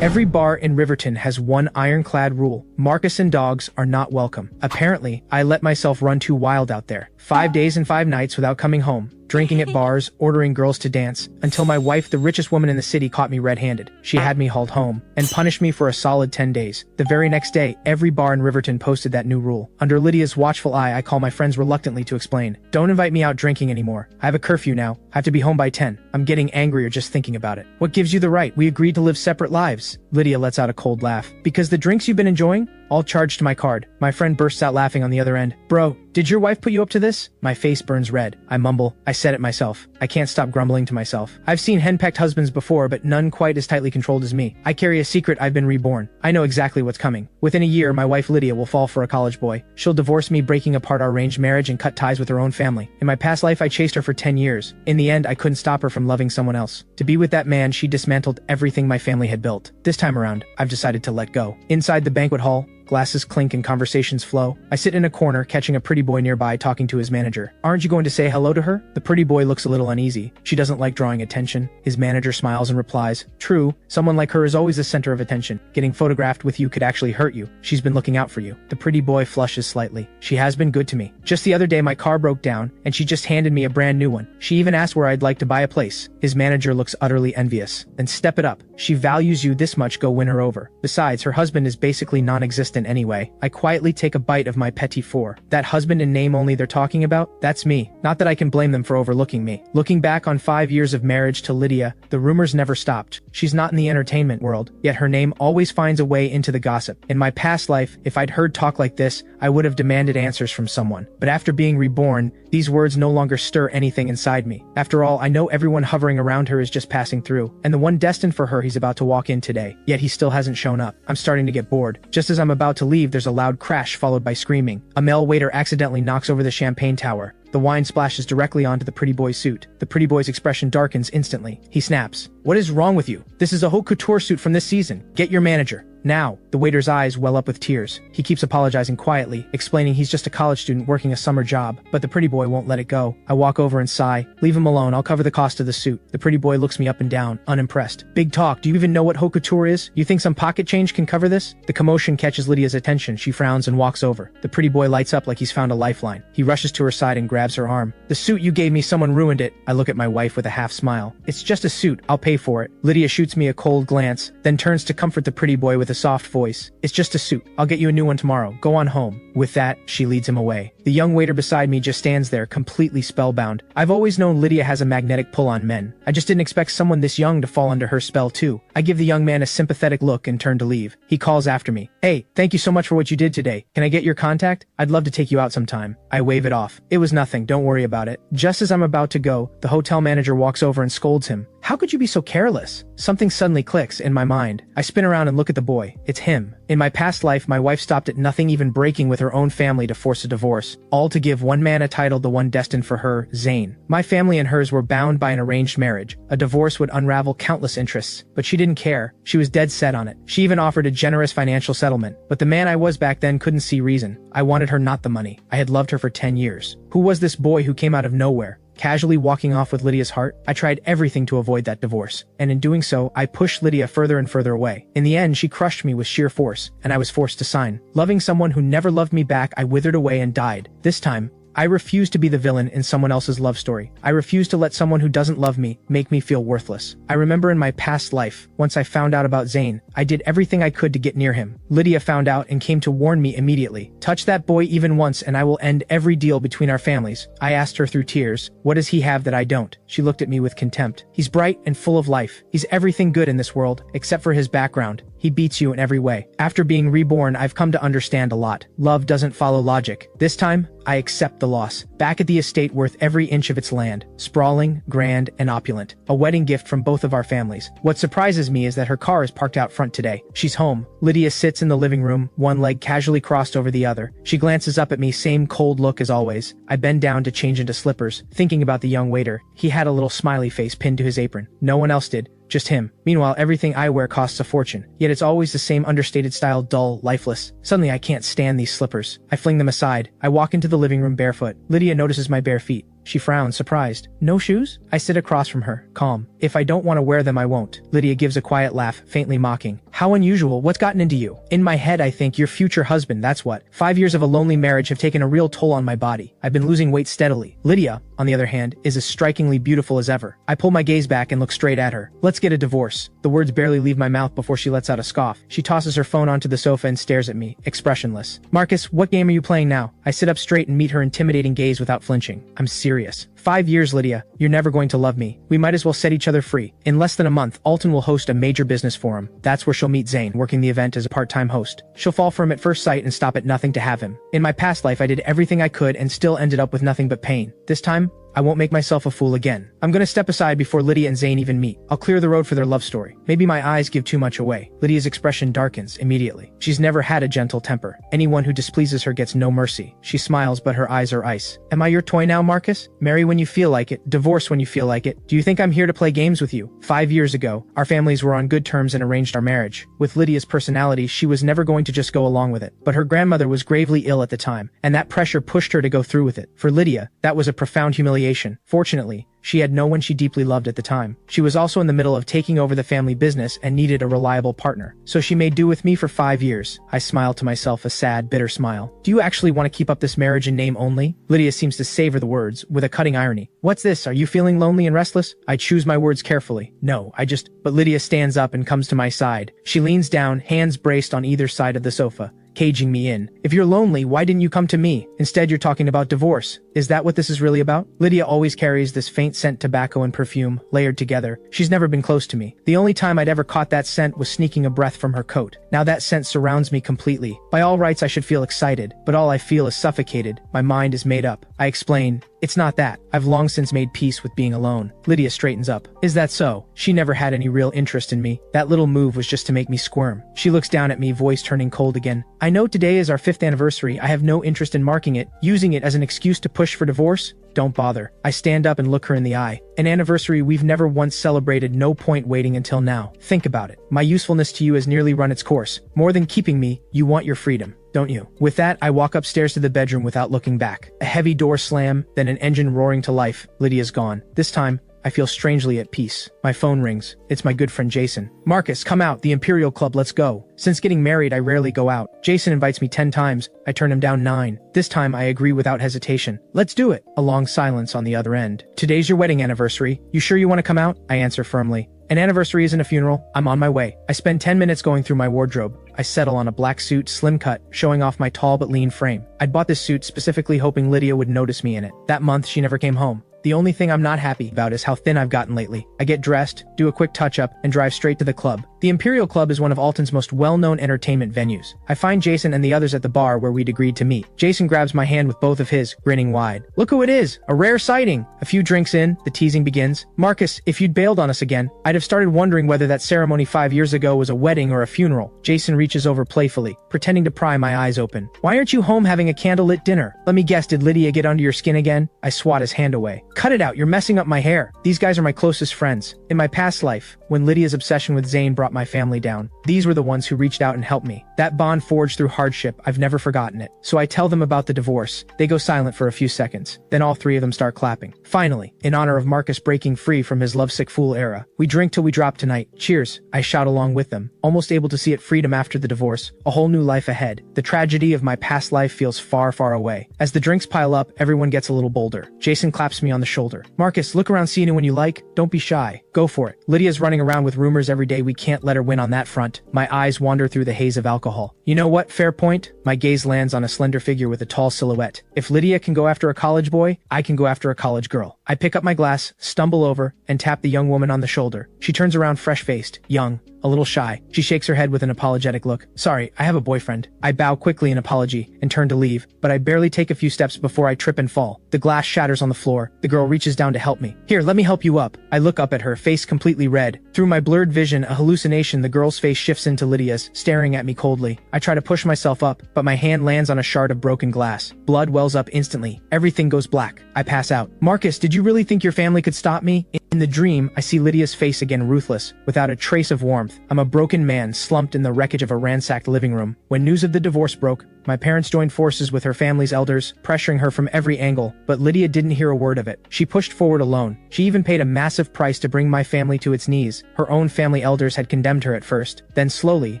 Every bar in Riverton has one ironclad rule: Marcus dogs are not welcome. Apparently, I let myself run too wild out there. 5 days and 5 nights without coming home, drinking at bars, ordering girls to dance, until my wife, the richest woman in the city, caught me red-handed. She had me hauled home, and punished me for a solid 10 days. The very next day, every bar in Riverton posted that new rule. Under Lydia's watchful eye, I call my friends reluctantly to explain. Don't invite me out drinking anymore. I have a curfew now. I have to be home by 10. I'm getting angrier just thinking about it. What gives you the right? We agreed to live separate lives. Lydia lets out a cold laugh. Because the drinks you've been enjoying? All charged to my card. My friend bursts out laughing on the other end. Bro, did your wife put you up to this? My face burns red. I mumble. I said it myself. I can't stop grumbling to myself. I've seen henpecked husbands before, but none quite as tightly controlled as me. I carry a secret. I've been reborn. I know exactly what's coming. Within a year, my wife Lydia will fall for a college boy. She'll divorce me, breaking apart our arranged marriage and cut ties with her own family. In my past life, I chased her for 10 years. In the end, I couldn't stop her from loving someone else. To be with that man, she dismantled everything my family had built. This time around, I've decided to let go. Inside the banquet hall, glasses clink and conversations flow. I sit in a corner, catching a pretty boy nearby talking to his manager. Aren't you going to say hello to her? The pretty boy looks a little uneasy. She doesn't like drawing attention. His manager smiles and replies, True, someone like her is always the center of attention. Getting photographed with you could actually hurt you. She's been looking out for you. The pretty boy flushes slightly. She has been good to me. Just the other day my car broke down, and she just handed me a brand new one. She even asked where I'd like to buy a place. His manager looks utterly envious. Then step it up. She values you this much, go win her over. Besides, her husband is basically non-existent anyway. I quietly take a bite of my petit four. That husband in name only they're talking about? That's me. Not that I can blame them for overlooking me. Looking back on 5 years of marriage to Lydia, the rumors never stopped. She's not in the entertainment world, yet her name always finds a way into the gossip. In my past life, if I'd heard talk like this, I would have demanded answers from someone. But after being reborn, these words no longer stir anything inside me. After all, I know everyone hovering around her is just passing through, and the one destined for her he's about to walk in today. Yet he still hasn't shown up. I'm starting to get bored. Just as I'm about to leave, there's a loud crash followed by screaming. A male waiter accidentally knocks over the champagne tower. The wine splashes directly onto the pretty boy's suit. The pretty boy's expression darkens instantly. He snaps. What is wrong with you? This is a haute couture suit from this season. Get your manager. Now. The waiter's eyes well up with tears. He keeps apologizing quietly, explaining he's just a college student working a summer job, but the pretty boy won't let it go. I walk over and sigh. Leave him alone, I'll cover the cost of the suit. The pretty boy looks me up and down, unimpressed. Big talk, do you even know what haute couture is? You think some pocket change can cover this? The commotion catches Lydia's attention. She frowns and walks over. The pretty boy lights up like he's found a lifeline. He rushes to her side and grabs her arm. The suit you gave me, someone ruined it. I look at my wife with a half smile. It's just a suit, I'll pay for it. Lydia shoots me a cold glance, then turns to comfort the pretty boy with a soft voice. It's just a suit. I'll get you a new one tomorrow. Go on home. With that, she leads him away. The young waiter beside me just stands there, completely spellbound. I've always known Lydia has a magnetic pull on men. I just didn't expect someone this young to fall under her spell too. I give the young man a sympathetic look and turn to leave. He calls after me. Hey, thank you so much for what you did today. Can I get your contact? I'd love to take you out sometime. I wave it off. It was nothing. Don't worry about it. Just as I'm about to go, the hotel manager walks over and scolds him. How could you be so careless? Something suddenly clicks in my mind. I spin around and look at the boy. It's him. In my past life, my wife stopped at nothing, even breaking with her own family to force a divorce, all to give one man a title, the one destined for her, Zane. My family and hers were bound by an arranged marriage. A divorce would unravel countless interests, but she didn't care. She was dead set on it. She even offered a generous financial settlement, but the man I was back then couldn't see reason. I wanted her, not the money. I had loved her for 10 years. Who was this boy who came out of nowhere, casually walking off with Lydia's heart? I tried everything to avoid that divorce, and in doing so, I pushed Lydia further and further away. In the end, she crushed me with sheer force, and I was forced to sign. Loving someone who never loved me back, I withered away and died. This time, I refuse to be the villain in someone else's love story. I refuse to let someone who doesn't love me make me feel worthless. I remember in my past life, once I found out about Zane, I did everything I could to get near him. Lydia found out and came to warn me immediately. Touch that boy even once and I will end every deal between our families. I asked her through tears, what does he have that I don't? She looked at me with contempt. He's bright and full of life. He's everything good in this world, except for his background. He beats you in every way. After being reborn, I've come to understand a lot. Love doesn't follow logic. This time, I accept the loss. Back at the estate worth every inch of its land. Sprawling, grand, and opulent. A wedding gift from both of our families. What surprises me is that her car is parked out front today. She's home. Lydia sits in the living room, one leg casually crossed over the other. She glances up at me, same cold look as always. I bend down to change into slippers, thinking about the young waiter. He had a little smiley face pinned to his apron. No one else did. Just him. Meanwhile, everything I wear costs a fortune. Yet it's always the same understated style, dull, lifeless. Suddenly I can't stand these slippers. I fling them aside. I walk into the living room barefoot. Lydia notices my bare feet. She frowns, surprised. No shoes? I sit across from her, calm. If I don't want to wear them, I won't. Lydia gives a quiet laugh, faintly mocking. How unusual, what's gotten into you? In my head I think your future husband, that's what. 5 years of a lonely marriage have taken a real toll on my body. I've been losing weight steadily. Lydia, on the other hand, is as strikingly beautiful as ever. I pull my gaze back and look straight at her. Let's get a divorce. The words barely leave my mouth before she lets out a scoff. She tosses her phone onto the sofa and stares at me, expressionless. Marcus, what game are you playing now? I sit up straight and meet her intimidating gaze without flinching. I'm serious. 5 years, Lydia. You're never going to love me. We might as well set each other free. In less than a month, Alton will host a major business forum. That's where she'll meet Zane, working the event as a part-time host. She'll fall for him at first sight and stop at nothing to have him. In my past life, I did everything I could and still ended up with nothing but pain. This time, I won't make myself a fool again. I'm gonna step aside before Lydia and Zane even meet. I'll clear the road for their love story. Maybe my eyes give too much away. Lydia's expression darkens immediately. She's never had a gentle temper. Anyone who displeases her gets no mercy. She smiles, but her eyes are ice. Am I your toy now, Marcus? Marry when you feel like it, divorce when you feel like it. Do you think I'm here to play games with you? 5 years ago, our families were on good terms and arranged our marriage. With Lydia's personality, she was never going to just go along with it. But her grandmother was gravely ill at the time, and that pressure pushed her to go through with it. For Lydia, that was a profound humiliation. Fortunately, she had no one she deeply loved at the time. She was also in the middle of taking over the family business and needed a reliable partner. So she made do with me for 5 years. I smiled to myself, a sad, bitter smile. Do you actually want to keep up this marriage in name only? Lydia seems to savor the words, with a cutting irony. What's this? Are you feeling lonely and restless? I choose my words carefully. No, But Lydia stands up and comes to my side. She leans down, hands braced on either side of the sofa, caging me in. If you're lonely, why didn't you come to me? Instead, you're talking about divorce. Is that what this is really about? Lydia always carries this faint scent tobacco and perfume, layered together. She's never been close to me. The only time I'd ever caught that scent was sneaking a breath from her coat. Now that scent surrounds me completely. By all rights, I should feel excited, but all I feel is suffocated. My mind is made up. I explain, it's not that. I've long since made peace with being alone. Lydia straightens up. Is that so? She never had any real interest in me. That little move was just to make me squirm. She looks down at me, voice turning cold again. I know today is our 5th anniversary. I have no interest in marking it, using it as an excuse to push for divorce. Don't bother. I stand up and look her in the eye. An anniversary we've never once celebrated, no point waiting until now. Think about it. My usefulness to you has nearly run its course. More than keeping me, you want your freedom, don't you? With that, I walk upstairs to the bedroom without looking back. A heavy door slam, then an engine roaring to life. Lydia's gone. This time, I feel strangely at peace. My phone rings. It's my good friend Jason. Marcus, come out. The Imperial Club, let's go. Since getting married, I rarely go out. Jason invites me 10 times. I turn him down 9. This time, I agree without hesitation. Let's do it. A long silence on the other end. Today's your wedding anniversary. You sure you want to come out? I answer firmly. An anniversary isn't a funeral. I'm on my way. I spend 10 minutes going through my wardrobe. I settle on a black suit, slim cut, showing off my tall but lean frame. I'd bought this suit specifically hoping Lydia would notice me in it. That month, she never came home. The only thing I'm not happy about is how thin I've gotten lately. I get dressed, do a quick touch-up, and drive straight to the club. The Imperial Club is one of Alton's most well-known entertainment venues. I find Jason and the others at the bar where we'd agreed to meet. Jason grabs my hand with both of his, grinning wide. Look who it is! A rare sighting! A few drinks in, the teasing begins. Marcus, if you'd bailed on us again, I'd have started wondering whether that ceremony 5 years ago was a wedding or a funeral. Jason reaches over playfully, pretending to pry my eyes open. Why aren't you home having a candlelit dinner? Let me guess, did Lydia get under your skin again? I swat his hand away. Cut it out, you're messing up my hair. These guys are my closest friends. In my past life, when Lydia's obsession with Zane brought my family down, these were the ones who reached out and helped me. That bond forged through hardship, I've never forgotten it. So I tell them about the divorce. They go silent for a few seconds. Then all three of them start clapping. Finally, in honor of Marcus breaking free from his lovesick fool era, we drink till we drop tonight. Cheers, I shout along with them, almost able to see it freedom after the divorce, a whole new life ahead. The tragedy of my past life feels far, far away. As the drinks pile up, everyone gets a little bolder. Jason claps me on the shoulder. Marcus, look around, see anyone you like. Don't be shy. Go for it. Lydia's running around with rumors every day. We can't let her win on that front. My eyes wander through the haze of alcohol. You know what? Fair point. My gaze lands on a slender figure with a tall silhouette. If Lydia can go after a college boy, I can go after a college girl. I pick up my glass, stumble over, and tap the young woman on the shoulder. She turns around fresh-faced, young, a little shy. She shakes her head with an apologetic look. Sorry, I have a boyfriend. I bow quickly in apology and turn to leave, but I barely take a few steps before I trip and fall. The glass shatters on the floor. The girl reaches down to help me. Here, let me help you up. I look up at her, face completely red. Through my blurred vision, a hallucination, the girl's face shifts into Lydia's, staring at me coldly. I try to push myself up, but my hand lands on a shard of broken glass. Blood wells up instantly. Everything goes black. I pass out. Marcus, did you really think your family could stop me? In the dream, I see Lydia's face again, ruthless, without a trace of warmth. I'm a broken man, slumped in the wreckage of a ransacked living room. When news of the divorce broke, My parents joined forces with her family's elders, pressuring her from every angle, but Lydia didn't hear a word of it. She pushed forward alone. She even paid a massive price to bring my family to its knees. Her own family elders had condemned her at first. Then slowly,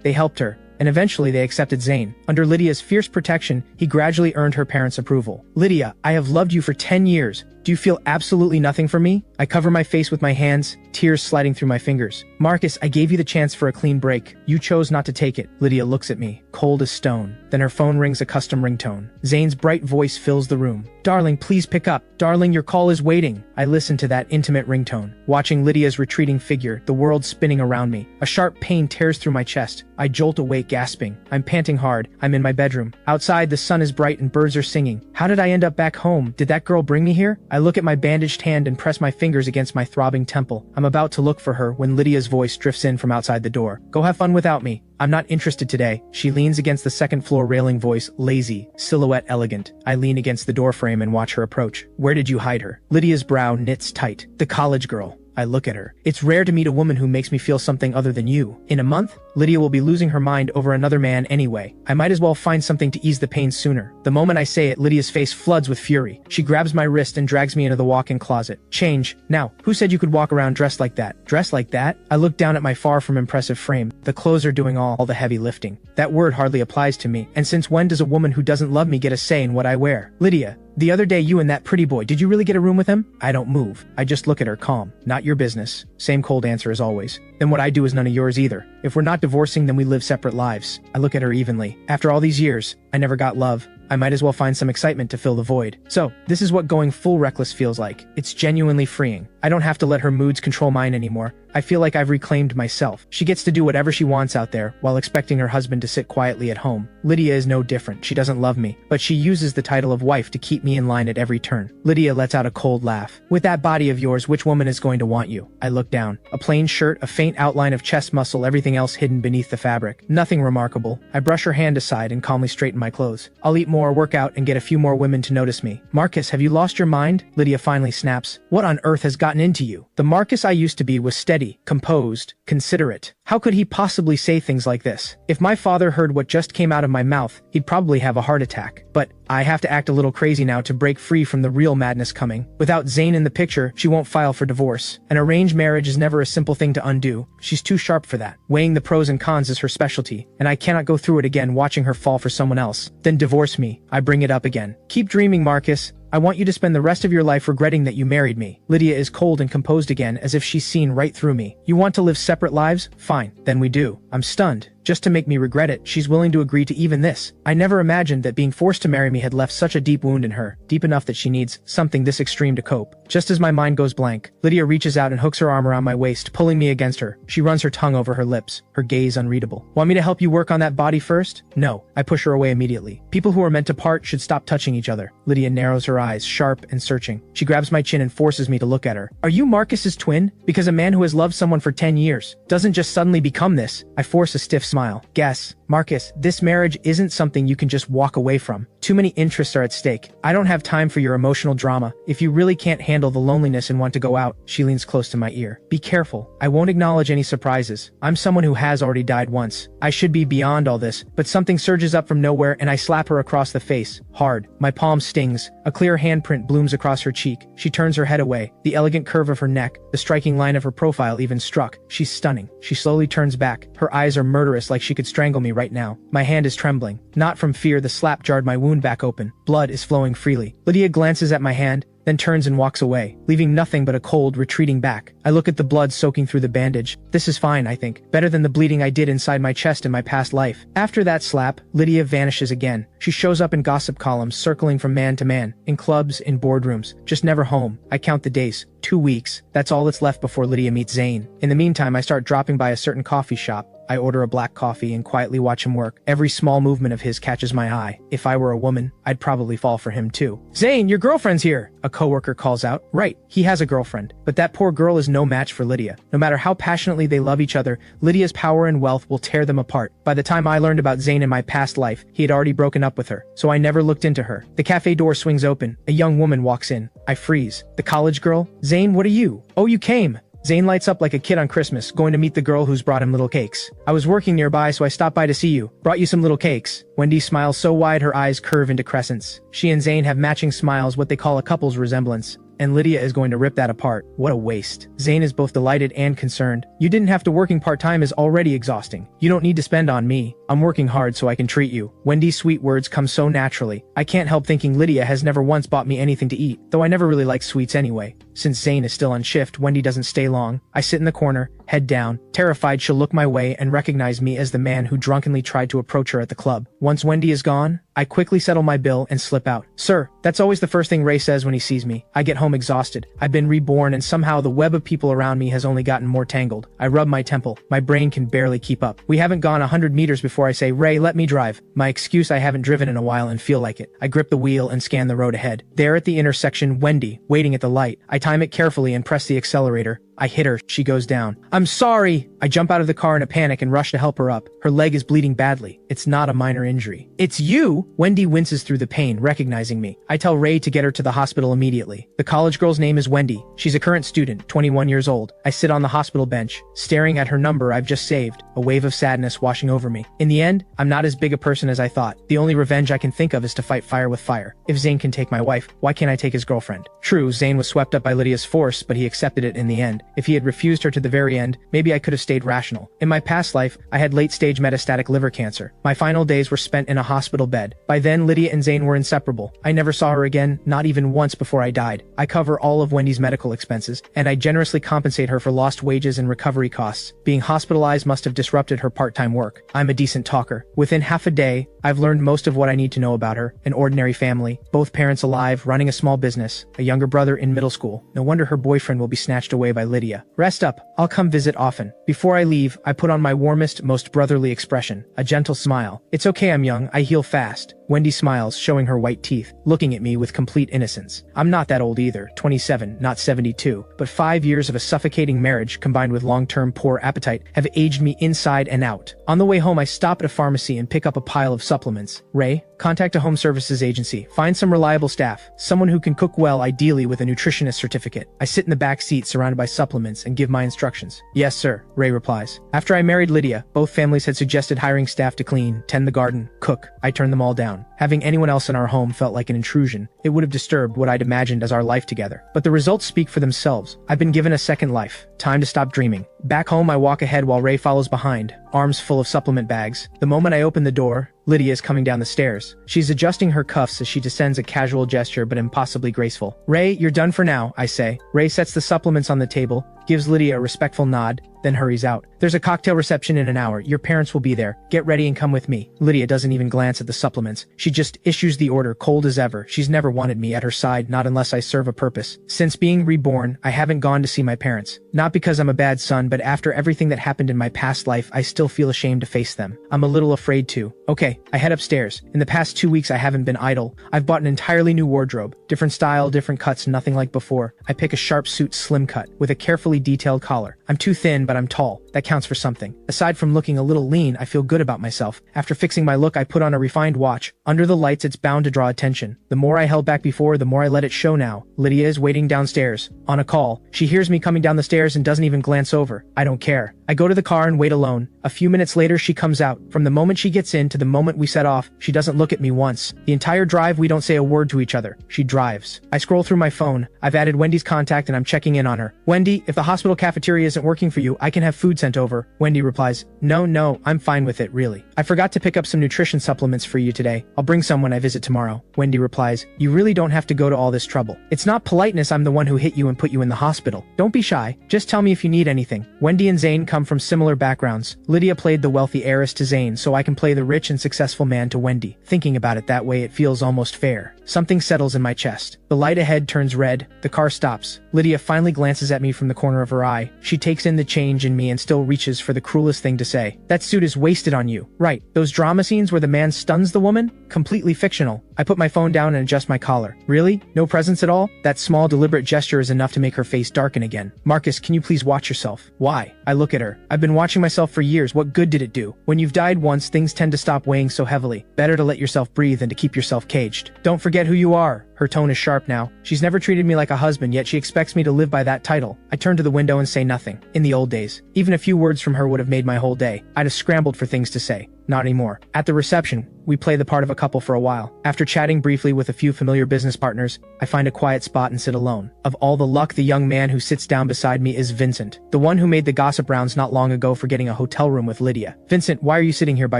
they helped her. And eventually they accepted Zane. Under Lydia's fierce protection, he gradually earned her parents' approval. Lydia, I have loved you for 10 years. Do you feel absolutely nothing for me? I cover my face with my hands, tears sliding through my fingers. Marcus, I gave you the chance for a clean break. You chose not to take it. Lydia looks at me, cold as stone. Then her phone rings a custom ringtone. Zane's bright voice fills the room. Darling, please pick up. Darling, your call is waiting. I listen to that intimate ringtone, watching Lydia's retreating figure, the world spinning around me. A sharp pain tears through my chest. I jolt awake, gasping. I'm panting hard. I'm in my bedroom. Outside, the sun is bright and birds are singing. How did I end up back home? Did that girl bring me here? I look at my bandaged hand and press my fingers against my throbbing temple. I'm about to look for her when Lydia's voice drifts in from outside the door. Go have fun without me. I'm not interested today. She leans against the second floor railing, voice lazy, silhouette elegant. I lean against the doorframe and watch her approach. Where did you hide her? Lydia's brow knits tight. The college girl. I look at her. It's rare to meet a woman who makes me feel something other than you. In a month, Lydia will be losing her mind over another man anyway. I might as well find something to ease the pain sooner. The moment I say it, Lydia's face floods with fury. She grabs my wrist and drags me into the walk-in closet. Change. Now, who said you could walk around dressed like that? Dressed like that? I look down at my far from impressive frame. The clothes are doing all the heavy lifting. That word hardly applies to me. And since when does a woman who doesn't love me get a say in what I wear? Lydia, the other day you and that pretty boy, did you really get a room with him? I don't move. I just look at her calm. Not your business. Same cold answer as always. Then what I do is none of yours either. If we're not divorcing, then we live separate lives. I look at her evenly. After all these years, I never got love. I might as well find some excitement to fill the void. So, this is what going full reckless feels like. It's genuinely freeing. I don't have to let her moods control mine anymore. I feel like I've reclaimed myself. She gets to do whatever she wants out there, while expecting her husband to sit quietly at home. Lydia is no different. She doesn't love me, but she uses the title of wife to keep me in line at every turn. Lydia lets out a cold laugh. With that body of yours, which woman is going to want you? I look down. A plain shirt, a faint outline of chest muscle, everything else hidden beneath the fabric. Nothing remarkable. I brush her hand aside and calmly straighten my clothes. I'll eat more, work out, and get a few more women to notice me. Marcus, have you lost your mind? Lydia finally snaps. What on earth has gotten into you? The Marcus I used to be was steady, composed, considerate. How could he possibly say things like this? If my father heard what just came out of my mouth, he'd probably have a heart attack. But I have to act a little crazy now to break free from the real madness coming. Without Zane in the picture, she won't file for divorce. An arranged marriage is never a simple thing to undo. She's too sharp for that. Weighing the pros and cons is her specialty, and I cannot go through it again watching her fall for someone else. Then divorce me. I bring it up again. Keep dreaming, Marcus. I want you to spend the rest of your life regretting that you married me. Lydia is cold and composed again, as if she's seen right through me. You want to live separate lives? Fine, then we do. I'm stunned. Just to make me regret it, she's willing to agree to even this. I never imagined that being forced to marry me had left such a deep wound in her, deep enough that she needs something this extreme to cope. Just as my mind goes blank, Lydia reaches out and hooks her arm around my waist, pulling me against her. She runs her tongue over her lips, her gaze unreadable. Want me to help you work on that body first? No. I push her away immediately. People who are meant to part should stop touching each other. Lydia narrows her eyes, sharp and searching. She grabs my chin and forces me to look at her. Are you Marcus's twin? Because a man who has loved someone for 10 years doesn't just suddenly become this. I force a stiff smile. Guess. Marcus, this marriage isn't something you can just walk away from. Too many interests are at stake. I don't have time for your emotional drama. If you really can't handle the loneliness and want to go out, she leans close to my ear. Be careful. I won't acknowledge any surprises. I'm someone who has already died once. I should be beyond all this, but something surges up from nowhere and I slap her across the face. Hard. My palm stings. A clear handprint blooms across her cheek. She turns her head away. The elegant curve of her neck, the striking line of her profile even struck. She's stunning. She slowly turns back. Her eyes are murderous, like she could strangle me right now. My hand is trembling. Not from fear, the slap jarred my wound back open. Blood is flowing freely. Lydia glances at my hand, then turns and walks away, leaving nothing but a cold, retreating back. I look at the blood soaking through the bandage. This is fine, I think. Better than the bleeding I did inside my chest in my past life. After that slap, Lydia vanishes again. She shows up in gossip columns, circling from man to man, in clubs, in boardrooms, just never home. I count the days. 2 weeks. That's all that's left before Lydia meets Zane. In the meantime, I start dropping by a certain coffee shop. I order a black coffee and quietly watch him work. Every small movement of his catches my eye. If I were a woman, I'd probably fall for him too. Zane, your girlfriend's here! A coworker calls out. Right, he has a girlfriend. But that poor girl is no match for Lydia. No matter how passionately they love each other, Lydia's power and wealth will tear them apart. By the time I learned about Zane in my past life, he had already broken up with her, so I never looked into her. The cafe door swings open. A young woman walks in. I freeze. The college girl? Zane, what are you? Oh, you came. Zane lights up like a kid on Christmas, going to meet the girl who's brought him little cakes. I was working nearby, so I stopped by to see you. Brought you some little cakes. Wendy smiles so wide her eyes curve into crescents. She and Zane have matching smiles, what they call a couple's resemblance. And Lydia is going to rip that apart. What a waste. Zane is both delighted and concerned. You didn't have to. Working part-time is already exhausting. You don't need to spend on me. I'm working hard so I can treat you. Wendy's sweet words come so naturally. I can't help thinking Lydia has never once bought me anything to eat, though I never really liked sweets anyway. Since Zane is still on shift, Wendy doesn't stay long. I sit in the corner, head down, terrified she'll look my way and recognize me as the man who drunkenly tried to approach her at the club. Once Wendy is gone, I quickly settle my bill and slip out. Sir, that's always the first thing Ray says when he sees me. I get home exhausted. I've been reborn and somehow the web of people around me has only gotten more tangled. I rub my temple. My brain can barely keep up. We haven't gone 100 meters before I say, Ray, let me drive. My excuse, I haven't driven in a while and feel like it. I grip the wheel and scan the road ahead. There at the intersection, Wendy, waiting at the light. I time it carefully and press the accelerator. I hit her. She goes down. I'm sorry. I jump out of the car in a panic and rush to help her up. Her leg is bleeding badly. It's not a minor injury. It's you? Wendy winces through the pain, recognizing me. I tell Ray to get her to the hospital immediately. The college girl's name is Wendy. She's a current student, 21 years old. I sit on the hospital bench, staring at her number I've just saved, a wave of sadness washing over me. In the end, I'm not as big a person as I thought. The only revenge I can think of is to fight fire with fire. If Zane can take my wife, why can't I take his girlfriend? True, Zane was swept up by Lydia's force, but he accepted it in the end. If he had refused her to the very end, maybe I could have stayed rational. In my past life, I had late-stage metastatic liver cancer. My final days were spent in a hospital bed. By then, Lydia and Zane were inseparable. I never saw her again, not even once before I died. I cover all of Wendy's medical expenses, and I generously compensate her for lost wages and recovery costs. Being hospitalized must have disrupted her part-time work. I'm a decent talker. Within half a day, I've learned most of what I need to know about her. An ordinary family, both parents alive, running a small business, a younger brother in middle school. No wonder her boyfriend will be snatched away by Lydia. Rest up. I'll come visit often. Before I leave, I put on my warmest, most brotherly expression, a gentle smile. It's okay, I'm young. I heal fast. Wendy smiles, showing her white teeth, looking at me with complete innocence. I'm not that old either, 27, not 72, but 5 years of a suffocating marriage combined with long-term poor appetite have aged me inside and out. On the way home, I stop at a pharmacy and pick up a pile of supplements. Ray, contact a home services agency. Find some reliable staff, someone who can cook well, ideally with a nutritionist certificate. I sit in the back seat surrounded by supplements and give my instructions. Yes, sir, Ray replies. After I married Lydia, both families had suggested hiring staff to clean, tend the garden, cook. I turned them all down. Having anyone else in our home felt like an intrusion. It would have disturbed what I'd imagined as our life together. But the results speak for themselves. I've been given a second life. Time to stop dreaming. Back home, I walk ahead while Ray follows behind, arms full of supplement bags. The moment I open the door, Lydia is coming down the stairs. She's adjusting her cuffs as she descends, a casual gesture but impossibly graceful. Ray, you're done for now, I say. Ray sets the supplements on the table, gives Lydia a respectful nod, then hurries out. There's a cocktail reception in an hour. Your parents will be there. Get ready and come with me. Lydia doesn't even glance at the supplements. She just issues the order, cold as ever. She's never wanted me at her side, not unless I serve a purpose. Since being reborn, I haven't gone to see my parents. Not because I'm a bad son, but after everything that happened in my past life, I still feel ashamed to face them. I'm a little afraid to. Okay, I head upstairs. In the past 2 weeks, I haven't been idle. I've bought an entirely new wardrobe. Different style, different cuts, nothing like before. I pick a sharp suit, slim cut, with a carefully detailed collar. I'm too thin, but I'm tall. That counts for something. Aside from looking a little lean, I feel good about myself. After fixing my look, I put on a refined watch. Under the lights, it's bound to draw attention. The more I held back before, the more I let it show now. Lydia is waiting downstairs. On a call. She hears me coming down the stairs and doesn't even glance over. I don't care. I go to the car and wait alone. A few minutes later, she comes out. From the moment she gets in to the moment we set off, she doesn't look at me once. The entire drive, we don't say a word to each other. She drives. I scroll through my phone. I've added Wendy's contact and I'm checking in on her. Wendy, if the hospital cafeteria isn't working for you, I can have food sent over. Wendy replies, No, I'm fine with it, really. I forgot to pick up some nutrition supplements for you today. I'll bring some when I visit tomorrow. Wendy replies, You really don't have to go to all this trouble. It's not politeness, I'm the one who hit you and put you in the hospital. Don't be shy. Just tell me if you need anything. Wendy and Zane come from similar backgrounds. Lydia played the wealthy heiress to Zane, so I can play the rich and successful man to Wendy. Thinking about it that way, it feels almost fair. Something settles in my chest. The light ahead turns red. The car stops. Lydia finally glances at me from the corner of her eye. She takes in the change in me and still reaches for the cruelest thing to say. That suit is wasted on you. Right. Those drama scenes where the man stuns the woman? Completely fictional. I put my phone down and adjust my collar. Really? No presents at all? That small deliberate gesture is enough to make her face darken again. Marcus, can you please watch yourself? Why? I look at her. I've been watching myself for years. What good did it do? When you've died once, things tend to stop weighing so heavily. Better to let yourself breathe than to keep yourself caged. Don't forget who you are. Her tone is sharp now. She's never treated me like a husband, yet she expects me to live by that title. I turn to the window and say nothing. In the old days, even a few words from her would have made my whole day. I'd have scrambled for things to say. Not anymore. At the reception, we play the part of a couple for a while. After chatting briefly with a few familiar business partners, I find a quiet spot and sit alone. Of all the luck, the young man who sits down beside me is Vincent, the one who made the gossip rounds not long ago for getting a hotel room with Lydia. Vincent, why are you sitting here by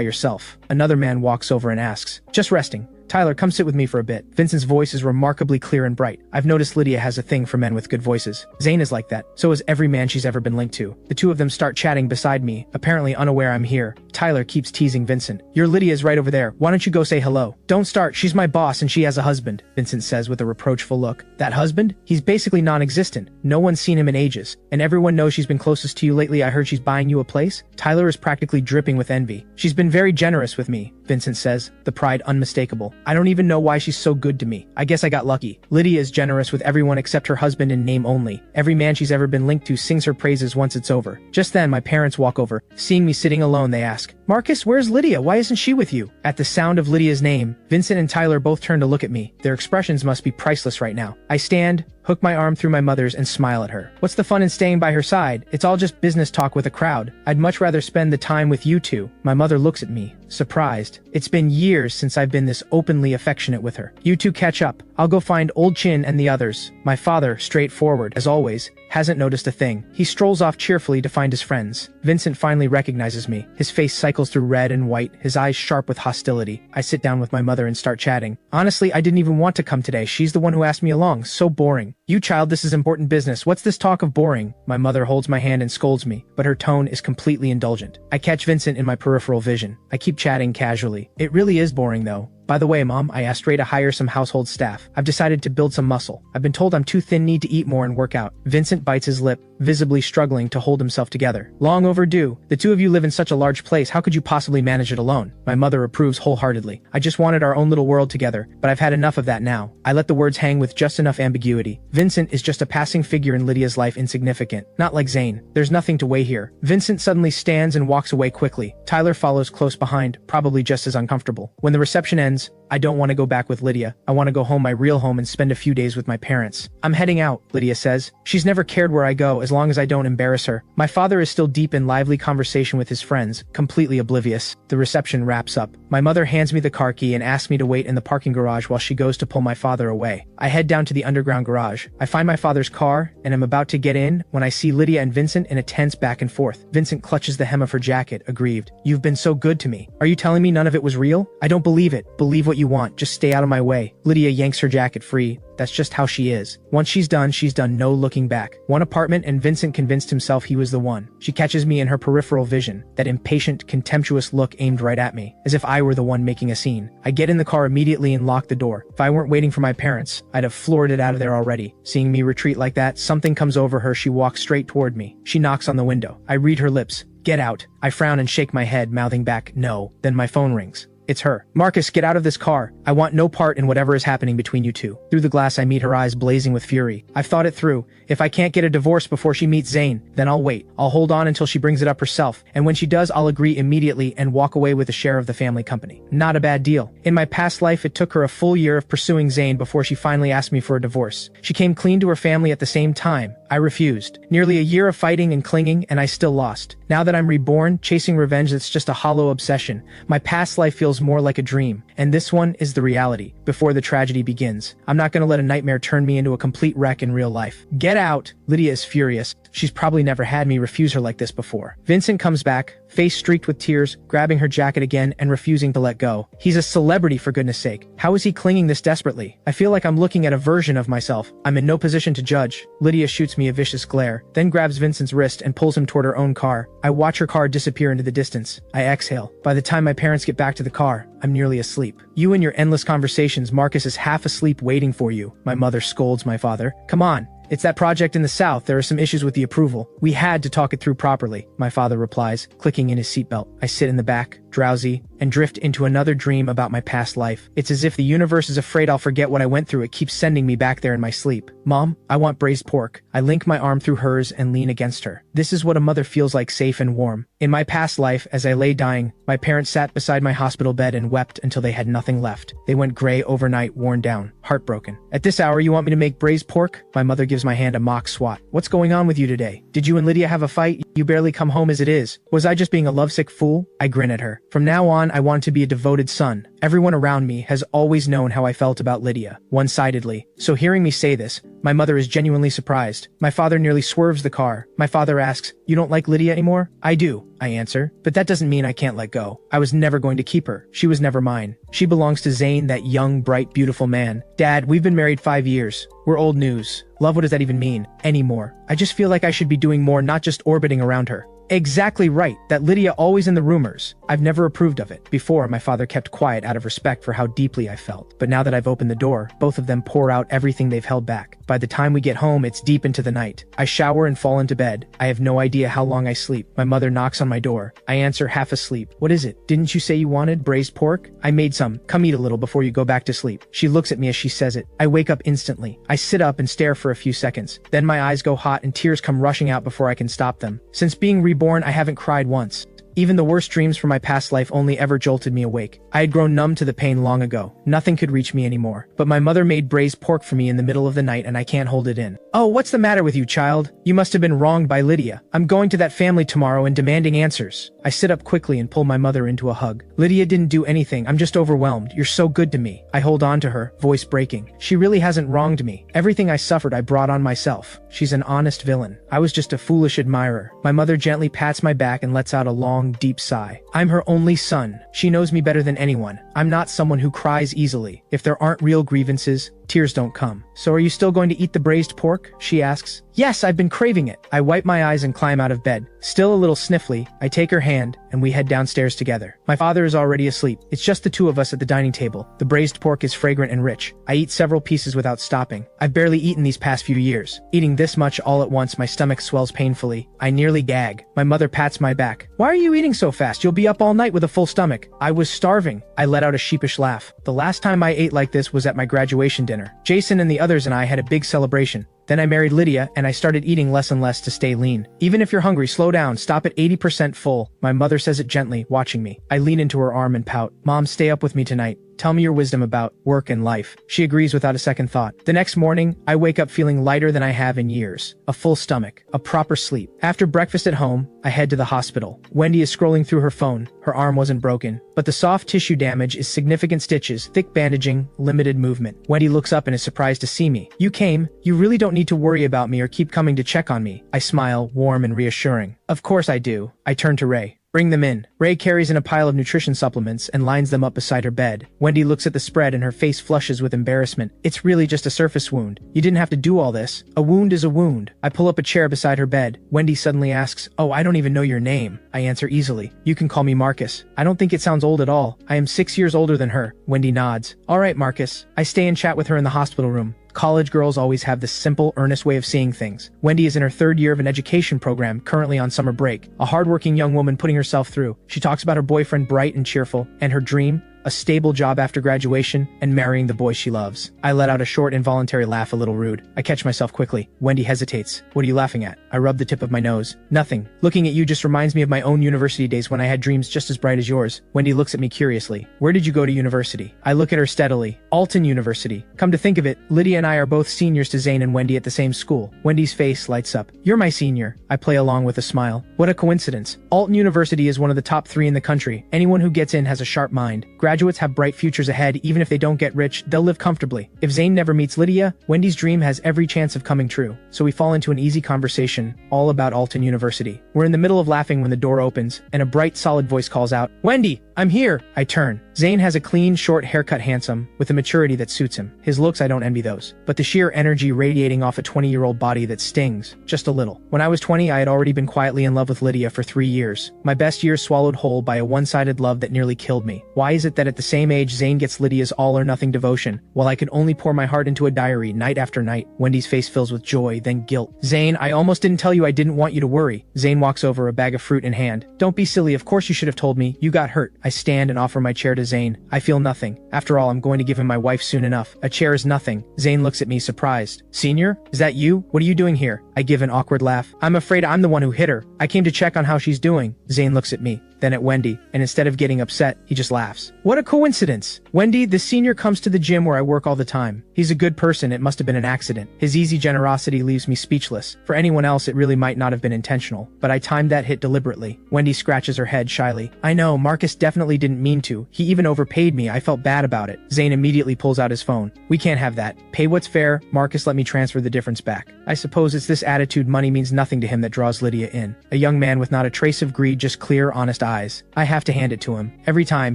yourself? Another man walks over and asks. Just resting. Tyler, come sit with me for a bit. Vincent's voice is remarkably clear and bright. I've noticed Lydia has a thing for men with good voices. Zane is like that. So is every man she's ever been linked to. The two of them start chatting beside me, apparently unaware I'm here. Tyler keeps teasing Vincent. Your Lydia is right over there. Why don't you go say hello? Don't start. She's my boss and she has a husband, Vincent says with a reproachful look. That husband? He's basically non-existent. No one's seen him in ages. And everyone knows she's been closest to you lately. I heard she's buying you a place. Tyler is practically dripping with envy. She's been very generous with me, Vincent says, the pride unmistakable. I don't even know why she's so good to me. I guess I got lucky. Lydia is generous with everyone except her husband in name only. Every man she's ever been linked to sings her praises once it's over. Just then, my parents walk over. Seeing me sitting alone, they ask, Marcus, where's Lydia? Why isn't she with you? At the sound of Lydia's name, Vincent and Tyler both turn to look at me. Their expressions must be priceless right now. I stand, hook my arm through my mother's and smile at her. What's the fun in staying by her side? It's all just business talk with a crowd. I'd much rather spend the time with you two. My mother looks at me, surprised. It's been years since I've been this openly affectionate with her. You two catch up. I'll go find old Chin and the others. My father, straightforward, as always, hasn't noticed a thing. He strolls off cheerfully to find his friends. Vincent finally recognizes me. His face cycles through red and white, his eyes sharp with hostility. I sit down with my mother and start chatting. Honestly, I didn't even want to come today. She's the one who asked me along. So boring. You child, this is important business. What's this talk of boring? My mother holds my hand and scolds me, but her tone is completely indulgent. I catch Vincent in my peripheral vision. I keep chatting casually. It really is boring though. By the way, Mom, I asked Ray to hire some household staff. I've decided to build some muscle. I've been told I'm too thin, need to eat more and work out. Vincent bites his lip, visibly struggling to hold himself together. Long overdue. The two of you live in such a large place. How could you possibly manage it alone? My mother approves wholeheartedly. I just wanted our own little world together, but I've had enough of that now. I let the words hang with just enough ambiguity. Vincent is just a passing figure in Lydia's life, insignificant. Not like Zane. There's nothing to weigh here. Vincent suddenly stands and walks away quickly. Tyler follows close behind, probably just as uncomfortable. When the reception ends, I don't want to go back with Lydia. I want to go home, my real home, and spend a few days with my parents. I'm heading out, Lydia says. She's never cared where I go as long as I don't embarrass her. My father is still deep in lively conversation with his friends, completely oblivious. The reception wraps up. My mother hands me the car key and asks me to wait in the parking garage while she goes to pull my father away. I head down to the underground garage. I find my father's car and am about to get in when I see Lydia and Vincent in a tense back and forth. Vincent clutches the hem of her jacket, aggrieved. You've been so good to me. Are you telling me none of it was real? I don't believe it. Believe what you want. Just stay out of my way. Lydia yanks her jacket free. That's just how she is. Once she's done, no looking back. One apartment and Vincent convinced himself he was the one. She catches me in her peripheral vision, that impatient, contemptuous look aimed right at me, as if I were the one making a scene. I get in the car immediately and lock the door. If I weren't waiting for my parents, I'd have floored it out of there already. Seeing me retreat like that, something comes over her. She walks straight toward me. She knocks on the window. I read her lips. Get out. I frown and shake my head, mouthing back, no. Then my phone rings. It's her. Marcus, get out of this car. I want no part in whatever is happening between you two. Through the glass, I meet her eyes blazing with fury. I've thought it through. If I can't get a divorce before she meets Zane, then I'll wait. I'll hold on until she brings it up herself. And when she does, I'll agree immediately and walk away with a share of the family company. Not a bad deal. In my past life, it took her a full year of pursuing Zane before she finally asked me for a divorce. She came clean to her family at the same time. I refused. Nearly a year of fighting and clinging, and I still lost. Now that I'm reborn, chasing revenge that's just a hollow obsession. My past life feels more like a dream, and this one is the reality, before the tragedy begins. I'm not gonna let a nightmare turn me into a complete wreck in real life. Get out! Lydia is furious. She's probably never had me refuse her like this before. Vincent comes back, face streaked with tears, grabbing her jacket again and refusing to let go. He's a celebrity, for goodness sake. How is he clinging this desperately? I feel like I'm looking at a version of myself. I'm in no position to judge. Lydia shoots me a vicious glare, then grabs Vincent's wrist and pulls him toward her own car. I watch her car disappear into the distance. I exhale. By the time my parents get back to the car, I'm nearly asleep. You and your endless conversations, Marcus is half asleep waiting for you. My mother scolds my father. Come on. It's that project in the south. There are some issues with the approval. We had to talk it through properly, my father replies, clicking in his seatbelt. I sit in the back, drowsy, and drift into another dream about my past life. It's as if the universe is afraid I'll forget what I went through. It keeps sending me back there in my sleep. Mom, I want braised pork. I link my arm through hers and lean against her. This is what a mother feels like, safe and warm. In my past life, as I lay dying, my parents sat beside my hospital bed and wept until they had nothing left. They went gray overnight, worn down, heartbroken. At this hour, you want me to make braised pork? My mother gives my hand a mock swat. What's going on with you today? Did you and Lydia have a fight? You barely come home as it is. Was I just being a lovesick fool? I grin at her. From now on, I want to be a devoted son. Everyone around me has always known how I felt about Lydia, one-sidedly. So hearing me say this, my mother is genuinely surprised. My father nearly swerves the car. My father asks, "You don't like Lydia anymore?" "I do," I answer, "but that doesn't mean I can't let go. I was never going to keep her. She was never mine. She belongs to Zane, that young, bright, beautiful man. Dad, we've been married 5 years. We're old news. Love, what does that even mean? Anymore. I just feel like I should be doing more, not just orbiting around her." Exactly right, that Lydia always in the rumors. I've never approved of it. Before, my father kept quiet out of respect for how deeply I felt. But now that I've opened the door, both of them pour out everything they've held back. By the time we get home, it's deep into the night. I shower and fall into bed. I have no idea how long I sleep. My mother knocks on my door. I answer, half asleep. "What is it? Didn't you say you wanted braised pork?" "I made some. Come eat a little before you go back to sleep." She looks at me as she says it. I wake up instantly. I sit up and stare for a few seconds. Then my eyes go hot and tears come rushing out before I can stop them. Since being reborn, I haven't cried once. Even the worst dreams from my past life only ever jolted me awake. I had grown numb to the pain long ago. Nothing could reach me anymore. But my mother made braised pork for me in the middle of the night and I can't hold it in. "Oh, what's the matter with you, child? You must have been wronged by Lydia. I'm going to that family tomorrow and demanding answers." I sit up quickly and pull my mother into a hug. "Lydia didn't do anything. I'm just overwhelmed. You're so good to me." I hold on to her, voice breaking. "She really hasn't wronged me. Everything I suffered I brought on myself. She's an honest villain. I was just a foolish admirer." My mother gently pats my back and lets out a long, deep sigh. "I'm her only son. She knows me better than anyone. I'm not someone who cries easily. If there aren't real grievances, tears don't come." "So are you still going to eat the braised pork?" she asks. "Yes, I've been craving it." I wipe my eyes and climb out of bed. Still a little sniffly, I take her hand, and we head downstairs together. My father is already asleep. It's just the two of us at the dining table. The braised pork is fragrant and rich. I eat several pieces without stopping. I've barely eaten these past few years. Eating this much all at once, my stomach swells painfully. I nearly gag. My mother pats my back. "Why are you eating so fast? You'll be up all night with a full stomach." "I was starving." I let out a sheepish laugh. The last time I ate like this was at my graduation dinner. Jason and the others and I had a big celebration. Then I married Lydia, and I started eating less and less to stay lean. "Even if you're hungry, slow down. Stop at 80% full." My mother says it gently, watching me. I lean into her arm and pout. "Mom, stay up with me tonight. Tell me your wisdom about work and life." She agrees without a second thought. The next morning, I wake up feeling lighter than I have in years. A full stomach, a proper sleep. After breakfast at home, I head to the hospital. Wendy is scrolling through her phone. Her arm wasn't broken, but the soft tissue damage is significant: stitches, thick bandaging, limited movement. Wendy looks up and is surprised to see me. "You came. You really don't need to worry about me or keep coming to check on me." I smile, warm and reassuring. "Of course I do." I turn to Ray. "Bring them in." Ray carries in a pile of nutrition supplements and lines them up beside her bed. Wendy looks at the spread and her face flushes with embarrassment. "It's really just a surface wound. You didn't have to do all this. A wound is a wound." I pull up a chair beside her bed. Wendy suddenly asks, "Oh, I don't even know your name." I answer easily. "You can call me Marcus." I don't think it sounds old at all. I am 6 years older than her. Wendy nods. "All right, Marcus." I stay and chat with her in the hospital room. College girls always have this simple, earnest way of seeing things. Wendy is in her 3rd year of an education program, currently on summer break. A hardworking young woman putting herself through. She talks about her boyfriend, bright and cheerful, and her dream, a stable job after graduation, and marrying the boy she loves. I let out a short, involuntary laugh, a little rude. I catch myself quickly. Wendy hesitates. "What are you laughing at?" I rub the tip of my nose. "Nothing. Looking at you just reminds me of my own university days when I had dreams just as bright as yours." Wendy looks at me curiously. "Where did you go to university?" I look at her steadily. "Alton University. Come to think of it, Lydia and I are both seniors to Zane and Wendy at the same school." Wendy's face lights up. "You're my senior." I play along with a smile. "What a coincidence. Alton University is one of the top 3 in the country. Anyone who gets in has a sharp mind. Graduates have bright futures ahead. Even if they don't get rich, they'll live comfortably. If Zane never meets Lydia, Wendy's dream has every chance of coming true." So we fall into an easy conversation, all about Alton University. We're in the middle of laughing when the door opens, and a bright, solid voice calls out, "Wendy, I'm here. I turn. Zane has a clean, short haircut, handsome, with a maturity that suits him. His looks, I don't envy those. But the sheer energy radiating off a 20-year-old body that stings, just a little. When I was 20, I had already been quietly in love with Lydia for 3 years. My best years swallowed whole by a one-sided love that nearly killed me. Why is it that at the same age Zane gets Lydia's all-or-nothing devotion, while I can only pour my heart into a diary night after night? Wendy's face fills with joy, then guilt. Zane, I almost didn't tell you. I didn't want you to worry. Zane walks over, a bag of fruit in hand. Don't be silly, of course you should have told me. You got hurt. I stand and offer my chair to Zane. I feel nothing. After all, I'm going to give him my wife soon enough. A chair is nothing. Zane looks at me surprised. Senior? Is that you? What are you doing here? I give an awkward laugh. I'm afraid I'm the one who hit her. I came to check on how she's doing. Zane looks at me, then at Wendy, and instead of getting upset, he just laughs. What a coincidence. Wendy, the senior comes to the gym where I work all the time. He's a good person. It must have been an accident. His easy generosity leaves me speechless. For anyone else, it really might not have been intentional, but I timed that hit deliberately. Wendy scratches her head shyly. I know, Marcus definitely didn't mean to. He even overpaid me. I felt bad about it. Zane immediately pulls out his phone. We can't have that. Pay what's fair. Marcus, let me transfer the difference back. I suppose it's this attitude money means nothing to him that draws Lydia in. A young man with not a trace of greed, just clear, honest eyes. I have to hand it to him. Every time,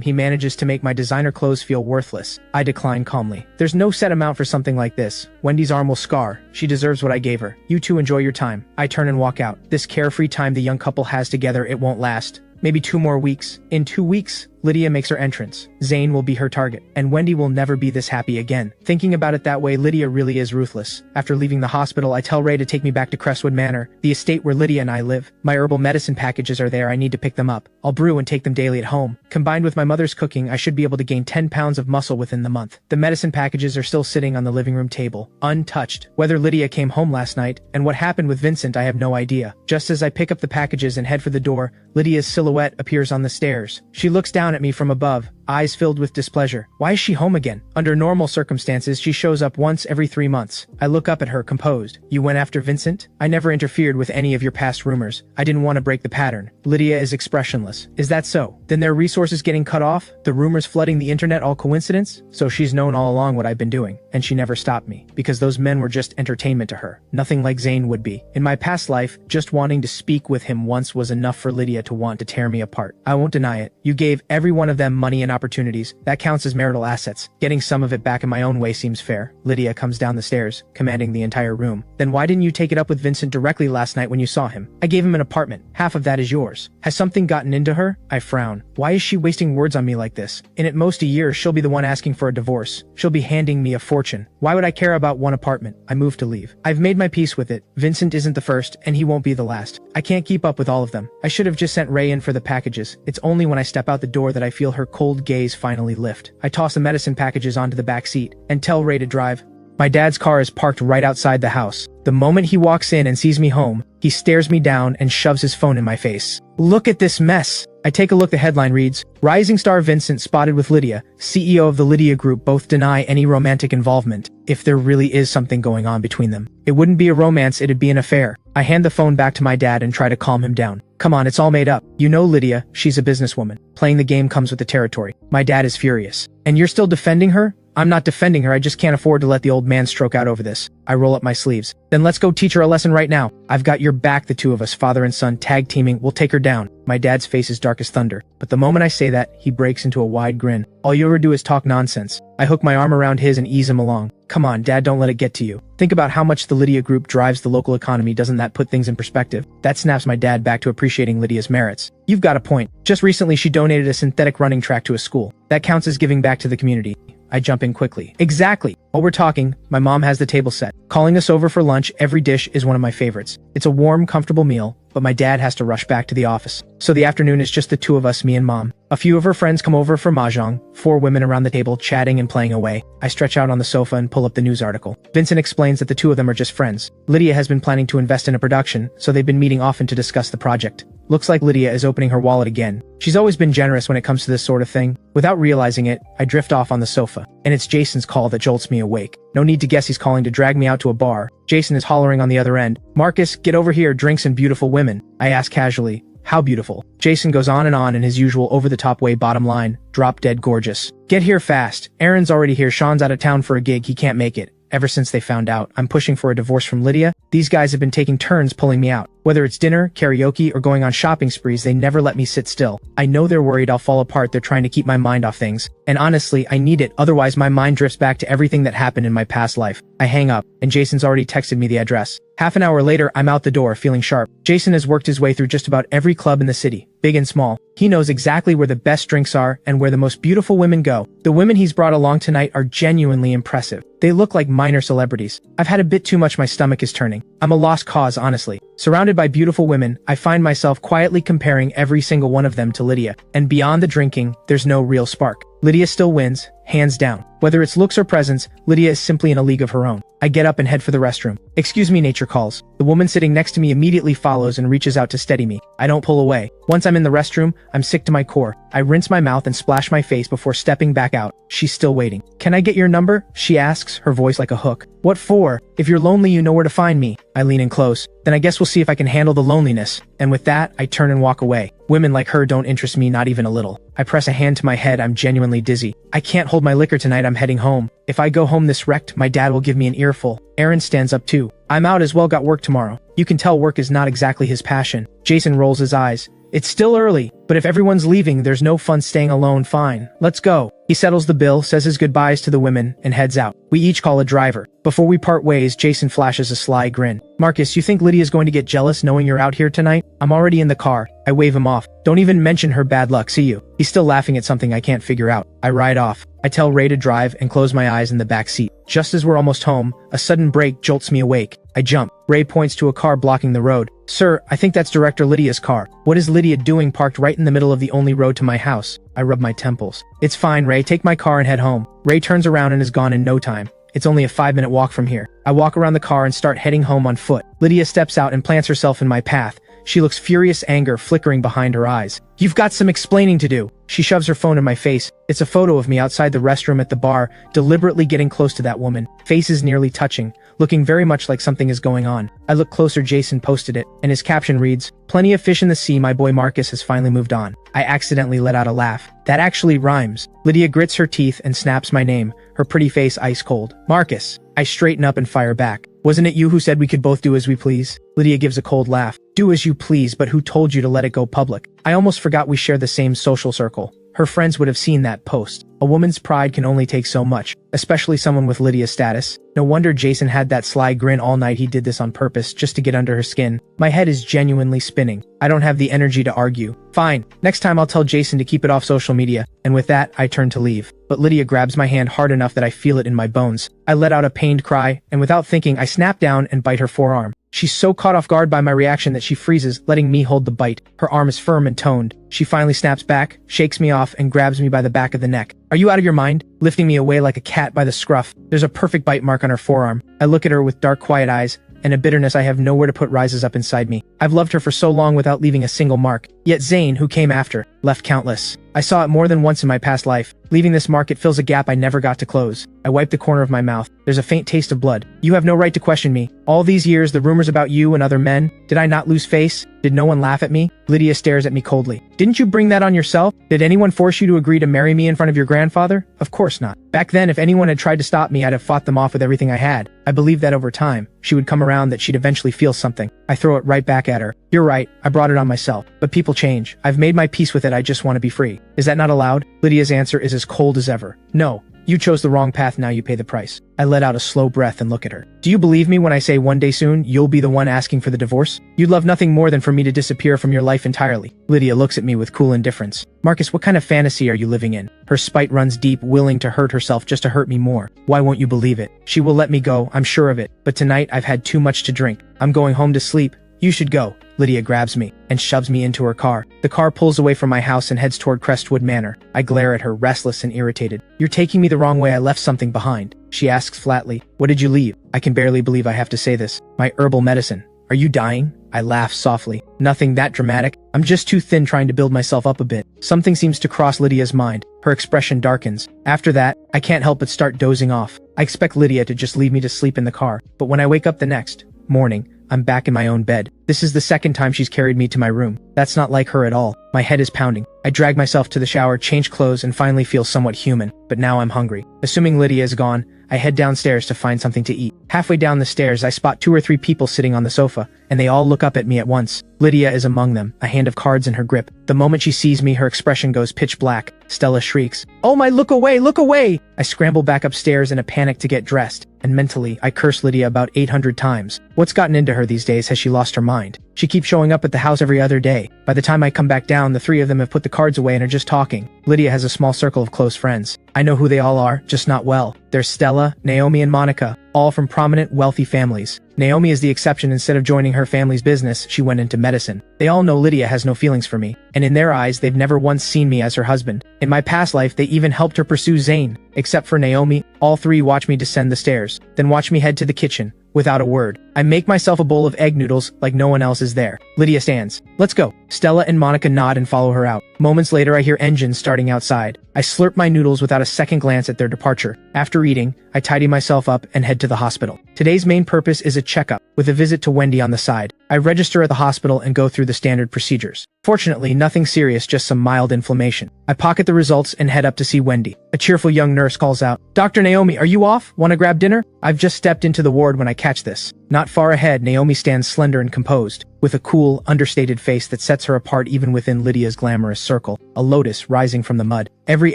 he manages to make my designer clothes feel worthless. I decline calmly. There's no set amount for something like this. Wendy's arm will scar. She deserves what I gave her. You two enjoy your time. I turn and walk out. This carefree time the young couple has together, it won't last. Maybe 2 more weeks. In 2 weeks, Lydia makes her entrance. Zane will be her target, and Wendy will never be this happy again. Thinking about it that way, Lydia really is ruthless. After leaving the hospital, I tell Ray to take me back to Crestwood Manor, the estate where Lydia and I live. My herbal medicine packages are there. I need to pick them up. I'll brew and take them daily at home. Combined with my mother's cooking, I should be able to gain 10 pounds of muscle within the month. The medicine packages are still sitting on the living room table, untouched. Whether Lydia came home last night, and what happened with Vincent, I have no idea. Just as I pick up the packages and head for the door, Lydia's silhouette appears on the stairs. She looks down at me from above, eyes filled with displeasure. Why is she home again? Under normal circumstances, she shows up once every 3 months. I look up at her, composed. You went after Vincent? I never interfered with any of your past rumors. I didn't want to break the pattern. Lydia is expressionless. Is that so? Then their resources getting cut off? The rumors flooding the internet all coincidence? So she's known all along what I've been doing, and she never stopped me, because those men were just entertainment to her. Nothing like Zane would be. In my past life, just wanting to speak with him once was enough for Lydia to want to tear me apart. I won't deny it. You gave every one of them money and opportunities. That counts as marital assets. Getting some of it back in my own way seems fair. Lydia comes down the stairs, commanding the entire room. Then why didn't you take it up with Vincent directly last night when you saw him? I gave him an apartment. Half of that is yours. Has something gotten into her? I frown. Why is she wasting words on me like this? In at most a year, she'll be the one asking for a divorce. She'll be handing me a fortune. Why would I care about one apartment? I move to leave. I've made my peace with it. Vincent isn't the first, and he won't be the last. I can't keep up with all of them. I should have just sent Ray in for the packages. It's only when I step out the door that I feel her cold gaze finally lift. I toss the medicine packages onto the back seat and tell Ray to drive. My dad's car is parked right outside the house. The moment he walks in and sees me home, he stares me down and shoves his phone in my face. Look at this mess. I take a look. The headline reads, Rising star Vincent spotted with Lydia. CEO of the Lydia Group both deny any romantic involvement. If there really is something going on between them, it wouldn't be a romance, it'd be an affair. I hand the phone back to my dad and try to calm him down. Come on, it's all made up. You know Lydia, she's a businesswoman. Playing the game comes with the territory. My dad is furious. And you're still defending her? I'm not defending her, I just can't afford to let the old man stroke out over this. I roll up my sleeves. Then let's go teach her a lesson right now. I've got your back, the two of us, father and son, tag teaming, we'll take her down. My dad's face is dark as thunder, but the moment I say that, he breaks into a wide grin. All you ever do is talk nonsense. I hook my arm around his and ease him along. Come on, Dad, don't let it get to you. Think about how much the Lydia Group drives the local economy. Doesn't that put things in perspective? That snaps my dad back to appreciating Lydia's merits. You've got a point. Just recently, she donated a synthetic running track to a school. That counts as giving back to the community. I jump in quickly. Exactly. While we're talking, my mom has the table set. Calling us over for lunch, every dish is one of my favorites. It's a warm, comfortable meal, but my dad has to rush back to the office. So the afternoon is just the two of us, me and Mom. A few of her friends come over for mahjong, 4 women around the table chatting and playing away. I stretch out on the sofa and pull up the news article. Vincent explains that the two of them are just friends. Lydia has been planning to invest in a production, so they've been meeting often to discuss the project. Looks like Lydia is opening her wallet again. She's always been generous when it comes to this sort of thing. Without realizing it, I drift off on the sofa, and it's Jason's call that jolts me awake. No need to guess he's calling to drag me out to a bar. Jason is hollering on the other end. Marcus, get over here, drinks and beautiful women. I ask casually, how beautiful? Jason goes on in his usual over-the-top way, bottom line, drop dead gorgeous. Get here fast. Aaron's already here. Sean's out of town for a gig. He can't make it. Ever since they found out I'm pushing for a divorce from Lydia, these guys have been taking turns pulling me out. Whether it's dinner, karaoke, or going on shopping sprees, they never let me sit still. I know they're worried I'll fall apart. They're trying to keep my mind off things. And honestly, I need it, otherwise my mind drifts back to everything that happened in my past life. I hang up, and Jason's already texted me the address. Half an hour later, I'm out the door, feeling sharp. Jason has worked his way through just about every club in the city, big and small. He knows exactly where the best drinks are and where the most beautiful women go. The women he's brought along tonight are genuinely impressive. They look like minor celebrities. I've had a bit too much, my stomach is turning. I'm a lost cause, honestly. Surrounded by beautiful women, I find myself quietly comparing every single one of them to Lydia. And beyond the drinking, there's no real spark. Lydia still wins, hands down. Whether it's looks or presence, Lydia is simply in a league of her own. I get up and head for the restroom. "Excuse me," nature calls. The woman sitting next to me immediately follows and reaches out to steady me. I don't pull away. Once I'm in the restroom, I'm sick to my core. I rinse my mouth and splash my face before stepping back out. She's still waiting. "Can I get your number?" she asks, her voice like a hook. "What for? If you're lonely, you know where to find me." I lean in close. "Then I guess we'll see if I can handle the loneliness." And with that, I turn and walk away. Women like her don't interest me, not even a little. I press a hand to my head. I'm genuinely dizzy. I can't hold my liquor tonight. I'm heading home. If I go home this wrecked, my dad will give me an earful. Aaron stands up too. "I'm out as well, got work tomorrow." You can tell work is not exactly his passion. Jason rolls his eyes. "It's still early, but if everyone's leaving, there's no fun staying alone. Fine. Let's go." He settles the bill, says his goodbyes to the women, and heads out. We each call a driver. Before we part ways, Jason flashes a sly grin. "Marcus, you think Lydia's going to get jealous knowing you're out here tonight?" I'm already in the car. I wave him off. "Don't even mention her bad luck, see you." He's still laughing at something I can't figure out. I ride off. I tell Ray to drive and close my eyes in the back seat. Just as we're almost home, a sudden brake jolts me awake. I jump. Ray points to a car blocking the road. "Sir, I think that's Director Lydia's car." "What is Lydia doing parked right in the middle of the only road to my house?" I rub my temples. "It's fine, Ray. Take my car and head home." Ray turns around and is gone in no time. It's only a 5-minute walk from here. I walk around the car and start heading home on foot. Lydia steps out and plants herself in my path. She looks furious, anger flickering behind her eyes. "You've got some explaining to do." She shoves her phone in my face. It's a photo of me outside the restroom at the bar, deliberately getting close to that woman. Faces nearly touching, looking very much like something is going on. I look closer. Jason posted it, and his caption reads, "Plenty of fish in the sea, my boy Marcus has finally moved on." I accidentally let out a laugh. That actually rhymes. Lydia grits her teeth and snaps my name, her pretty face ice cold. "Marcus." I straighten up and fire back. "Wasn't it you who said we could both do as we please?" Lydia gives a cold laugh. "Do as you please, but who told you to let it go public?" I almost forgot we share the same social circle. Her friends would have seen that post. A woman's pride can only take so much, especially someone with Lydia's status. No wonder Jason had that sly grin all night. He did this on purpose, just to get under her skin. My head is genuinely spinning. I don't have the energy to argue. Fine, next time I'll tell Jason to keep it off social media, and with that, I turn to leave. But Lydia grabs my hand hard enough that I feel it in my bones. I let out a pained cry, and without thinking, I snap down and bite her forearm. She's so caught off guard by my reaction that she freezes, letting me hold the bite. Her arm is firm and toned. She finally snaps back, shakes me off, and grabs me by the back of the neck. "Are you out of your mind?" Lifting me away like a cat by the scruff. There's a perfect bite mark on her forearm. I look at her with dark, quiet eyes, and a bitterness I have nowhere to put rises up inside me. I've loved her for so long without leaving a single mark. Yet Zane, who came after, left countless. I saw it more than once in my past life. Leaving this mark, it fills a gap I never got to close. I wipe the corner of my mouth. There's a faint taste of blood. "You have no right to question me. All these years, the rumors about you and other men, did I not lose face? Did no one laugh at me?" Lydia stares at me coldly. "Didn't you bring that on yourself? Did anyone force you to agree to marry me in front of your grandfather? Of course not. Back then, if anyone had tried to stop me, I'd have fought them off with everything I had. I believed that over time, she would come around, that she'd eventually feel something." I throw it right back at her. "You're right, I brought it on myself. But people change. I've made my peace with it, I just want to be free." Is that not allowed? Lydia's answer is as cold as ever. "No. You chose the wrong path, now you pay the price." I let out a slow breath and look at her. "Do you believe me when I say one day soon, you'll be the one asking for the divorce? You'd love nothing more than for me to disappear from your life entirely." Lydia looks at me with cool indifference. "Marcus, what kind of fantasy are you living in?" Her spite runs deep, willing to hurt herself just to hurt me more. "Why won't you believe it? She will let me go, I'm sure of it. But tonight, I've had too much to drink. I'm going home to sleep. You should go." Lydia grabs me and shoves me into her car. The car pulls away from my house and heads toward Crestwood Manor. I glare at her, restless and irritated. "You're taking me the wrong way. I left something behind." She asks flatly, "What did you leave?" I can barely believe I have to say this. "My herbal medicine." "Are you dying?" I laugh softly. "Nothing that dramatic. I'm just too thin, trying to build myself up a bit." Something seems to cross Lydia's mind. Her expression darkens. After that, I can't help but start dozing off. I expect Lydia to just leave me to sleep in the car. But when I wake up the next morning, I'm back in my own bed. This is the second time she's carried me to my room. That's not like her at all. My head is pounding. I drag myself to the shower, change clothes, and finally feel somewhat human. But now I'm hungry. Assuming Lydia is gone, I head downstairs to find something to eat. Halfway down the stairs, I spot 2 or 3 people sitting on the sofa, and they all look up at me at once. Lydia is among them, a hand of cards in her grip. The moment she sees me, her expression goes pitch black. Stella shrieks, "Oh my, look away, look away!" I scramble back upstairs in a panic to get dressed, and mentally, I curse Lydia about 800 times. What's gotten into her these days? Has she lost her mind? She keeps showing up at the house every other day. By the time I come back down, the three of them have put the cards away and are just talking. Lydia has a small circle of close friends. I know who they all are, just not well. There's Stella, Naomi, and Monica, all from prominent, wealthy families. Naomi is the exception. Instead of joining her family's business, she went into medicine. They all know Lydia has no feelings for me, and in their eyes, they've never once seen me as her husband. In my past life, they even helped her pursue Zane. Except for Naomi, all three watch me descend the stairs, then watch me head to the kitchen. Without a word, I make myself a bowl of egg noodles like no one else is there. Lydia stands. "Let's go." Stella and Monica nod and follow her out. Moments later, I hear engines starting outside. I slurp my noodles without a second glance at their departure. After eating, I tidy myself up and head to the hospital. Today's main purpose is a checkup, with a visit to Wendy on the side. I register at the hospital and go through the standard procedures. Fortunately, nothing serious, just some mild inflammation. I pocket the results and head up to see Wendy. A cheerful young nurse calls out, "Dr. Naomi, are you off? Want to grab dinner?" I've just stepped into the ward when I catch this. Not far ahead, Naomi stands slender and composed, with a cool, understated face that sets her apart even within Lydia's glamorous circle, a lotus rising from the mud. Every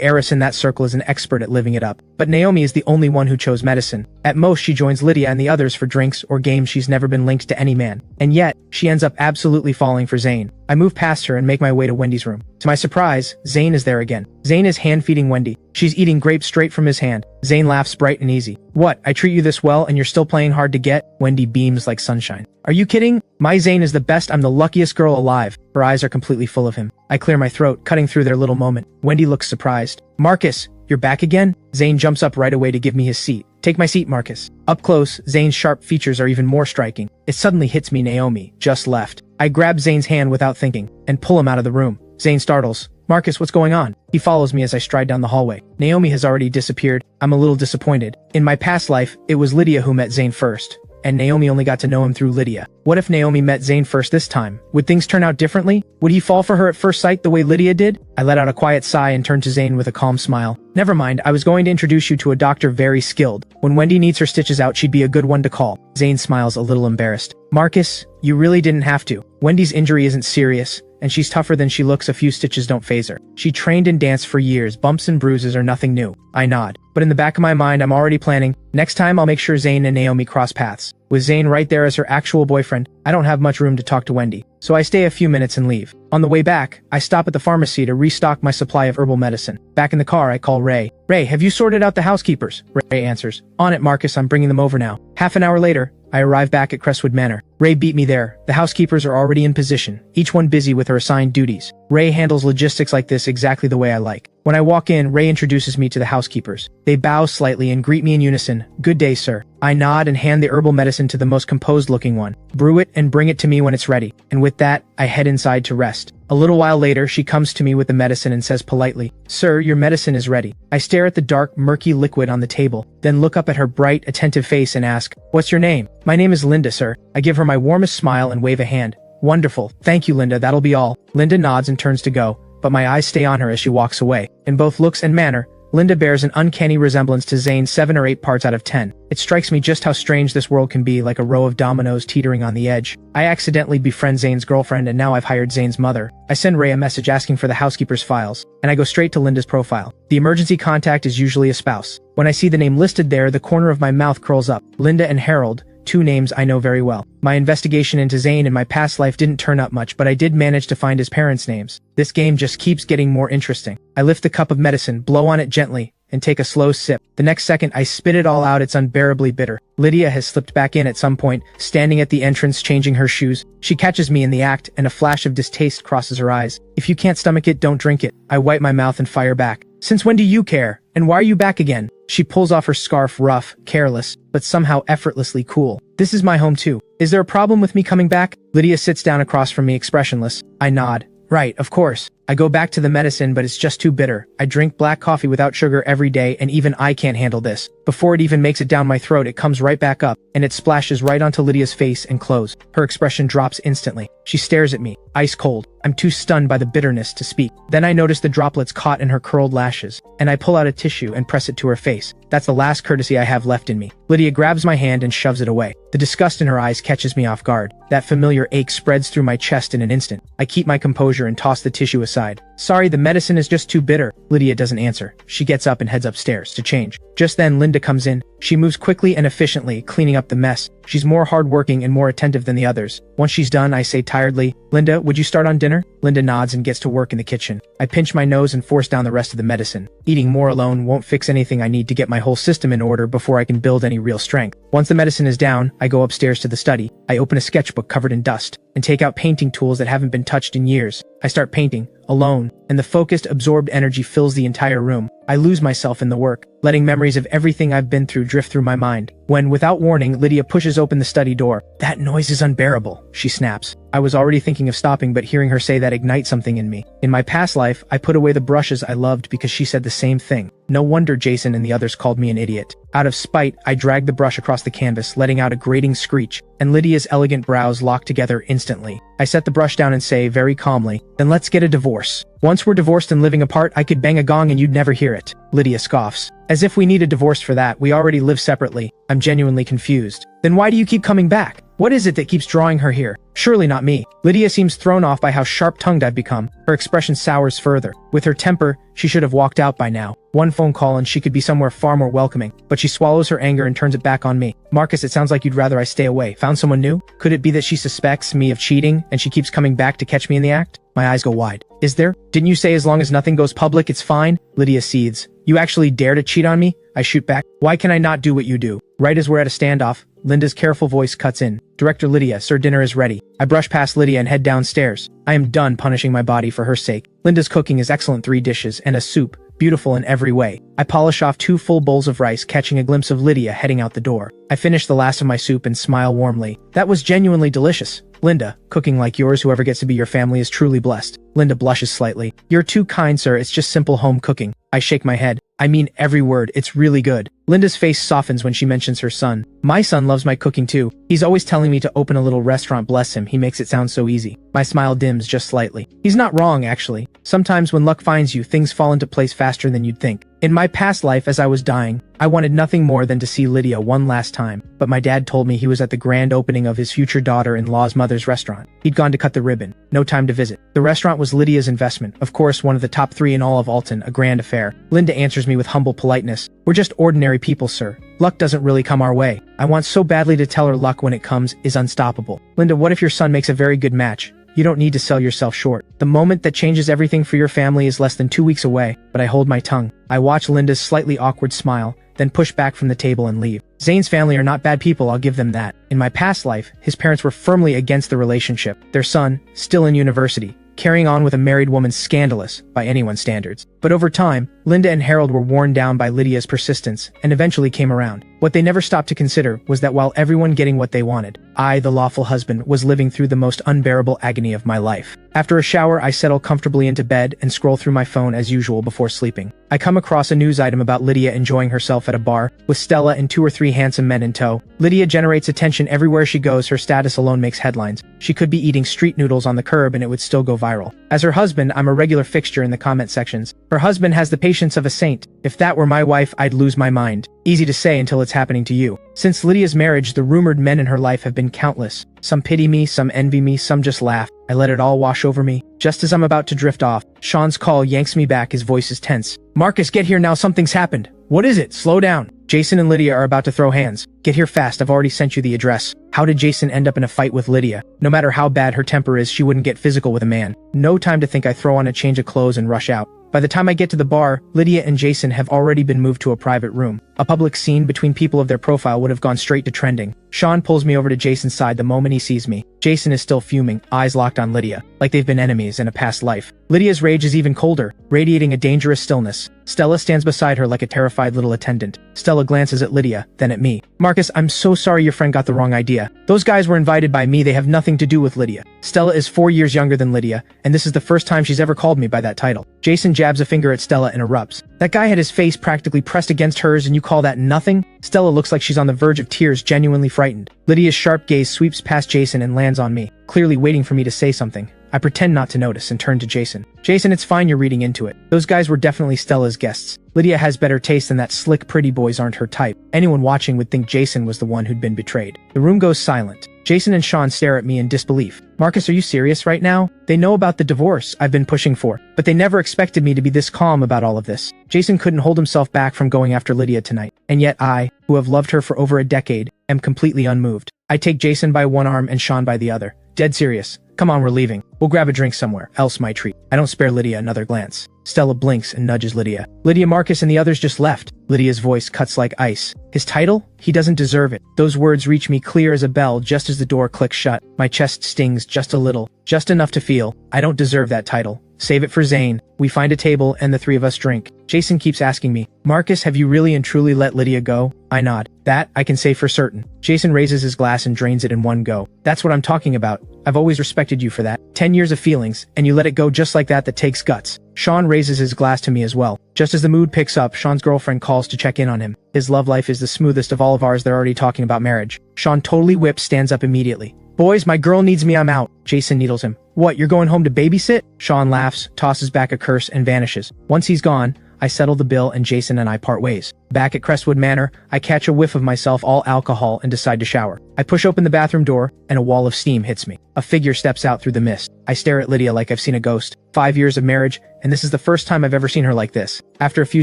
heiress in that circle is an expert at living it up, but Naomi is the only one who chose medicine. At most, she joins Lydia and the others for drinks or games. She's never been linked to any man, and yet, she ends up absolutely falling for Zane. I move past her and make my way to Wendy's room. To my surprise, Zane is there again. Zane is hand-feeding Wendy. She's eating grapes straight from his hand. Zane laughs bright and easy. "What, I treat you this well and you're still playing hard to get?" Wendy beams like sunshine. "Are you kidding? My Zane is the best. I'm the luckiest girl alive." Her eyes are completely full of him. I clear my throat, cutting through their little moment. Wendy looks surprised. "Marcus, you're back again?" Zane jumps up right away to give me his seat. "Take my seat, Marcus." Up close, Zane's sharp features are even more striking. It suddenly hits me. Naomi just left. I grab Zane's hand without thinking, and pull him out of the room. Zane startles. "Marcus, what's going on?" He follows me as I stride down the hallway. Naomi has already disappeared. I'm a little disappointed. In my past life, it was Lydia who met Zane first, and Naomi only got to know him through Lydia. What if Naomi met Zane first this time? Would things turn out differently? Would he fall for her at first sight the way Lydia did? I let out a quiet sigh and turned to Zane with a calm smile. "Never mind, I was going to introduce you to a doctor very skilled. When Wendy needs her stitches out, she'd be a good one to call." Zane smiles a little embarrassed. "Marcus, you really didn't have to. Wendy's injury isn't serious, and she's tougher than she looks. A few stitches don't faze her. She trained in dance for years. Bumps and bruises are nothing new." I nod. But in the back of my mind, I'm already planning, next time I'll make sure Zane and Naomi cross paths. With Zane right there as her actual boyfriend, I don't have much room to talk to Wendy, so I stay a few minutes and leave. On the way back, I stop at the pharmacy to restock my supply of herbal medicine. Back in the car, I call Ray. "Ray, have you sorted out the housekeepers?" Ray answers. "On it, Marcus, I'm bringing them over now." Half an hour later, I arrive back at Crestwood Manor. Ray beat me there. The housekeepers are already in position, each one busy with her assigned duties. Ray handles logistics like this exactly the way I like. When I walk in, Ray introduces me to the housekeepers. They bow slightly and greet me in unison. "Good day, sir." I nod and hand the herbal medicine to the most composed-looking one. "Brew it and bring it to me when it's ready." And with that, I head inside to rest. A little while later, she comes to me with the medicine and says politely, "Sir, your medicine is ready." I stare at the dark, murky liquid on the table, then look up at her bright, attentive face and ask, "What's your name?" "My name is Linda, sir." I give her my warmest smile and wave a hand. "Wonderful. Thank you, Linda. That'll be all." Linda nods and turns to go, but my eyes stay on her as she walks away. In both looks and manner, Linda bears an uncanny resemblance to Zane 7 or 8 parts out of 10. It strikes me just how strange this world can be, like a row of dominoes teetering on the edge. I accidentally befriend Zane's girlfriend, and now I've hired Zane's mother. I send Ray a message asking for the housekeeper's files, and I go straight to Linda's profile. The emergency contact is usually a spouse. When I see the name listed there, the corner of my mouth curls up. Linda and Harold, 2 names I know very well. My investigation into Zane in my past life didn't turn up much, but I did manage to find his parents' names. This game just keeps getting more interesting. I lift the cup of medicine, blow on it gently, and take a slow sip. The next second, I spit it all out. It's unbearably bitter. Lydia has slipped back in at some point, standing at the entrance changing her shoes. She catches me in the act, and a flash of distaste crosses her eyes. "If you can't stomach it, don't drink it." I wipe my mouth and fire back. "Since when do you care? And why are you back again?" She pulls off her scarf, rough, careless, but somehow effortlessly cool. "This is my home too. Is there a problem with me coming back?" Lydia sits down across from me, expressionless. I nod. "Right, of course. I go back to the medicine, but it's just too bitter. I drink black coffee without sugar every day, and even I can't handle this. Before it even makes it down my throat, it comes right back up, and it splashes right onto Lydia's face and clothes. Her expression drops instantly. She stares at me, ice cold. I'm too stunned by the bitterness to speak. Then I notice the droplets caught in her curled lashes, and I pull out a tissue and press it to her face. That's the last courtesy I have left in me. Lydia grabs my hand and shoves it away. The disgust in her eyes catches me off guard. That familiar ache spreads through my chest in an instant. I keep my composure and toss the tissue aside. Sorry, the medicine is just too bitter. Lydia doesn't answer. She gets up and heads upstairs to change. Just then, Linda comes in. She moves quickly and efficiently, cleaning up the mess. She's more hardworking and more attentive than the others. Once she's done, I say tiredly, "Linda, would you start on dinner?" Linda nods and gets to work in the kitchen. I pinch my nose and force down the rest of the medicine. Eating more alone won't fix anything. I need to get my whole system in order before I can build any real strength. Once the medicine is down, I go upstairs to the study. I open a sketchbook covered in dust and take out painting tools that haven't been touched in years. I start painting, alone, and the focused, absorbed energy fills the entire room. I lose myself in the work, letting memories of everything I've been through drift through my mind. When, without warning, Lydia pushes open the study door. "That noise is unbearable," she snaps. I was already thinking of stopping, but hearing her say that ignites something in me. In my past life, I put away the brushes I loved because she said the same thing. No wonder Jason and the others called me an idiot. Out of spite, I drag the brush across the canvas, letting out a grating screech, and Lydia's elegant brows lock together instantly. I set the brush down and say, very calmly, "Then let's get a divorce. Once we're divorced and living apart, I could bang a gong and you'd never hear it." Lydia scoffs. "As if we need a divorce for that, we already live separately." I'm genuinely confused. "Then why do you keep coming back? What is it that keeps drawing her here?" Surely not me. Lydia seems thrown off by how sharp-tongued I've become. Her expression sours further. With her temper, she should have walked out by now. One phone call and she could be somewhere far more welcoming. But she swallows her anger and turns it back on me. "Marcus, it sounds like you'd rather I stay away. Found someone new? Could it be that she suspects me of cheating and she keeps coming back to catch me in the act?" My eyes go wide. "Is there? Didn't you say as long as nothing goes public, it's fine?" Lydia seethes. "You actually dare to cheat on me?" I shoot back. "Why can I not do what you do?" Right as we're at a standoff, Linda's careful voice cuts in. "Director Lydia, sir, dinner is ready." I brush past Lydia and head downstairs. I am done punishing my body for her sake. Linda's cooking is excellent, 3 dishes and a soup, beautiful in every way. I polish off 2 full bowls of rice, catching a glimpse of Lydia heading out the door. I finish the last of my soup and smile warmly. "That was genuinely delicious. Linda, cooking like yours, whoever gets to be your family is truly blessed." Linda blushes slightly. "You're too kind, sir. It's just simple home cooking." I shake my head. "I mean every word. It's really good." Linda's face softens when she mentions her son. "My son loves my cooking too. He's always telling me to open a little restaurant, bless him. He makes it sound so easy." My smile dims just slightly. He's not wrong, actually. Sometimes when luck finds you, things fall into place faster than you'd think. In my past life, as I was dying, I wanted nothing more than to see Lydia one last time, but my dad told me he was at the grand opening of his future daughter-in-law's mother's restaurant. He'd gone to cut the ribbon. No time to visit. The restaurant was Lydia's investment, of course one of the top 3 in all of Alton, a grand affair. Linda answers me with humble politeness. "We're just ordinary people, sir. Luck doesn't really come our way." I want so badly to tell her luck when it comes is unstoppable. "Linda, what if your son makes a very good match? You don't need to sell yourself short. The moment that changes everything for your family is less than 2 weeks away." But I hold my tongue. I watch Linda's slightly awkward smile, then push back from the table and leave. Zane's family are not bad people, I'll give them that. In my past life, his parents were firmly against the relationship. Their son, still in university, carrying on with a married woman, scandalous by anyone's standards. But over time, Linda and Harold were worn down by Lydia's persistence and eventually came around. What they never stopped to consider was that while everyone getting what they wanted, I, the lawful husband, was living through the most unbearable agony of my life. After a shower, I settle comfortably into bed and scroll through my phone as usual before sleeping. I come across a news item about Lydia enjoying herself at a bar, with Stella and 2 or 3 handsome men in tow. Lydia generates attention everywhere she goes. Her status alone makes headlines. She could be eating street noodles on the curb and it would still go viral. As her husband, I'm a regular fixture in the comment sections. Her husband has the patience of a saint. If that were my wife, I'd lose my mind. Easy to say until it's happening to you. Since Lydia's marriage, the rumored men in her life have been countless. Some pity me, some envy me, some just laugh. I let it all wash over me. Just as I'm about to drift off, Sean's call yanks me back. His voice is tense. "Marcus, get here now, something's happened." "What is it? Slow down." "Jason and Lydia are about to throw hands. Get here fast, I've already sent you the address." How did Jason end up in a fight with Lydia? No matter how bad her temper is, she wouldn't get physical with a man. No time to think. I throw on a change of clothes and rush out. By the time I get to the bar, Lydia and Jason have already been moved to a private room. A public scene between people of their profile would have gone straight to trending. Sean pulls me over to Jason's side the moment he sees me. Jason is still fuming, eyes locked on Lydia, like they've been enemies in a past life. Lydia's rage is even colder, radiating a dangerous stillness. Stella stands beside her like a terrified little attendant. Stella glances at Lydia, then at me. Marcus, I'm so sorry your friend got the wrong idea. Those guys were invited by me, they have nothing to do with Lydia. Stella is 4 years younger than Lydia, and this is the first time she's ever called me by that title. Jason jabs a finger at Stella and erupts. That guy had his face practically pressed against hers and you call that nothing? Stella looks like she's on the verge of tears, genuinely frightened. Lydia's sharp gaze sweeps past Jason and lands on me, clearly waiting for me to say something. I pretend not to notice and turn to Jason. Jason, it's fine you're reading into it. Those guys were definitely Stella's guests. Lydia has better taste than that slick pretty boys aren't her type. Anyone watching would think Jason was the one who'd been betrayed. The room goes silent. Jason and Sean stare at me in disbelief. Marcus, are you serious right now? They know about the divorce I've been pushing for, but they never expected me to be this calm about all of this. Jason couldn't hold himself back from going after Lydia tonight, and yet I, who have loved her for over a decade, am completely unmoved. I take Jason by one arm and Sean by the other. Dead serious. Come on, we're leaving. We'll grab a drink somewhere, else my treat. I don't spare Lydia another glance. Stella blinks and nudges Lydia. Lydia, Marcus and the others just left. Lydia's voice cuts like ice. His title? He doesn't deserve it. Those words reach me clear as a bell just as the door clicks shut. My chest stings just a little, just enough to feel, I don't deserve that title. Save it for Zane. We find a table and the three of us drink. Jason keeps asking me, Marcus, have you really and truly let Lydia go? I nod. That, I can say for certain. Jason raises his glass and drains it in one go. That's what I'm talking about. I've always respected you for that. 10 years of feelings, and you let it go just like that takes guts. Sean raises his glass to me as well. Just as the mood picks up, Sean's girlfriend calls to check in on him. His love life is the smoothest of all of ours, they're already talking about marriage. Sean, totally whipped, stands up immediately. Boys, my girl needs me, I'm out. Jason needles him. What, you're going home to babysit? Sean laughs, tosses back a curse, and vanishes. Once he's gone, I settle the bill and Jason and I part ways. Back at Crestwood Manor, I catch a whiff of myself all alcohol and decide to shower. I push open the bathroom door, and a wall of steam hits me. A figure steps out through the mist. I stare at Lydia like I've seen a ghost. 5 years of marriage, and this is the first time I've ever seen her like this. After a few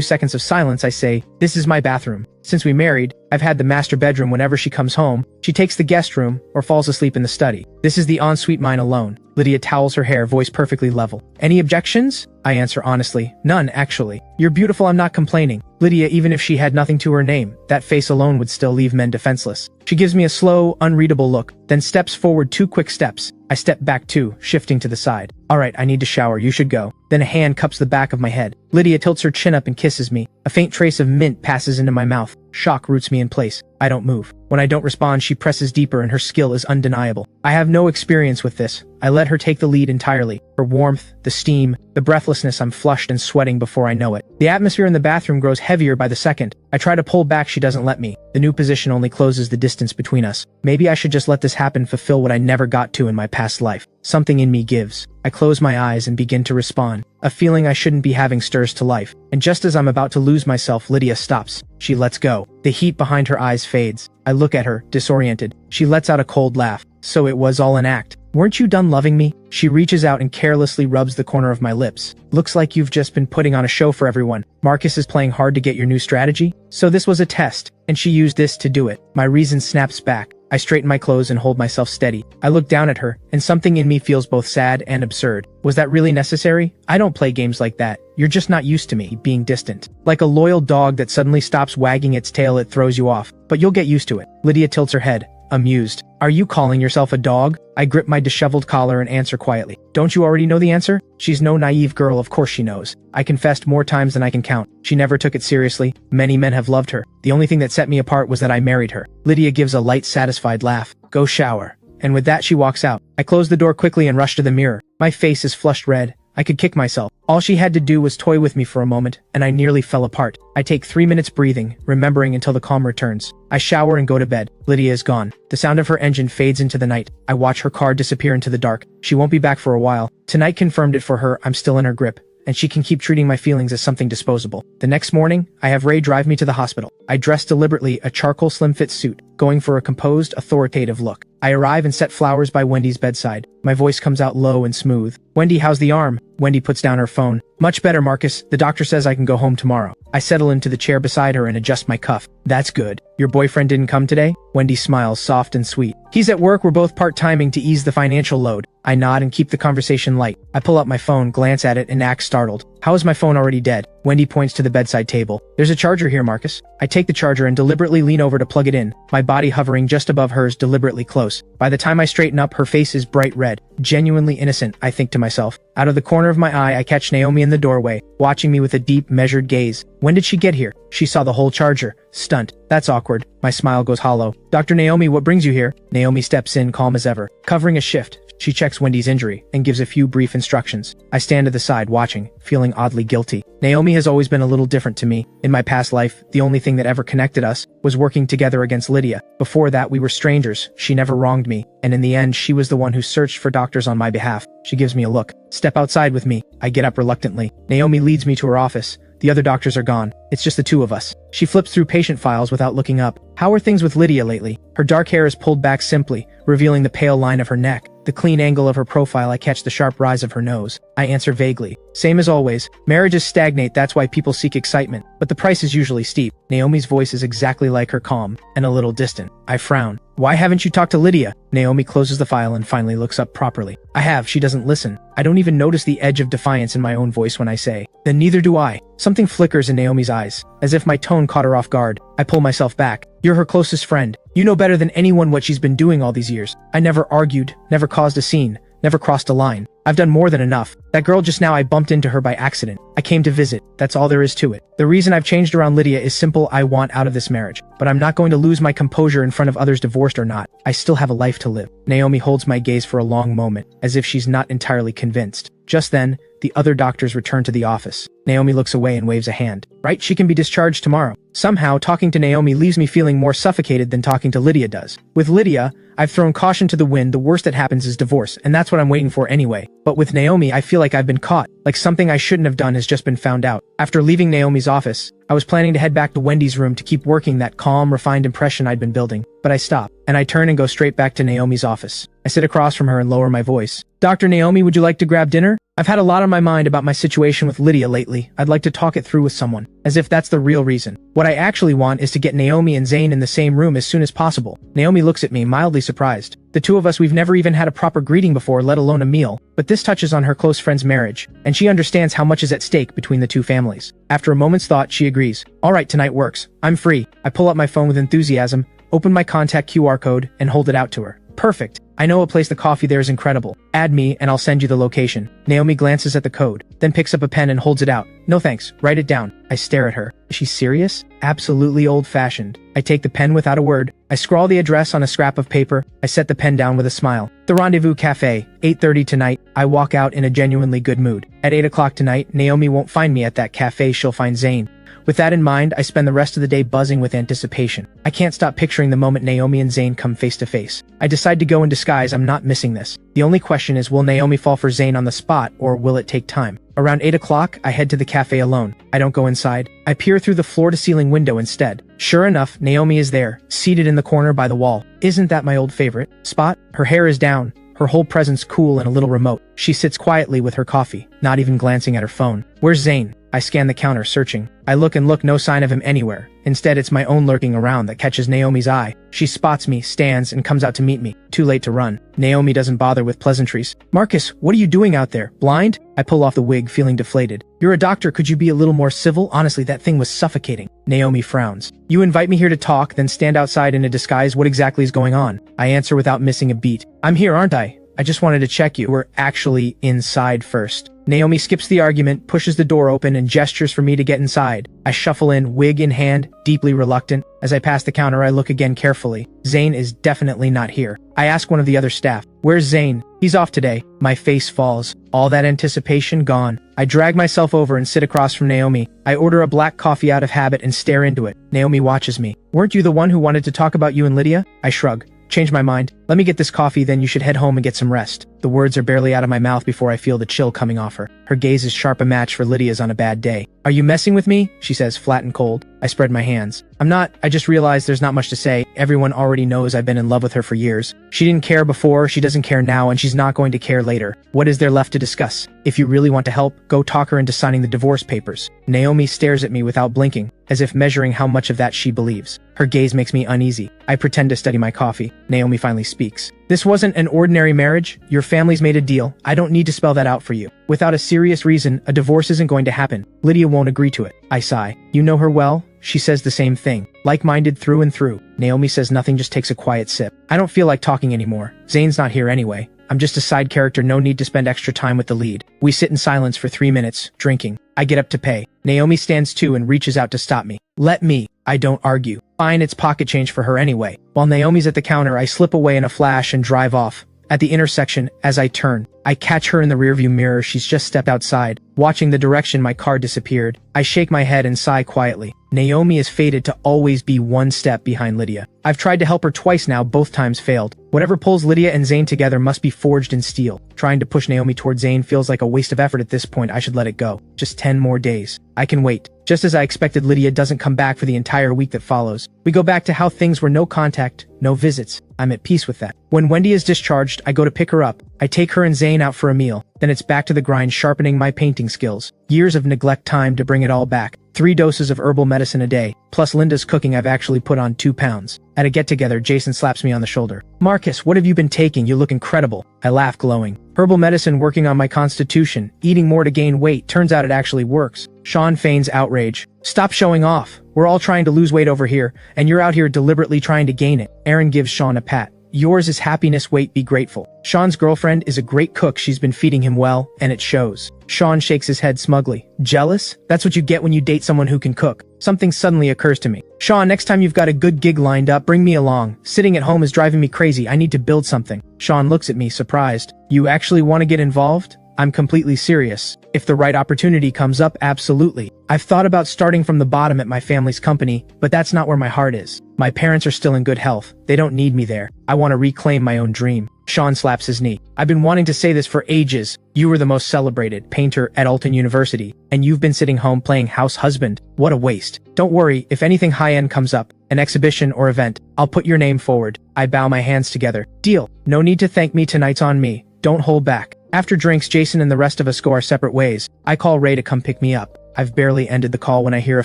seconds of silence, I say, this is my bathroom. Since we married, I've had the master bedroom whenever she comes home. She takes the guest room, or falls asleep in the study. This is the ensuite, mine alone. Lydia towels her hair, voice perfectly level. Any objections? I answer honestly, none actually. You're beautiful, I'm not complaining. Lydia, even if she had nothing to her name, that face alone would still leave men defenseless. She gives me a slow, unreadable look, then steps forward 2 quick steps. I step back 2, shifting to the side. Alright, I need to shower, you should go. Then a hand cups the back of my head. Lydia tilts her chin up and kisses me. A faint trace of mint passes into my mouth. Shock roots me in place. I don't move. When I don't respond, she presses deeper and her skill is undeniable. I have no experience with this. I let her take the lead entirely. Her warmth, the steam, the breathlessness, I'm flushed and sweating before I know it. The atmosphere in the bathroom grows heavier by the second. I try to pull back, she doesn't let me. The new position only closes the distance between us. Maybe I should just let this happen, fulfill what I never got to in my past life. Something in me gives. I close my eyes and begin to respond. A feeling I shouldn't be having stirs to life. And just as I'm about to lose myself, Lydia stops. She lets go. The heat behind her eyes fades. I look at her, disoriented. She lets out a cold laugh. So it was all an act. Weren't you done loving me? She reaches out and carelessly rubs the corner of my lips. Looks like you've just been putting on a show for everyone. Marcus is playing hard to get your new strategy? So this was a test, and she used this to do it. My reason snaps back. I straighten my clothes and hold myself steady. I look down at her, and something in me feels both sad and absurd. Was that really necessary? I don't play games like that. You're just not used to me being distant. Like a loyal dog that suddenly stops wagging its tail, it throws you off. But you'll get used to it. Lydia tilts her head, amused. Are you calling yourself a dog? I grip my disheveled collar and answer quietly. Don't you already know the answer? She's no naive girl, of course she knows. I confessed more times than I can count. She never took it seriously. Many men have loved her. The only thing that set me apart was that I married her. Lydia gives a light, satisfied laugh. Go shower. And with that she walks out. I close the door quickly and rush to the mirror. My face is flushed red. I could kick myself. All she had to do was toy with me for a moment, and I nearly fell apart. I take 3 minutes breathing, remembering until the calm returns. I shower and go to bed. Lydia is gone. The sound of her engine fades into the night. I watch her car disappear into the dark. She won't be back for a while. Tonight confirmed it for her. I'm still in her grip, and she can keep treating my feelings as something disposable. The next morning, I have Ray drive me to the hospital. I dress deliberately, a charcoal slim-fit suit, going for a composed, authoritative look. I arrive and set flowers by Wendy's bedside. My voice comes out low and smooth. Wendy, how's the arm? Wendy puts down her phone. Much better, Marcus. The doctor says I can go home tomorrow. I settle into the chair beside her and adjust my cuff. That's good. Your boyfriend didn't come today? Wendy smiles, soft and sweet. He's at work, we're both part-timing to ease the financial load. I nod and keep the conversation light. I pull out my phone, glance at it, and act startled. How is my phone already dead? Wendy points to the bedside table. There's a charger here, Marcus. I take the charger and deliberately lean over to plug it in, my body hovering just above hers, deliberately close. By the time I straighten up, her face is bright red. Genuinely innocent, I think to myself. Out of the corner of my eye, I catch Naomi in the doorway, watching me with a deep, measured gaze. When did she get here? She saw the whole charger. Stunt. That's awkward. My smile goes hollow. Dr. Naomi, what brings you here? Naomi steps in, calm as ever. Covering a shift, she checks Wendy's injury and gives a few brief instructions. I stand to the side watching, feeling oddly guilty. Naomi has always been a little different to me. In my past life, the only thing that ever connected us was working together against Lydia. Before that, we were strangers. She never wronged me, and in the end, she was the one who searched for doctors on my behalf. She gives me a look. Step outside with me. I get up reluctantly. Naomi leads me to her office. The other doctors are gone. It's just the two of us. She flips through patient files without looking up. How are things with Lydia lately? Her dark hair is pulled back simply, revealing the pale line of her neck. The clean angle of her profile, I catch the sharp rise of her nose. I answer vaguely. Same as always. Marriages stagnate, that's why people seek excitement. But the price is usually steep. Naomi's voice is exactly like her, calm and a little distant. I frown. Why haven't you talked to Lydia? Naomi closes the file and finally looks up properly. I have, she doesn't listen. I don't even notice the edge of defiance in my own voice when I say, then neither do I. Something flickers in Naomi's eyes, as if my tone caught her off guard. I pull myself back. You're her closest friend. You know better than anyone what she's been doing all these years. I never argued, never caused a scene, never crossed a line. I've done more than enough. That girl just now, I bumped into her by accident. I came to visit. That's all there is to it. The reason I've changed around Lydia is simple. I want out of this marriage. But I'm not going to lose my composure in front of others, divorced or not. I still have a life to live. Naomi holds my gaze for a long moment, as if she's not entirely convinced. Just then, the other doctors return to the office. Naomi looks away and waves a hand. Right, she can be discharged tomorrow. Somehow, talking to Naomi leaves me feeling more suffocated than talking to Lydia does. With Lydia, I've thrown caution to the wind. The worst that happens is divorce, and that's what I'm waiting for anyway. But with Naomi, I feel like I've been caught, like something I shouldn't have done has just been found out. After leaving Naomi's office, I was planning to head back to Wendy's room to keep working that calm, refined impression I'd been building. But I stop, and I turn and go straight back to Naomi's office. I sit across from her and lower my voice. Dr. Naomi, would you like to grab dinner? I've had a lot on my mind about my situation with Lydia lately. I'd like to talk it through with someone, as if that's the real reason. What I actually want is to get Naomi and Zane in the same room as soon as possible. Naomi looks at me, mildly surprised. The two of us, we've never even had a proper greeting before, let alone a meal. But this touches on her close friend's marriage, and she understands how much is at stake between the two families. After a moment's thought, she agrees. All right, tonight works. I'm free. I pull up my phone with enthusiasm, open my contact QR code, and hold it out to her. Perfect. I know a place, the coffee there is incredible. Add me and I'll send you the location. Naomi glances at the code, then picks up a pen and holds it out. No thanks, write it down. I stare at her. Is she serious? Absolutely old-fashioned. I take the pen without a word. I scrawl the address on a scrap of paper. I set the pen down with a smile. The Rendezvous Cafe, 8:30 tonight. I walk out in a genuinely good mood. At 8 o'clock tonight, Naomi won't find me at that cafe, she'll find Zane. With that in mind, I spend the rest of the day buzzing with anticipation. I can't stop picturing the moment Naomi and Zane come face to face. I decide to go in disguise. I'm not missing this. The only question is, will Naomi fall for Zane on the spot, or will it take time? Around 8 o'clock, I head to the cafe alone. I don't go inside. I peer through the floor-to-ceiling window instead. Sure enough, Naomi is there, seated in the corner by the wall. Isn't that my old favorite spot? Her hair is down, her whole presence cool and a little remote. She sits quietly with her coffee, not even glancing at her phone. Where's Zane? I scan the counter, searching. I look and look, no sign of him anywhere. Instead, it's my own lurking around that catches Naomi's eye. She spots me, stands, and comes out to meet me. Too late to run. Naomi doesn't bother with pleasantries. Marcus, what are you doing out there? Blind? I pull off the wig, feeling deflated. You're a doctor, could you be a little more civil? Honestly, that thing was suffocating. Naomi frowns. You invite me here to talk, then stand outside in a disguise. What exactly is going on? I answer without missing a beat. I'm here, aren't I? I just wanted to check you were actually inside first. Naomi skips the argument, pushes the door open, and gestures for me to get inside. I shuffle in, wig in hand, deeply reluctant. As I pass the counter, I look again carefully. Zane is definitely not here. I ask one of the other staff, where's Zane? He's off today. My face falls. All that anticipation gone. I drag myself over and sit across from Naomi. I order a black coffee out of habit and stare into it. Naomi watches me. Weren't you the one who wanted to talk about you and Lydia? I shrug. Change my mind. Let me get this coffee, then you should head home and get some rest. The words are barely out of my mouth before I feel the chill coming off her. Her gaze is sharp, a match for Lydia's on a bad day. Are you messing with me? She says, flat and cold. I spread my hands. I'm not. I just realized there's not much to say. Everyone already knows I've been in love with her for years. She didn't care before, she doesn't care now, and she's not going to care later. What is there left to discuss? If you really want to help, go talk her into signing the divorce papers. Naomi stares at me without blinking, as if measuring how much of that she believes. Her gaze makes me uneasy. I pretend to study my coffee. Naomi finally speaks. speaks. This wasn't an ordinary marriage. Your family's made a deal. I don't need to spell that out for you. Without a serious reason, a divorce isn't going to happen. Lydia won't agree to it. I sigh. You know her well? She says the same thing. Like-minded through and through. Naomi says nothing, just takes a quiet sip. I don't feel like talking anymore. Zane's not here anyway. I'm just a side character, no need to spend extra time with the lead. We sit in silence for 3 minutes, drinking. I get up to pay. Naomi stands too and reaches out to stop me. Let me. I don't argue. Fine, it's pocket change for her anyway. While Naomi's at the counter, I slip away in a flash and drive off. At the intersection, as I turn, I catch her in the rearview mirror. She's just stepped outside, watching the direction my car disappeared. I shake my head and sigh quietly. Naomi is fated to always be one step behind Lydia. I've tried to help her twice now, both times failed. Whatever pulls Lydia and Zane together must be forged in steel. Trying to push Naomi toward Zane feels like a waste of effort at this point. I should let it go. Just 10 more days. I can wait. Just as I expected, Lydia doesn't come back for the entire week that follows. We go back to how things were: no contact, no visits. I'm at peace with that. When Wendy is discharged, I go to pick her up. I take her and Zane out for a meal. Then it's back to the grind, sharpening my painting skills. Years of neglect, time to bring it all back. 3 doses of herbal medicine a day, plus Linda's cooking. I've actually put on 2 pounds. At a get-together, Jason slaps me on the shoulder. Marcus, what have you been taking? You look incredible. I laugh, glowing. Herbal medicine working on my constitution. Eating more to gain weight. Turns out it actually works. Sean feigns outrage. Stop showing off. We're all trying to lose weight over here, and you're out here deliberately trying to gain it. Aaron gives Sean a pat. Yours is happiness, wait, be grateful. Sean's girlfriend is a great cook. She's been feeding him well, and it shows. Sean shakes his head smugly. Jealous? That's what you get when you date someone who can cook. Something suddenly occurs to me. Sean, next time you've got a good gig lined up, bring me along. Sitting at home is driving me crazy. I need to build something. Sean looks at me, surprised. You actually want to get involved? I'm completely serious. If the right opportunity comes up, absolutely. I've thought about starting from the bottom at my family's company, but that's not where my heart is. My parents are still in good health. They don't need me there. I want to reclaim my own dream. Sean slaps his knee. I've been wanting to say this for ages. You were the most celebrated painter at Alton University, and you've been sitting home playing house husband. What a waste. Don't worry, if anything high-end comes up, an exhibition or event, I'll put your name forward. I bow my hands together. Deal. No need to thank me, tonight's on me. Don't hold back. After drinks, Jason and the rest of us go our separate ways. I call Ray to come pick me up. I've barely ended the call when I hear a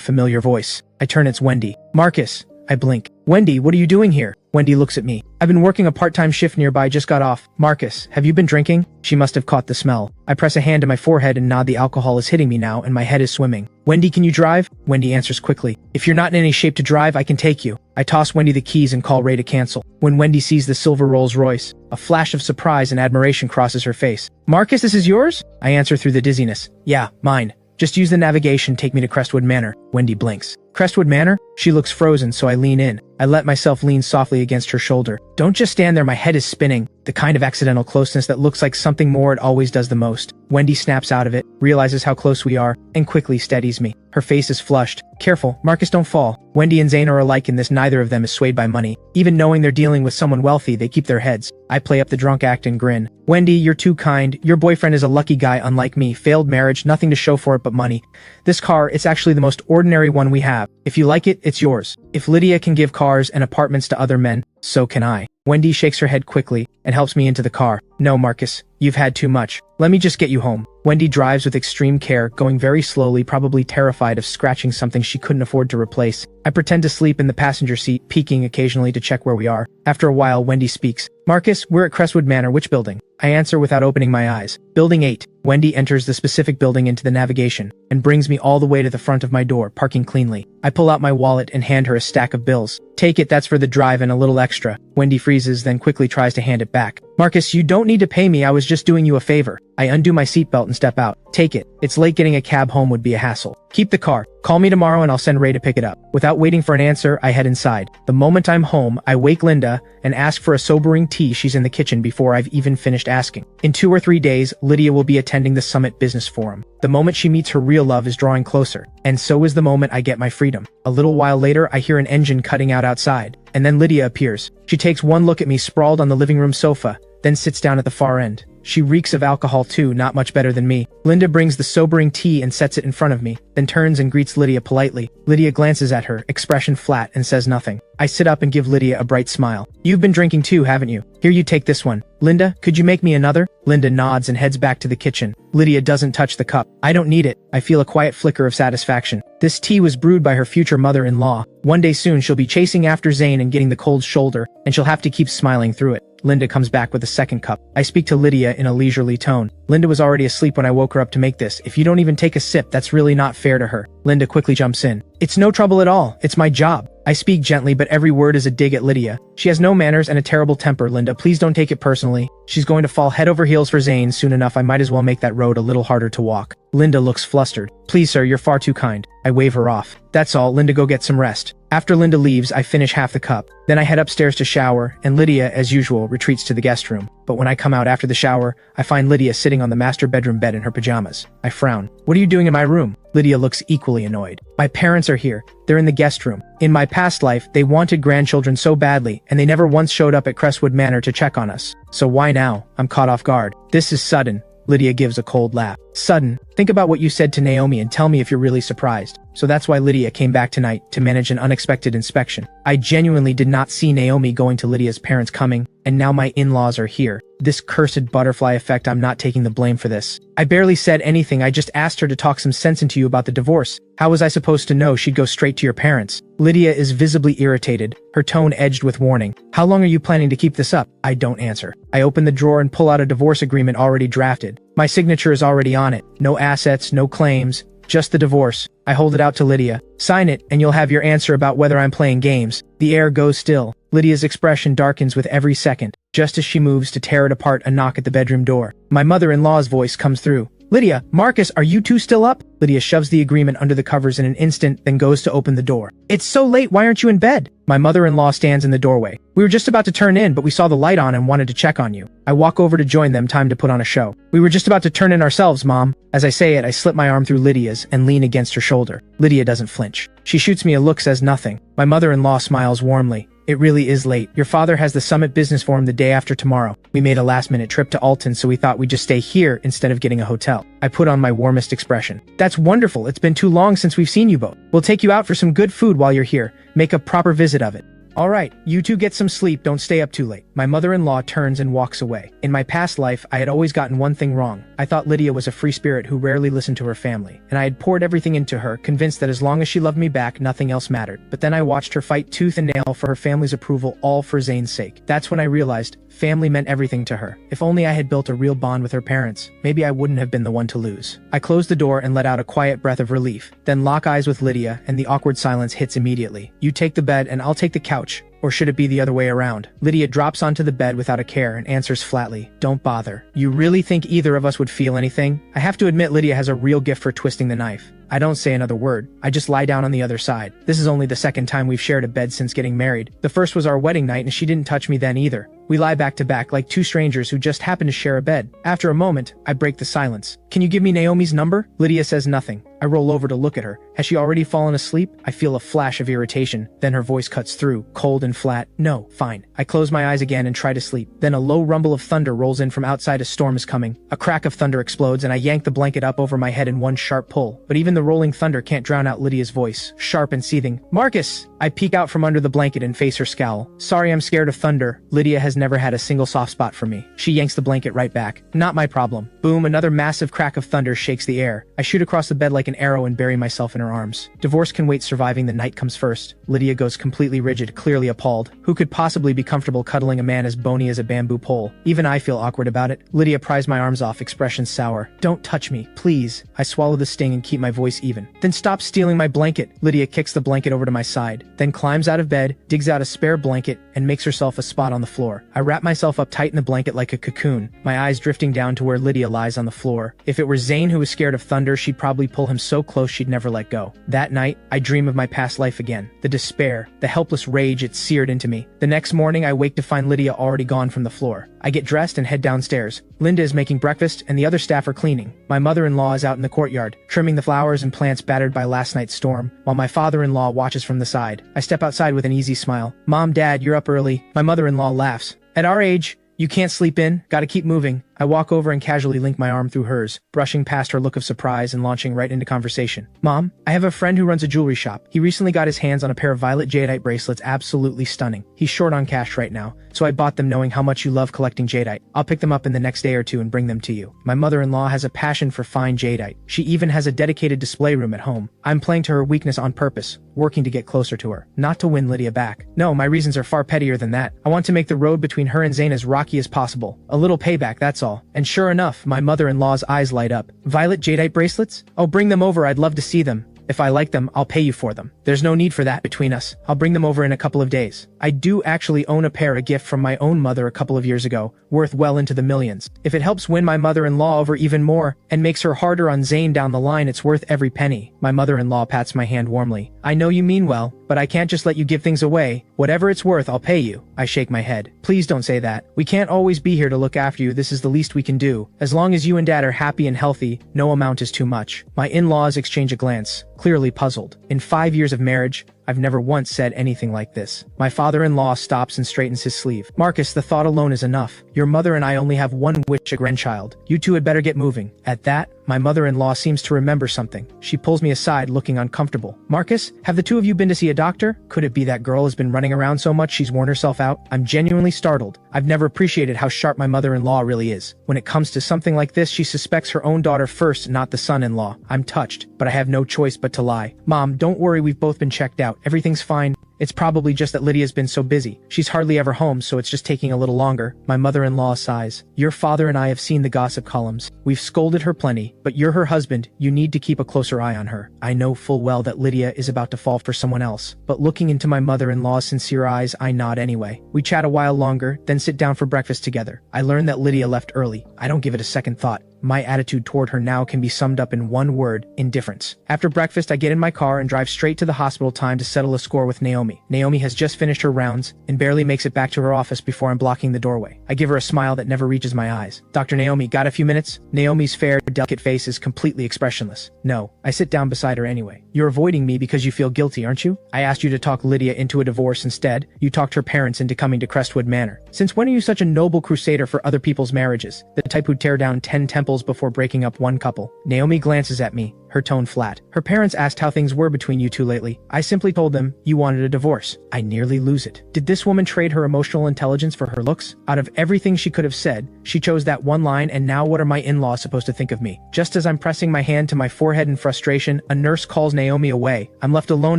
familiar voice. I turn, it's Wendy. Marcus. I blink. Wendy, what are you doing here? Wendy looks at me. I've been working a part-time shift nearby, just got off. Marcus, have you been drinking? She must have caught the smell. I press a hand to my forehead and nod. The alcohol is hitting me now and my head is swimming. Wendy, can you drive? Wendy answers quickly. If you're not in any shape to drive, I can take you. I toss Wendy the keys and call Ray to cancel. When Wendy sees the silver Rolls Royce, a flash of surprise and admiration crosses her face. Marcus, this is yours? I answer through the dizziness. Yeah, mine. Just use the navigation, take me to Crestwood Manor. Wendy blinks. Crestwood Manor? She looks frozen, so I lean in. I let myself lean softly against her shoulder. Don't just stand there, my head is spinning. The kind of accidental closeness that looks like something more, it always does the most. Wendy snaps out of it, realizes how close we are, and quickly steadies me. Her face is flushed. Careful, Marcus, don't fall. Wendy and Zane are alike in this, neither of them is swayed by money. Even knowing they're dealing with someone wealthy, they keep their heads. I play up the drunk act and grin. Wendy, you're too kind. Your boyfriend is a lucky guy, unlike me. Failed marriage, nothing to show for it but money. This car, it's actually the most ordinary one we have. If you like it, it's yours. If Lydia can give cars and apartments to other men, so can I. Wendy shakes her head quickly and helps me into the car. No, Marcus, you've had too much. Let me just get you home. Wendy drives with extreme care, going very slowly, probably terrified of scratching something she couldn't afford to replace. I pretend to sleep in the passenger seat, peeking occasionally to check where we are. After a while, Wendy speaks. Marcus, we're at Crestwood Manor. Which building? I answer without opening my eyes. Building 8. Wendy enters the specific building into the navigation and brings me all the way to the front of my door, parking cleanly. I pull out my wallet and hand her a stack of bills. Take it, that's for the drive and a little extra. Wendy freezes, then quickly tries to hand it back. Marcus, you don't need to pay me, I was just doing you a favor. I undo my seatbelt and step out. Take it. It's late, getting a cab home would be a hassle. Keep the car. Call me tomorrow and I'll send Ray to pick it up. Without waiting for an answer, I head inside. The moment I'm home, I wake Linda and ask for a sobering tea. She's in the kitchen before I've even finished asking. In 2 or 3 days, Lydia will be attending the Summit Business Forum. The moment she meets her real love is drawing closer. And so is the moment I get my freedom. A little while later, I hear an engine cutting out outside. And then Lydia appears. She takes one look at me sprawled on the living room sofa, then sits down at the far end. She reeks of alcohol too, not much better than me. Linda brings the sobering tea and sets it in front of me, then turns and greets Lydia politely. Lydia glances at her, expression flat, and says nothing. I sit up and give Lydia a bright smile. You've been drinking too, haven't you? Here, you take this one. Linda, could you make me another? Linda nods and heads back to the kitchen. Lydia doesn't touch the cup. I don't need it. I feel a quiet flicker of satisfaction. This tea was brewed by her future mother-in-law. One day soon she'll be chasing after Zane and getting the cold shoulder, and she'll have to keep smiling through it. Linda comes back with a second cup. I speak to Lydia in a leisurely tone. Linda was already asleep when I woke her up to make this. If you don't even take a sip, that's really not fair to her. Linda quickly jumps in. It's no trouble at all. It's my job. I speak gently, but every word is a dig at Lydia. She has no manners and a terrible temper, Linda. Please don't take it personally. She's going to fall head over heels for Zane soon enough. I might as well make that road a little harder to walk. Linda looks flustered. Please, sir, you're far too kind. I wave her off. That's all. Linda, go get some rest. After Linda leaves, I finish half the cup. Then I head upstairs to shower, and Lydia, as usual, retreats to the guest room. But when I come out after the shower, I find Lydia sitting on the master bedroom bed in her pajamas. I frown. What are you doing in my room? Lydia looks equally annoyed. My parents are here. They're in the guest room. In my past life, they wanted grandchildren so badly, and they never once showed up at Crestwood Manor to check on us. So why now? I'm caught off guard. This is sudden. Lydia gives a cold laugh. Sudden? Think about what you said to Naomi and tell me if you're really surprised. So that's why Lydia came back tonight, to manage an unexpected inspection. I genuinely did not see Naomi going to Lydia's parents coming, and now my in-laws are here. This cursed butterfly effect, I'm not taking the blame for this. I barely said anything, I just asked her to talk some sense into you about the divorce. How was I supposed to know she'd go straight to your parents? Lydia is visibly irritated, her tone edged with warning. How long are you planning to keep this up? I don't answer. I open the drawer and pull out a divorce agreement already drafted. My signature is already on it. No assets, no claims, just the divorce. I hold it out to Lydia. Sign it, and you'll have your answer about whether I'm playing games. The air goes still. Lydia's expression darkens with every second. Just as she moves to tear it apart, a knock at the bedroom door. My mother-in-law's voice comes through. Lydia, Marcus, are you two still up? Lydia shoves the agreement under the covers in an instant, then goes to open the door. It's so late, why aren't you in bed? My mother-in-law stands in the doorway. We were just about to turn in, but we saw the light on and wanted to check on you. I walk over to join them, time to put on a show. We were just about to turn in ourselves, Mom. As I say it, I slip my arm through Lydia's and lean against her shoulder. Lydia doesn't flinch. She shoots me a look, says nothing. My mother-in-law smiles warmly. It really is late. Your father has the Summit Business Forum the day after tomorrow. We made a last-minute trip to Alton, so we thought we'd just stay here instead of getting a hotel. I put on my warmest expression. That's wonderful. It's been too long since we've seen you both. We'll take you out for some good food while you're here. Make a proper visit of it. All right, you two get some sleep, don't stay up too late. My mother-in-law turns and walks away. In my past life, I had always gotten one thing wrong. I thought Lydia was a free spirit who rarely listened to her family, and I had poured everything into her, convinced that as long as she loved me back, nothing else mattered. But then I watched her fight tooth and nail for her family's approval, all for Zane's sake. That's when I realized family meant everything to her. If only I had built a real bond with her parents, maybe I wouldn't have been the one to lose. I closed the door and let out a quiet breath of relief, then lock eyes with Lydia, and the awkward silence hits immediately. You take the bed and I'll take the couch. Or should it be the other way around? Lydia drops onto the bed without a care and answers flatly, don't bother. You really think either of us would feel anything? I have to admit Lydia has a real gift for twisting the knife. I don't say another word. I just lie down on the other side. This is only the second time we've shared a bed since getting married. The first was our wedding night and she didn't touch me then either. We lie back to back like two strangers who just happen to share a bed. After a moment, I break the silence. Can you give me Naomi's number? Lydia says nothing. I roll over to look at her. Has she already fallen asleep? I feel a flash of irritation. Then her voice cuts through, cold and flat. No, fine. I close my eyes again and try to sleep. Then a low rumble of thunder rolls in from outside. A storm is coming. A crack of thunder explodes and I yank the blanket up over my head in one sharp pull. But even the rolling thunder can't drown out Lydia's voice, sharp and seething. Marcus! I peek out from under the blanket and face her scowl. Sorry, I'm scared of thunder. Lydia has never had a single soft spot for me. She yanks the blanket right back. Not my problem. Boom, another massive crack of thunder shakes the air. I shoot across the bed like an arrow and bury myself in her arms. Divorce can wait, surviving the night comes first. Lydia goes completely rigid, clearly appalled. Who could possibly be comfortable cuddling a man as bony as a bamboo pole? Even I feel awkward about it. Lydia pries my arms off, expression sour. Don't touch me, please. I swallow the sting and keep my voice even. Then stop stealing my blanket. Lydia kicks the blanket over to my side, then climbs out of bed, digs out a spare blanket, and makes herself a spot on the floor. I wrap myself up tight in the blanket like a cocoon, my eyes drifting down to where Lydia lies on the floor. If it were Zane who was scared of thunder, she'd probably pull him so close she'd never let go. That night, I dream of my past life again. The despair, the helpless rage, it seared into me. The next morning, I wake to find Lydia already gone from the floor. I get dressed and head downstairs. Linda is making breakfast, and the other staff are cleaning. My mother-in-law is out in the courtyard, trimming the flowers and plants battered by last night's storm, while my father-in-law watches from the side. I step outside with an easy smile. Mom, Dad, you're up early. My mother-in-law laughs. At our age, you can't sleep in, gotta keep moving. I walk over and casually link my arm through hers, brushing past her look of surprise and launching right into conversation. Mom, I have a friend who runs a jewelry shop. He recently got his hands on a pair of violet jadeite bracelets, absolutely stunning. He's short on cash right now, so I bought them knowing how much you love collecting jadeite. I'll pick them up in the next day or two and bring them to you. My mother-in-law has a passion for fine jadeite. She even has a dedicated display room at home. I'm playing to her weakness on purpose, working to get closer to her, not to win Lydia back. No, my reasons are far pettier than that. I want to make the road between her and Zayn as rocky as possible. A little payback, that's all. And sure enough, my mother-in-law's eyes light up. Violet jadeite bracelets? Oh, bring them over, I'd love to see them. If I like them, I'll pay you for them. There's no need for that between us. I'll bring them over in a couple of days. I do actually own a pair, a gift from my own mother a couple of years ago, worth well into the millions. If it helps win my mother-in-law over even more, and makes her harder on Zayn down the line, it's worth every penny. My mother-in-law pats my hand warmly. I know you mean well, but I can't just let you give things away. Whatever it's worth, I'll pay you. I shake my head. Please don't say that. We can't always be here to look after you. This is the least we can do. As long as you and Dad are happy and healthy, no amount is too much. My in-laws exchange a glance, clearly puzzled. In 5 years of marriage, I've never once said anything like this. My father-in-law stops and straightens his sleeve. Marcus, the thought alone is enough. Your mother and I only have one wish, a grandchild. You two had better get moving. At that, my mother-in-law seems to remember something. She pulls me aside, looking uncomfortable. Marcus, have the two of you been to see a doctor? Could it be that girl has been running around so much she's worn herself out? I'm genuinely startled. I've never appreciated how sharp my mother-in-law really is. When it comes to something like this, she suspects her own daughter first, not the son-in-law. I'm touched, but I have no choice but to lie. Mom, don't worry, we've both been checked out. Everything's fine. It's probably just that Lydia's been so busy. She's hardly ever home, so it's just taking a little longer. My mother-in-law sighs. Your father and I have seen the gossip columns. We've scolded her plenty, but you're her husband. You need to keep a closer eye on her. I know full well that Lydia is about to fall for someone else, but looking into my mother-in-law's sincere eyes, I nod anyway. We chat a while longer, then sit down for breakfast together. I learn that Lydia left early. I don't give it a second thought. My attitude toward her now can be summed up in one word: indifference. After breakfast, I get in my car and drive straight to the hospital time to settle a score with Naomi. Naomi has just finished her rounds and barely makes it back to her office before I'm blocking the doorway. I give her a smile that never reaches my eyes. Dr. Naomi, got a few minutes? Naomi's fair, delicate face is completely expressionless. No. I sit down beside her anyway. You're avoiding me because you feel guilty, aren't you? I asked you to talk Lydia into a divorce. Instead, you talked her parents into coming to Crestwood Manor. Since when are you such a noble crusader for other people's marriages? The type who'd tear down 10 temples before breaking up one couple. Naomi glances at me, her tone flat. Her parents asked how things were between you two lately. I simply told them you wanted a divorce. I nearly lose it. Did this woman trade her emotional intelligence for her looks? Out of everything she could have said, she chose that one line, and now what are my in-laws supposed to think of me? Just as I'm pressing my hand to my forehead in frustration, a nurse calls Naomi away. I'm left alone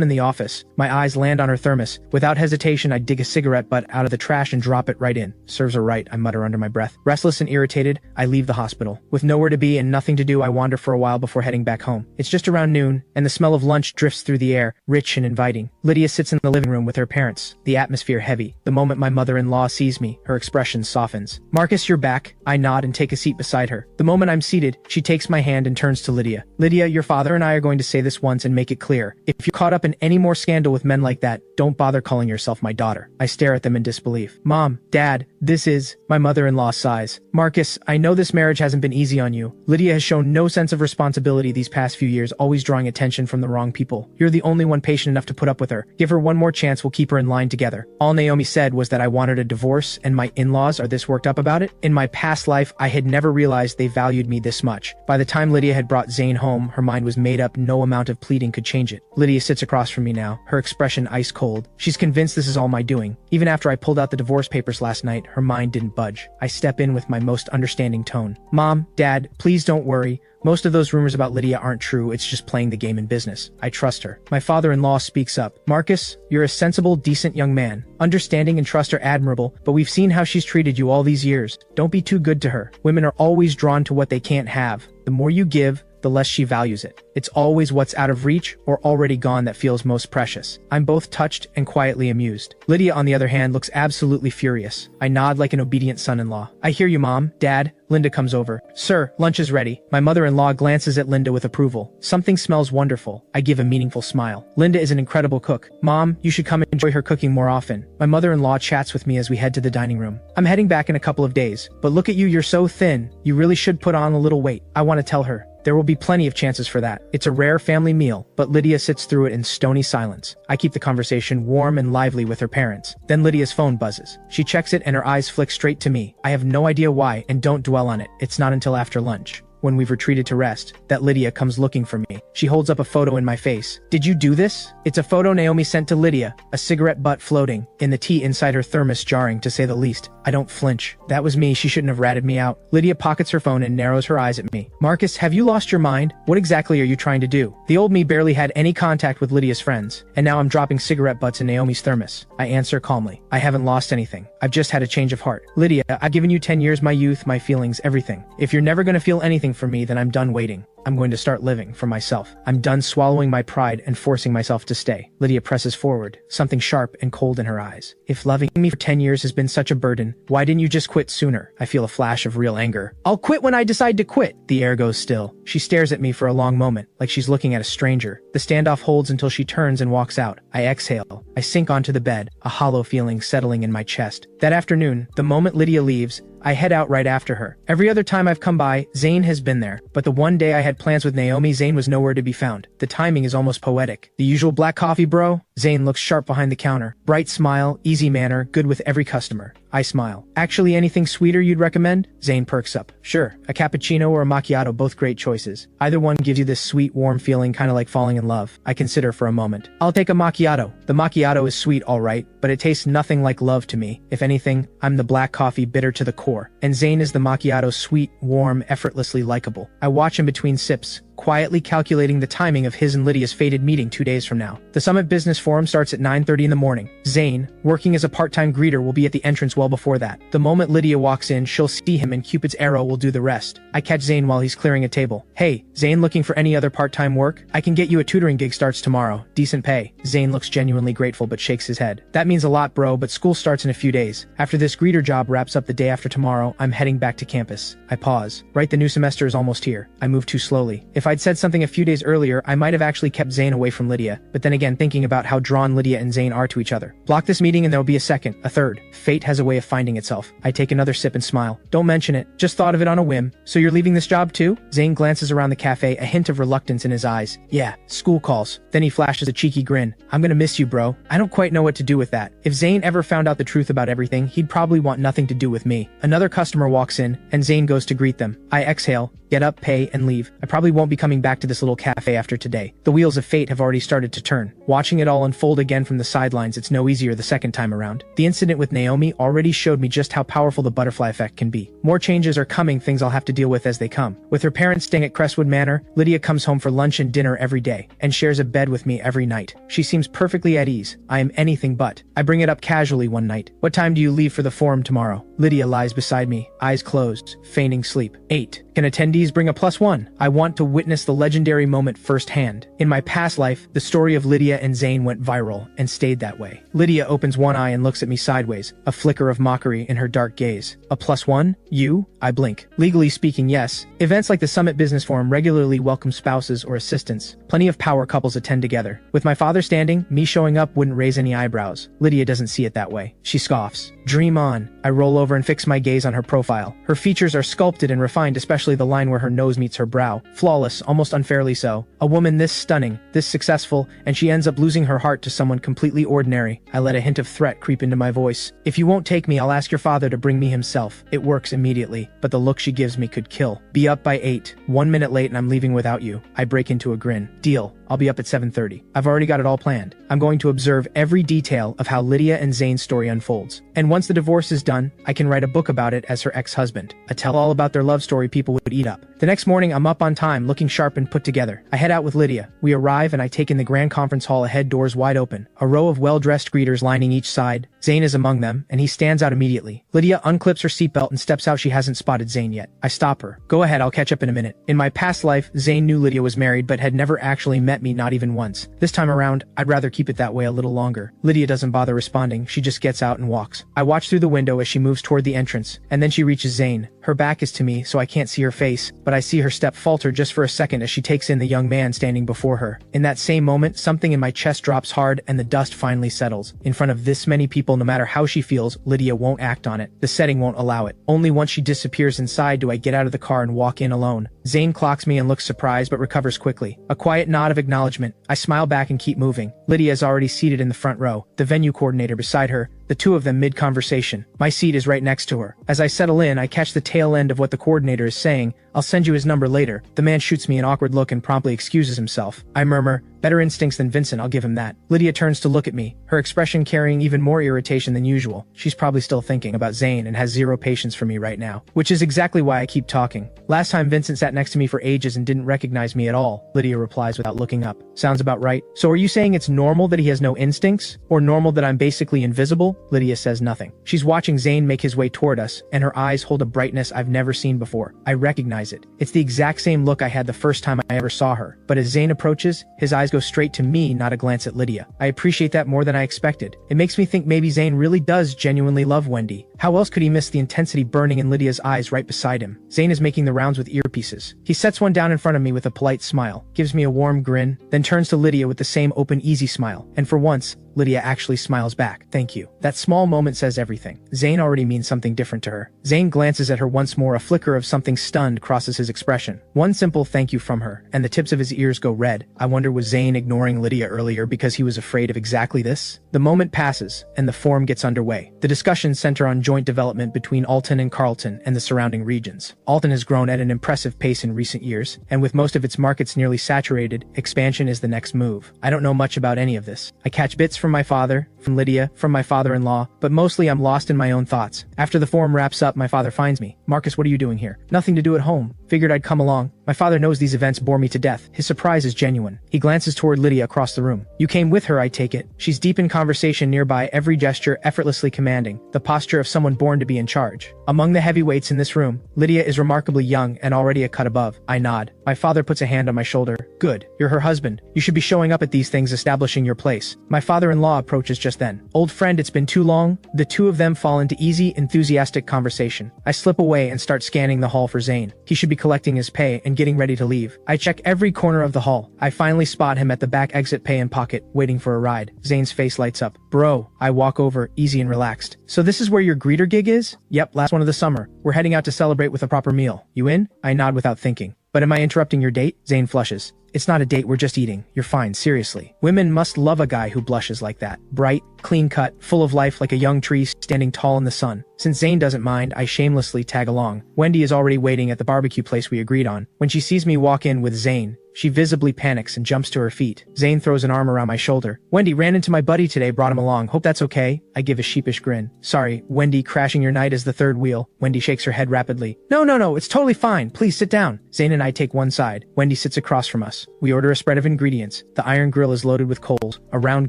in the office. My eyes land on her thermos. Without hesitation, I dig a cigarette butt out of the trash and drop it right in. Serves her right, I mutter under my breath. Restless and irritated, I leave the hospital. With nowhere to be and nothing to do, I wander for a while before heading back home. It's just around noon, and the smell of lunch drifts through the air, rich and inviting. Lydia sits in the living room with her parents, the atmosphere heavy. The moment my mother-in-law sees me, her expression softens. Marcus, you're back. I nod and take a seat beside her. The moment I'm seated, she takes my hand and turns to Lydia. Lydia, your father and I are going to say this once and make it clear. If you're caught up in any more scandal with men like that, don't bother calling yourself my daughter. I stare at them in disbelief. Mom, Dad, this is... My mother-in-law sighs. Marcus, I know this marriage hasn't been easy on you. Lydia has shown no sense of responsibility these past few years, always drawing attention from the wrong people. You're the only one patient enough to put up with her. Give her one more chance, we'll keep her in line together. All Naomi said was that I wanted a divorce, and my in-laws are this worked up about it? In my past life, I had never realized they valued me this much. By the time Lydia had brought Zayn home, her mind was made up. No amount of pleading could change it. Lydia sits across from me now, her expression ice cold. She's convinced this is all my doing. Even after I pulled out the divorce papers last night, her mind didn't budge. I step in with my most understanding tone. Mom, Dad, please don't worry. Most of those rumors about Lydia aren't true, it's just playing the game in business. I trust her. My father-in-law speaks up. Marcus, you're a sensible, decent young man. Understanding and trust are admirable, but we've seen how she's treated you all these years. Don't be too good to her. Women are always drawn to what they can't have. The more you give, the less she values it. It's always what's out of reach or already gone that feels most precious. I'm both touched and quietly amused. Lydia, on the other hand, looks absolutely furious. I nod like an obedient son-in-law. I hear you, Mom. Dad. Linda comes over. Sir, lunch is ready. My mother-in-law glances at Linda with approval. Something smells wonderful. I give a meaningful smile. Linda is an incredible cook. Mom, you should come and enjoy her cooking more often. My mother-in-law chats with me as we head to the dining room. I'm heading back in a couple of days, but look at you, you're so thin. You really should put on a little weight. I want to tell her. There will be plenty of chances for that. It's a rare family meal, but Lydia sits through it in stony silence. I keep the conversation warm and lively with her parents. Then Lydia's phone buzzes. She checks it and her eyes flick straight to me. I have no idea why, and don't dwell on it. It's not until after lunch, when we've retreated to rest, that Lydia comes looking for me. She holds up a photo in my face. Did you do this? It's a photo Naomi sent to Lydia, a cigarette butt floating, in the tea inside her thermos jarring to say the least. I don't flinch. That was me, she shouldn't have ratted me out. Lydia pockets her phone and narrows her eyes at me. Marcus, have you lost your mind? What exactly are you trying to do? The old me barely had any contact with Lydia's friends, and now I'm dropping cigarette butts in Naomi's thermos. I answer calmly. I haven't lost anything. I've just had a change of heart. Lydia, I've given you 10 years, my youth, my feelings, everything. If you're never gonna feel anything for me, then I'm done waiting. I'm going to start living for myself. I'm done swallowing my pride and forcing myself to stay. Lydia presses forward, something sharp and cold in her eyes. If loving me for 10 years has been such a burden, why didn't you just quit sooner? I feel a flash of real anger. I'll quit when I decide to quit. The air goes still. She stares at me for a long moment, like she's looking at a stranger. The standoff holds until she turns and walks out. I exhale. I sink onto the bed, a hollow feeling settling in my chest. That afternoon, the moment Lydia leaves, I head out right after her. Every other time I've come by, Zane has been there. But the one day I had plans with Naomi, Zane was nowhere to be found. The timing is almost poetic. The usual black coffee, bro? Zane looks sharp behind the counter. Bright smile, easy manner, good with every customer. I smile. Actually, anything sweeter you'd recommend? Zane perks up. Sure, a cappuccino or a macchiato, both great choices. Either one gives you this sweet, warm feeling, kind of like falling in love. I consider for a moment. I'll take a macchiato. The macchiato is sweet, all right, but it tastes nothing like love to me. If anything, I'm the black coffee bitter to the core. And Zane is the macchiato sweet, warm, effortlessly likable. I watch him between sips, quietly calculating the timing of his and Lydia's fated meeting 2 days from now. The Summit Business Forum starts at 9:30 in the morning. Zane, working as a part-time greeter, will be at the entrance well before that. The moment Lydia walks in, she'll see him and Cupid's arrow will do the rest. I catch Zane while he's clearing a table. Hey, Zane, looking for any other part-time work? I can get you a tutoring gig, starts tomorrow. Decent pay. Zane looks genuinely grateful but shakes his head. That means a lot, bro, but school starts in a few days. After this greeter job wraps up the day after tomorrow, I'm heading back to campus. I pause. Right, the new semester is almost here. I move too slowly. If I'd said something a few days earlier, I might have actually kept Zane away from Lydia, but then again, thinking about how drawn Lydia and Zane are to each other. Block this meeting and there'll be a second, a third. Fate has a way of finding itself. I take another sip and smile. Don't mention it. Just thought of it on a whim. So you're leaving this job too? Zane glances around the cafe, a hint of reluctance in his eyes. Yeah, school calls. Then he flashes a cheeky grin. I'm gonna miss you, bro. I don't quite know what to do with that. If Zane ever found out the truth about everything, he'd probably want nothing to do with me. Another customer walks in, and Zane goes to greet them. I exhale, get up, pay, and leave. I probably won't be coming back to this little cafe after today. The wheels of fate have already started to turn. Watching it all unfold again from the sidelines, it's no easier the second time around. The incident with Naomi already showed me just how powerful the butterfly effect can be. More changes are coming, things I'll have to deal with as they come. With her parents staying at Crestwood Manor, Lydia comes home for lunch and dinner every day, and shares a bed with me every night. She seems perfectly at ease. I am anything but. I bring it up casually one night. What time do you leave for the forum tomorrow? Lydia lies beside me, eyes closed, feigning sleep. 8. Can attendees bring a +1? I want to witness the legendary moment firsthand. In my past life, the story of Lydia and Zane went viral, and stayed that way. Lydia opens one eye and looks at me sideways, a flicker of mockery in her dark gaze. A +1? You? I blink. Legally speaking, yes. Events like the Summit Business Forum regularly welcome spouses or assistants. Plenty of power couples attend together. With my father standing, me showing up wouldn't raise any eyebrows. Lydia doesn't see it that way. She scoffs. Dream on. I roll over and fix my gaze on her profile. Her features are sculpted and refined, especially the line where her nose meets her brow. Flawless, almost unfairly so. A woman this stunning, this successful, and she ends up losing her heart to someone completely ordinary. I let a hint of threat creep into my voice. If you won't take me, I'll ask your father to bring me himself. It works immediately, but the look she gives me could kill. Be up by 8. 1 minute late and I'm leaving without you. I break into a grin. Deal. I'll be up at 7:30. I've already got it all planned. I'm going to observe every detail of how Lydia and Zane's story unfolds. And once the divorce is done, I can write a book about it as her ex-husband. A tell-all about their love story people would eat up. The next morning, I'm up on time, looking sharp and put together. I head out with Lydia. We arrive and I take in the grand conference hall ahead, doors wide open. A row of well-dressed greeters lining each side. Zane is among them, and he stands out immediately. Lydia unclips her seatbelt and steps out. She hasn't spotted Zane yet. I stop her. Go ahead, I'll catch up in a minute. In my past life, Zane knew Lydia was married but had never actually met met me not even once. This time around, I'd rather keep it that way a little longer. Lydia doesn't bother responding, she just gets out and walks. I watch through the window as she moves toward the entrance, and then she reaches Zane. Her back is to me, so I can't see her face, but I see her step falter just for a second as she takes in the young man standing before her. In that same moment, something in my chest drops hard and the dust finally settles. In front of this many people, no matter how she feels, Lydia won't act on it. The setting won't allow it. Only once she disappears inside do I get out of the car and walk in alone. Zane clocks me and looks surprised but recovers quickly. A quiet nod of acknowledgement. I smile back and keep moving. Lydia is already seated in the front row, the venue coordinator beside her, the two of them mid-conversation. My seat is right next to her. As I settle in, I catch the tail end of what the coordinator is saying. I'll send you his number later. The man shoots me an awkward look and promptly excuses himself. I murmur, better instincts than Vincent, I'll give him that. Lydia turns to look at me, her expression carrying even more irritation than usual. She's probably still thinking about Zane and has zero patience for me right now. Which is exactly why I keep talking. Last time Vincent sat next to me for ages and didn't recognize me at all, Lydia replies without looking up. Sounds about right. So are you saying it's normal that he has no instincts? Or normal that I'm basically invisible? Lydia says nothing. She's watching Zane make his way toward us, and her eyes hold a brightness I've never seen before. I recognize it. It's the exact same look I had the first time I ever saw her. But as Zane approaches, his eyes go straight to me, not a glance at Lydia. I appreciate that more than I expected. It makes me think maybe Zane really does genuinely love Wendy. How else could he miss the intensity burning in Lydia's eyes right beside him? Zane is making the rounds with earpieces. He sets one down in front of me with a polite smile, gives me a warm grin, then turns to Lydia with the same open, easy smile. And for once, Lydia actually smiles back. Thank you. That small moment says everything. Zane already means something different to her. Zane glances at her once more. A flicker of something stunned crosses his expression. One simple thank you from her, and the tips of his ears go red. I wonder, was Zane ignoring Lydia earlier because he was afraid of exactly this? The moment passes, and the forum gets underway. The discussions center on joint development between Alton and Carlton and the surrounding regions. Alton has grown at an impressive pace in recent years, and with most of its markets nearly saturated, expansion is the next move. I don't know much about any of this. I catch bits from my father, from Lydia, from my father-in-law, but mostly I'm lost in my own thoughts. After the forum wraps up, my father finds me. Marcus, what are you doing here? Nothing to do at home. Figured I'd come along. My father knows these events bore me to death. His surprise is genuine. He glances toward Lydia across the room. You came with her, I take it. She's deep in conversation nearby, every gesture effortlessly commanding, the posture of someone born to be in charge. Among the heavyweights in this room, Lydia is remarkably young and already a cut above. I nod. My father puts a hand on my shoulder. Good. You're her husband. You should be showing up at these things, establishing your place. My father-in-law approaches just then. Old friend, it's been too long. The two of them fall into easy, enthusiastic conversation. I slip away and start scanning the hall for Zane. He should be collecting his pay and getting ready to leave. I check every corner of the hall. I finally spot him at the back exit, pay in pocket, waiting for a ride. Zane's face lights up. Bro. I walk over, easy and relaxed. So this is where your greeter gig is? Yep, last one of the summer. We're heading out to celebrate with a proper meal. You in? I nod without thinking. But am I interrupting your date? Zane flushes. It's not a date, we're just eating. You're fine, seriously. Women must love a guy who blushes like that. Bright, clean-cut, full of life like a young tree standing tall in the sun. Since Zane doesn't mind, I shamelessly tag along. Wendy is already waiting at the barbecue place we agreed on. When she sees me walk in with Zane, she visibly panics and jumps to her feet. Zane throws an arm around my shoulder. Wendy, ran into my buddy today, brought him along. Hope that's okay? I give a sheepish grin. Sorry, Wendy, crashing your night as the third wheel. Wendy shakes her head rapidly. No, it's totally fine. Please sit down. Zane and I take one side. Wendy sits across from us. We order a spread of ingredients. The iron grill is loaded with coals, a round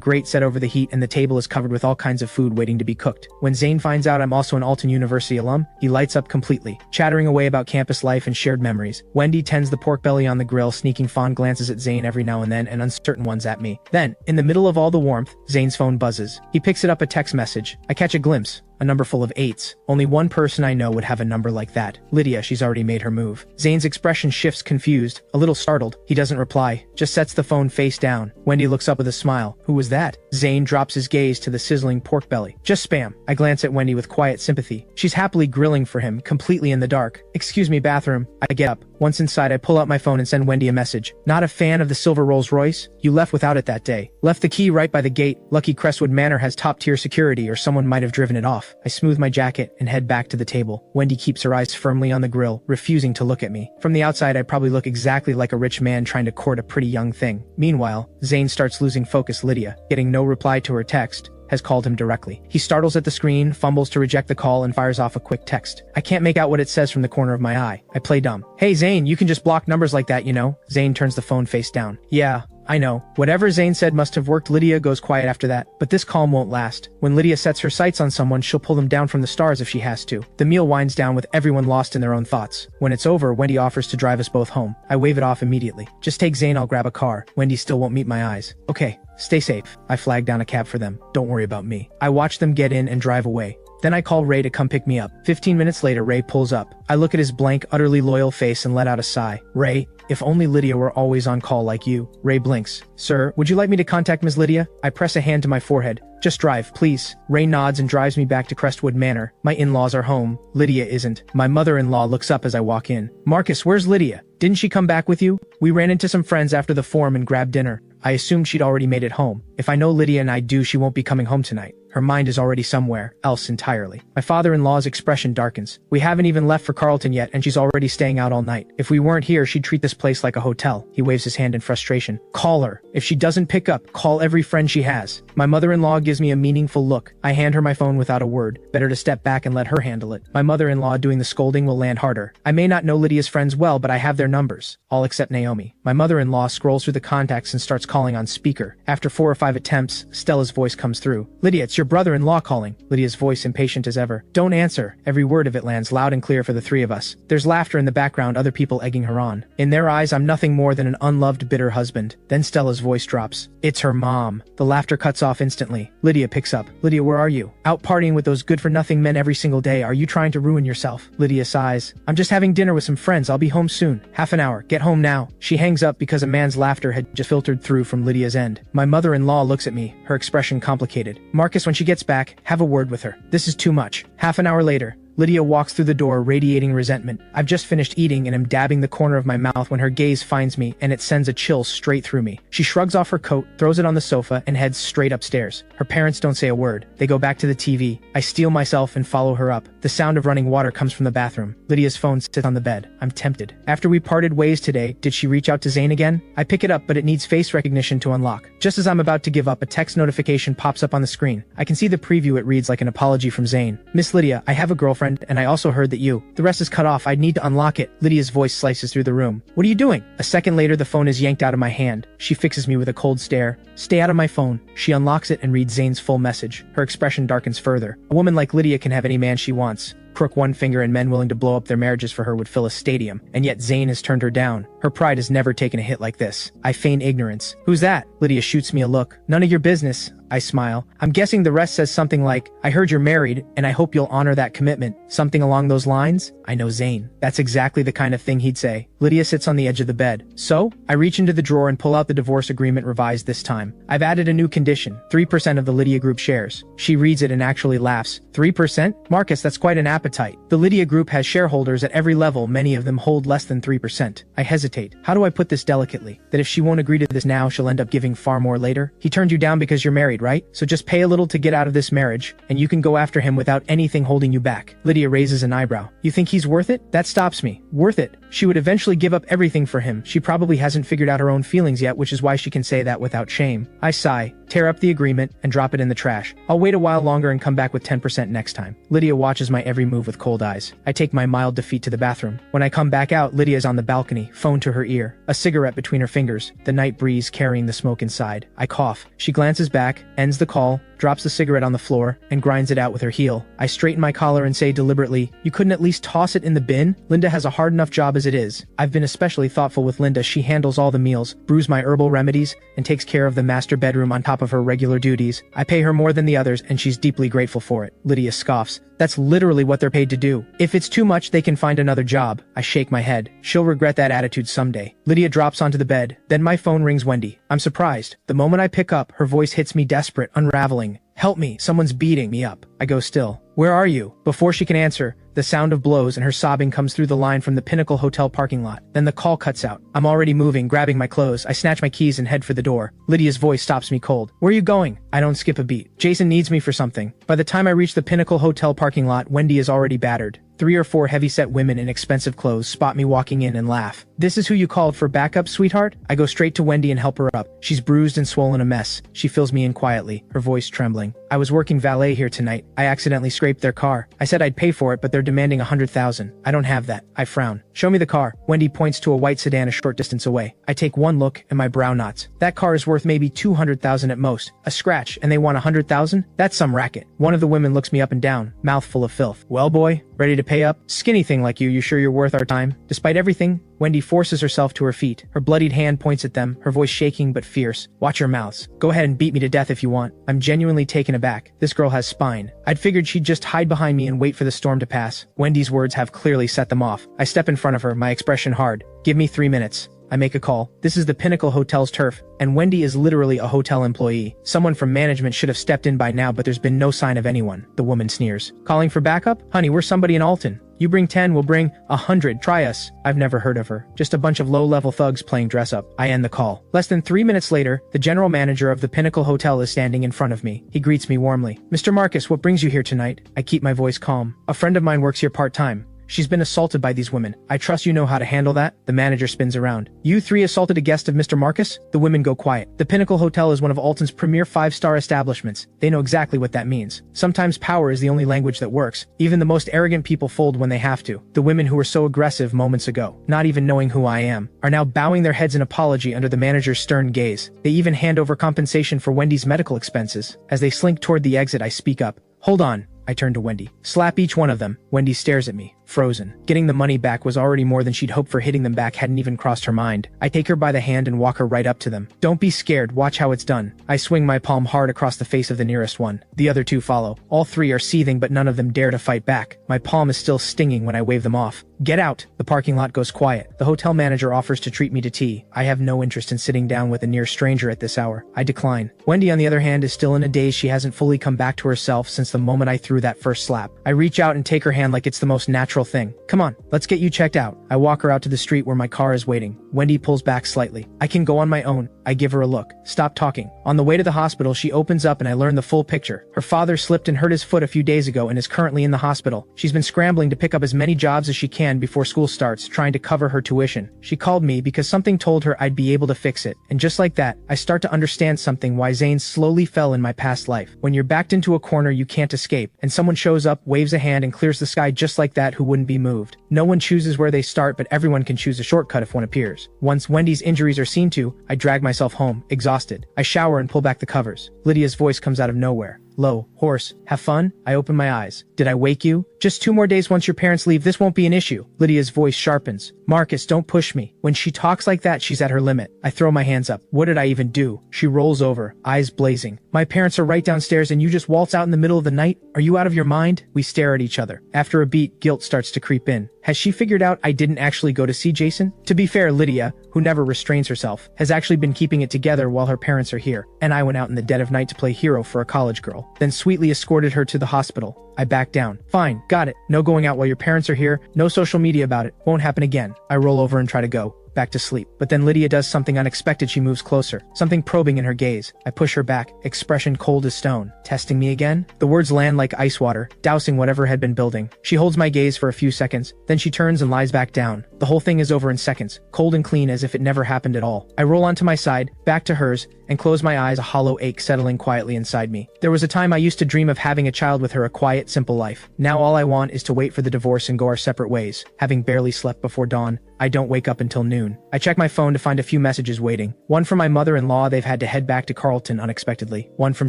grate set over the heat, and the table is covered with all kinds of food waiting to be cooked. When Zane finds out I'm also an Alton University alum, he lights up completely, chattering away about campus life and shared memories. Wendy tends the pork belly on the grill, sneaking fond glances at Zane every now and then and uncertain ones at me. Then, in the middle of all the warmth, Zane's phone buzzes. He picks it up, a text message. I catch a glimpse. A number full of 8s. Only one person I know would have a number like that. Lydia, she's already made her move. Zane's expression shifts, confused, a little startled. He doesn't reply, just sets the phone face down. Wendy looks up with a smile. Who was that? Zane drops his gaze to the sizzling pork belly. Just spam. I glance at Wendy with quiet sympathy. She's happily grilling for him, completely in the dark. Excuse me, bathroom. I get up. Once inside, I pull out my phone and send Wendy a message. Not a fan of the silver Rolls Royce? You left without it that day. Left the key right by the gate. Lucky Crestwood Manor has top-tier security, or someone might have driven it off. I smooth my jacket and head back to the table. Wendy keeps her eyes firmly on the grill, refusing to look at me. From the outside, I probably look exactly like a rich man trying to court a pretty young thing. Meanwhile, Zane starts losing focus. Lydia, getting no reply to her text, has called him directly. He startles at the screen, fumbles to reject the call, and fires off a quick text. I can't make out what it says from the corner of my eye. I play dumb. Hey Zane, you can just block numbers like that, you know? Zane turns the phone face down. Yeah, I know. Whatever Zane said must have worked. Lydia goes quiet after that, but this calm won't last. When Lydia sets her sights on someone, she'll pull them down from the stars if she has to. The meal winds down with everyone lost in their own thoughts. When it's over, Wendy offers to drive us both home. I wave it off immediately. Just take Zane, I'll grab a car. Wendy still won't meet my eyes. Okay, stay safe. I flag down a cab for them. Don't worry about me. I watch them get in and drive away. Then I call Ray to come pick me up. 15 minutes later, Ray pulls up. I look at his blank, utterly loyal face and let out a sigh. Ray, if only Lydia were always on call like you. Ray blinks. Sir, would you like me to contact Ms. Lydia? I press a hand to my forehead. Just drive, please. Ray nods and drives me back to Crestwood Manor. My in-laws are home. Lydia isn't. My mother-in-law looks up as I walk in. Marcus, where's Lydia? Didn't she come back with you? We ran into some friends after the forum and grabbed dinner. I assumed she'd already made it home. If I know Lydia and I do, she won't be coming home tonight. Her mind is already somewhere else entirely. My father-in-law's expression darkens. We haven't even left for Carlton yet, and she's already staying out all night. If we weren't here, she'd treat this place like a hotel. He waves his hand in frustration. Call her. If she doesn't pick up, call every friend she has. My mother-in-law gives me a meaningful look. I hand her my phone without a word. Better to step back and let her handle it. My mother-in-law doing the scolding will land harder. I may not know Lydia's friends well, but I have their numbers. All except Naomi. My mother-in-law scrolls through the contacts and starts calling on speaker. After 4 or 5 attempts, Stella's voice comes through. Lydia, it's your brother-in-law calling. Lydia's voice impatient as ever. Don't answer. Every word of it lands loud and clear for the three of us. There's laughter in the background, other people egging her on. In their eyes, I'm nothing more than an unloved, bitter husband. Then Stella's voice drops. It's her mom. The laughter cuts off instantly. Lydia picks up. Lydia, where are you? Out partying with those good-for-nothing men every single day. Are you trying to ruin yourself? Lydia sighs. I'm just having dinner with some friends. I'll be home soon. Half an hour. Get home now. She hangs up because a man's laughter had just filtered through from Lydia's end. My mother-in-law looks at me, her expression complicated. Marcus, when she gets back, have a word with her. This is too much. Half an hour later, Lydia walks through the door, radiating resentment. I've just finished eating and am dabbing the corner of my mouth when her gaze finds me, and it sends a chill straight through me. She shrugs off her coat, throws it on the sofa, and heads straight upstairs. Her parents don't say a word. They go back to the TV. I steel myself and follow her up. The sound of running water comes from the bathroom. Lydia's phone sits on the bed. I'm tempted. After we parted ways today, did she reach out to Zane again? I pick it up, but it needs face recognition to unlock. Just as I'm about to give up, a text notification pops up on the screen. I can see the preview. It reads like an apology from Zane. Miss Lydia, I have a girlfriend, and I also heard that you. The rest is cut off. I'd need to unlock it. Lydia's voice slices through the room. What are you doing? A second later, the phone is yanked out of my hand. She fixes me with a cold stare. Stay out of my phone. She unlocks it and reads Zane's full message. Her expression darkens further. A woman like Lydia can have any man she wants. Crook one finger and men willing to blow up their marriages for her would fill a stadium, and yet Zane has turned her down. Her pride has never taken a hit like this. I feign ignorance. Who's that? Lydia shoots me a look. None of your business. I smile. I'm guessing the rest says something like, I heard you're married, and I hope you'll honor that commitment. Something along those lines? I know Zane. That's exactly the kind of thing he'd say. Lydia sits on the edge of the bed. So? I reach into the drawer and pull out the divorce agreement revised this time. I've added a new condition. 3% of the Lydia Group shares. She reads it and actually laughs. 3%? Marcus, that's quite an appetite. The Lydia Group has shareholders at every level. Many of them hold less than 3%. I hesitate. How do I put this delicately? That if she won't agree to this now, she'll end up giving far more later? He turned you down because you're married, right? So just pay a little to get out of this marriage, and you can go after him without anything holding you back. Lydia raises an eyebrow. You think he's worth it? That stops me. Worth it? She would eventually give up everything for him. She probably hasn't figured out her own feelings yet, which is why she can say that without shame. I sigh, tear up the agreement, and drop it in the trash. I'll wait a while longer and come back with 10% next time. Lydia watches my every move with cold eyes. I take my mild defeat to the bathroom. When I come back out, Lydia's on the balcony, phone to her ear, a cigarette between her fingers, the night breeze carrying the smoke inside. I cough. She glances back, ends the call, drops the cigarette on the floor, and grinds it out with her heel. I straighten my collar and say deliberately, you couldn't at least toss it in the bin? Linda has a hard enough job as it is. I've been especially thoughtful with Linda. She handles all the meals, brews my herbal remedies, and takes care of the master bedroom on top of her regular duties. I pay her more than the others, and she's deeply grateful for it. Lydia scoffs. That's literally what they're paid to do. If it's too much, they can find another job. I shake my head. She'll regret that attitude someday. Lydia drops onto the bed. Then my phone rings. Wendy. I'm surprised. The moment I pick up, her voice hits me desperate, unraveling. Help me, someone's beating me up. I go still. Where are you? Before she can answer, the sound of blows and her sobbing comes through the line from the Pinnacle Hotel parking lot. Then the call cuts out. I'm already moving, grabbing my clothes. I snatch my keys and head for the door. Lydia's voice stops me cold. Where are you going? I don't skip a beat. Jason needs me for something. By the time I reach the Pinnacle Hotel parking lot, Wendy is already battered. 3 or 4 heavy-set women in expensive clothes spot me walking in and laugh. This is who you called for backup, sweetheart? I go straight to Wendy and help her up. She's bruised and swollen, a mess. She fills me in quietly, her voice trembling. I was working valet here tonight. I accidentally scraped their car. I said I'd pay for it, but they're demanding 100,000. I don't have that. I frown. Show me the car. Wendy points to a white sedan a short distance away. I take one look and my brow knots. That car is worth maybe 200,000 at most. A scratch, and they want 100,000? That's some racket. One of the women looks me up and down, mouth full of filth. Well, boy, ready to pay up? Skinny thing like you sure you're worth our time? Despite everything, Wendy forces herself to her feet. Her bloodied hand points at them, her voice shaking but fierce. Watch your mouths. Go ahead and beat me to death if you want. I'm genuinely taken aback. This girl has spine. I'd figured she'd just hide behind me and wait for the storm to pass. Wendy's words have clearly set them off. I step in front of her, my expression hard. Give me 3 minutes. I make a call. This is the Pinnacle Hotel's turf, and Wendy is literally a hotel employee. Someone from management should have stepped in by now, but there's been no sign of anyone. The woman sneers. Calling for backup? Honey, we're somebody in Alton. You bring 10, we'll bring 100. Try us. I've never heard of her. Just a bunch of low-level thugs playing dress-up. I end the call. Less than 3 minutes later, the general manager of the Pinnacle Hotel is standing in front of me. He greets me warmly. Mr. Marcus, what brings you here tonight? I keep my voice calm. A friend of mine works here part-time. She's been assaulted by these women. I trust you know how to handle that? The manager spins around. You three assaulted a guest of Mr. Marcus? The women go quiet. The Pinnacle Hotel is one of Alton's premier 5-star establishments. They know exactly what that means. Sometimes power is the only language that works. Even the most arrogant people fold when they have to. The women who were so aggressive moments ago, not even knowing who I am, are now bowing their heads in apology under the manager's stern gaze. They even hand over compensation for Wendy's medical expenses. As they slink toward the exit, I speak up. Hold on. I turn to Wendy. Slap each one of them. Wendy stares at me, frozen. Getting the money back was already more than she'd hoped for. Hitting them back hadn't even crossed her mind. I take her by the hand and walk her right up to them. Don't be scared, watch how it's done. I swing my palm hard across the face of the nearest one. The other two follow. All three are seething, but none of them dare to fight back. My palm is still stinging when I wave them off. Get out! The parking lot goes quiet. The hotel manager offers to treat me to tea. I have no interest in sitting down with a near stranger at this hour. I decline. Wendy, on the other hand, is still in a daze. She hasn't fully come back to herself since the moment I threw that first slap. I reach out and take her hand like it's the most natural thing. Come on, let's get you checked out. I walk her out to the street where my car is waiting. Wendy pulls back slightly. I can go on my own. I give her a look. Stop talking. On the way to the hospital, she opens up and I learn the full picture. Her father slipped and hurt his foot a few days ago and is currently in the hospital. She's been scrambling to pick up as many jobs as she can before school starts, trying to cover her tuition. She called me because something told her I'd be able to fix it. And just like that, I start to understand something: why Zane slowly fell in my past life. When you're backed into a corner you can't escape, and someone shows up, waves a hand, and clears the sky just like that, who wouldn't be moved? No one chooses where they start, but everyone can choose a shortcut if one appears. Once Wendy's injuries are seen to, I drag myself home, exhausted. I shower and pull back the covers. Lydia's voice comes out of nowhere. Low, hoarse. Have fun? I open my eyes. Did I wake you? Just 2 more days once your parents leave, this won't be an issue. Lydia's voice sharpens. Marcus, don't push me. When she talks like that, she's at her limit. I throw my hands up. What did I even do? She rolls over, eyes blazing. My parents are right downstairs and you just waltz out in the middle of the night? Are you out of your mind? We stare at each other. After a beat, guilt starts to creep in. Has she figured out I didn't actually go to see Jason? To be fair, Lydia, who never restrains herself, has actually been keeping it together while her parents are here, and I went out in the dead of night to play hero for a college girl, then sweetly escorted her to the hospital. I back down. Fine, got it. No going out while your parents are here, no social media about it. Won't happen again. I roll over and try to go back to sleep. But then Lydia does something unexpected. She moves closer, something probing in her gaze. I push her back, expression cold as stone. Testing me again? The words land like ice water, dousing whatever had been building. She holds my gaze for a few seconds, then she turns and lies back down. The whole thing is over in seconds, cold and clean as if it never happened at all. I roll onto my side, back to hers, and close my eyes, a hollow ache settling quietly inside me. There was a time I used to dream of having a child with her, a quiet, simple life. Now all I want is to wait for the divorce and go our separate ways. Having barely slept before dawn, I don't wake up until noon. I check my phone to find a few messages waiting. One from my mother-in-law, they've had to head back to Carlton unexpectedly. One from